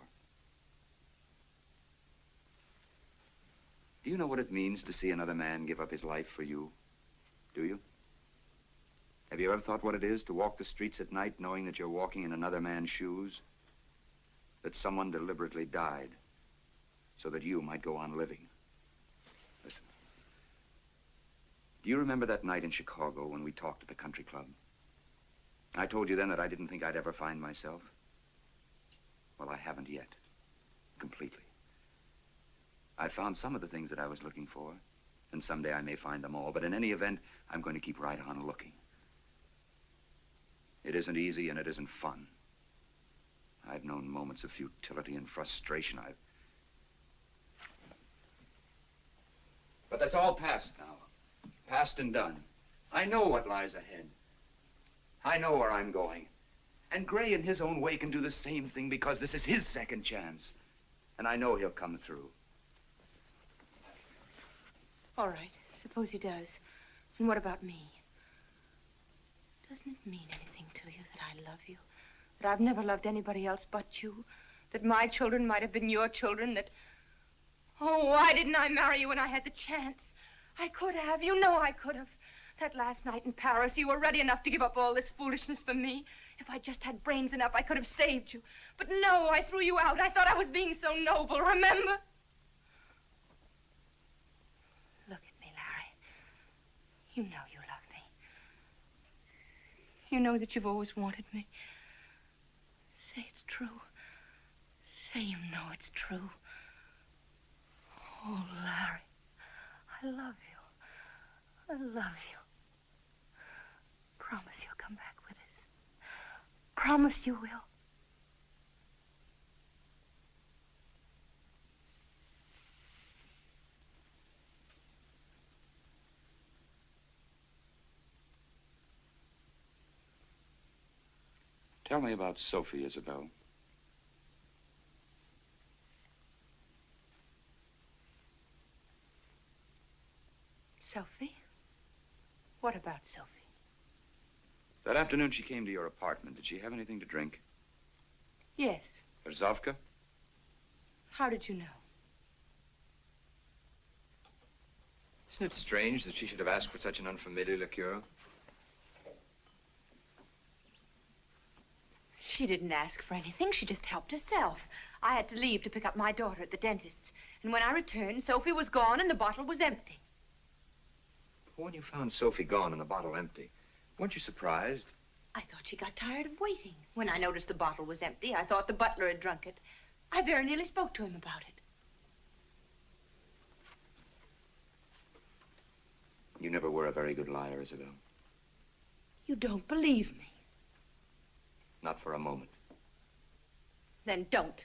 S3: Do you know what it means to see another man give up his life for you? Do you? Have you ever thought what it is to walk the streets at night knowing that you're walking in another man's shoes? That someone deliberately died so that you might go on living? Listen. Do you remember that night in Chicago when we talked at the country club? I told you then that I didn't think I'd ever find myself. Well, I haven't yet. Completely. I found some of the things that I was looking for, and someday I may find them all, but in any event, I'm going to keep right on looking. It isn't easy and it isn't fun.
S18: I've known moments of futility and frustration. But that's all past now. Past and done. I know what lies ahead. I know where I'm going. And Gray, in his own way, can do the same thing because this is his second chance. And I know he'll come through.
S9: All right, suppose he does. And what about me? Doesn't it mean anything to you that I love you? That I've never loved anybody else but you? That my children might have been your children? That... Oh, why didn't I marry you when I had the chance? I could have. You know I could have. That last night in Paris, you were ready enough to give up all this foolishness for me. If I just had brains enough, I could have saved you. But no, I threw you out. I thought I was being so noble, remember? Look at me, Larry. You know you love me. You know that you've always wanted me. Say it's true. Say you know it's true. Oh, Larry, I love you. I love you. Promise you'll come back with us. Promise you will.
S18: Tell me about Sophie, Isabel.
S9: Sophie? What about Sophie?
S18: That afternoon she came to your apartment. Did she have anything to drink?
S9: Yes.
S18: Berzovka?
S9: How did you know?
S3: Isn't it strange that she should have asked for such an unfamiliar liqueur?
S9: She didn't ask for anything. She just helped herself. I had to leave to pick up my daughter at the dentist's. And when I returned, Sophie was gone and the bottle was empty.
S3: When you found Sophie gone and the bottle empty, weren't you surprised?
S9: I thought she got tired of waiting. When I noticed the bottle was empty, I thought the butler had drunk it. I very nearly spoke to him about it.
S18: You never were a very good liar, Isabel.
S9: You don't believe me.
S18: Not for a moment.
S9: Then don't.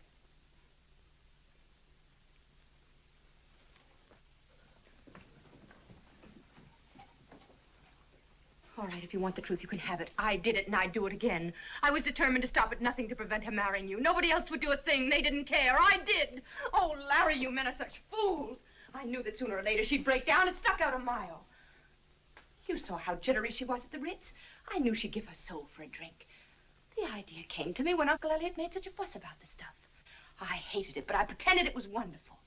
S9: All right, if you want the truth, you can have it. I did it, and I'd do it again. I was determined to stop at nothing to prevent her marrying you. Nobody else would do a thing. They didn't care. I did. Oh, Larry, you men are such fools. I knew that sooner or later she'd break down and stuck out a mile. You saw how jittery she was at the Ritz. I knew she'd give her soul for a drink. The idea came to me when Uncle Elliot made such a fuss about the stuff. I hated it, but I pretended it was wonderful.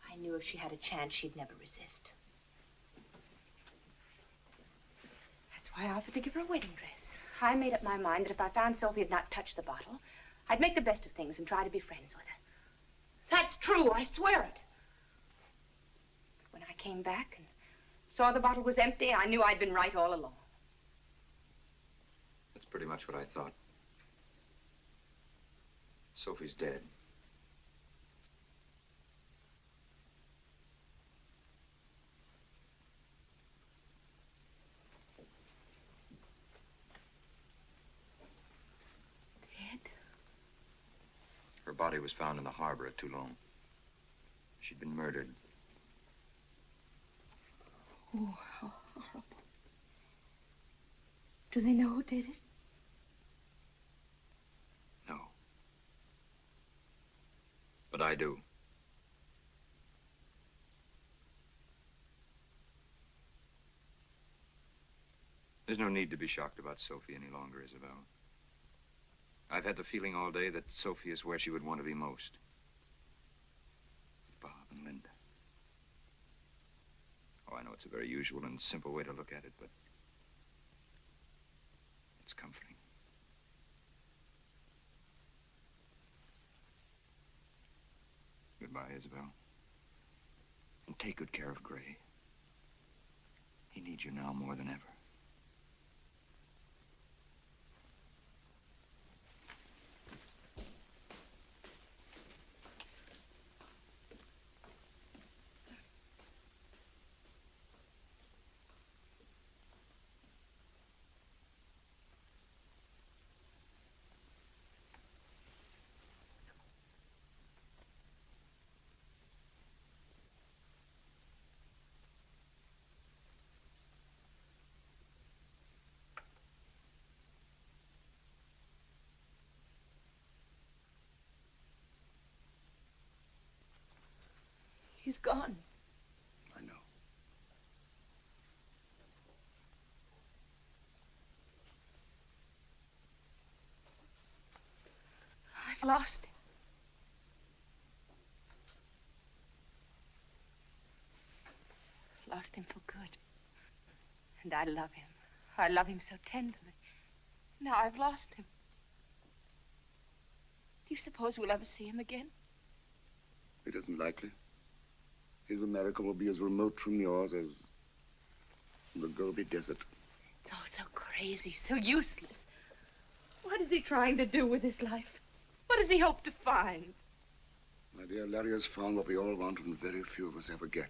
S9: I knew if she had a chance, she'd never resist. That's why I offered to give her a wedding dress. I made up my mind that if I found Sophie had not touched the bottle, I'd make the best of things and try to be friends with her. That's true, I swear it. But when I came back and saw the bottle was empty, I knew I'd been right all along.
S3: That's pretty much what I thought. Sophie's dead. Her body was found in the harbor at Toulon. She'd been murdered.
S9: Oh, how horrible. Do they know who did it?
S3: No. But I do. There's no need to be shocked about Sophie any longer, Isabel. I've had the feeling all day that Sophie is where she would want to be most. With Bob and Linda. Oh, I know it's a very usual and simple way to look at it, but it's comforting. Goodbye, Isabel. And take good care of Gray. He needs you now more than ever.
S7: He's gone.
S1: I know.
S7: I've lost him. Lost him for good. And I love him. I love him so tenderly. Now I've lost him. Do you suppose we'll ever see him again?
S1: It isn't likely. His America will be as remote from yours as the Gobi Desert.
S7: It's all so crazy, so useless. What is he trying to do with his life? What does he hope to find?
S1: My dear, Larry has found what we all want and very few of us ever get.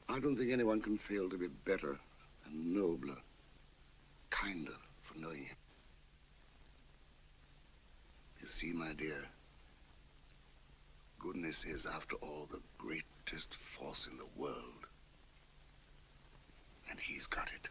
S1: I don't think anyone can fail to be better and nobler, kinder for knowing him. You see, my dear, goodness is, after all, the greatest force in the world. And he's got it.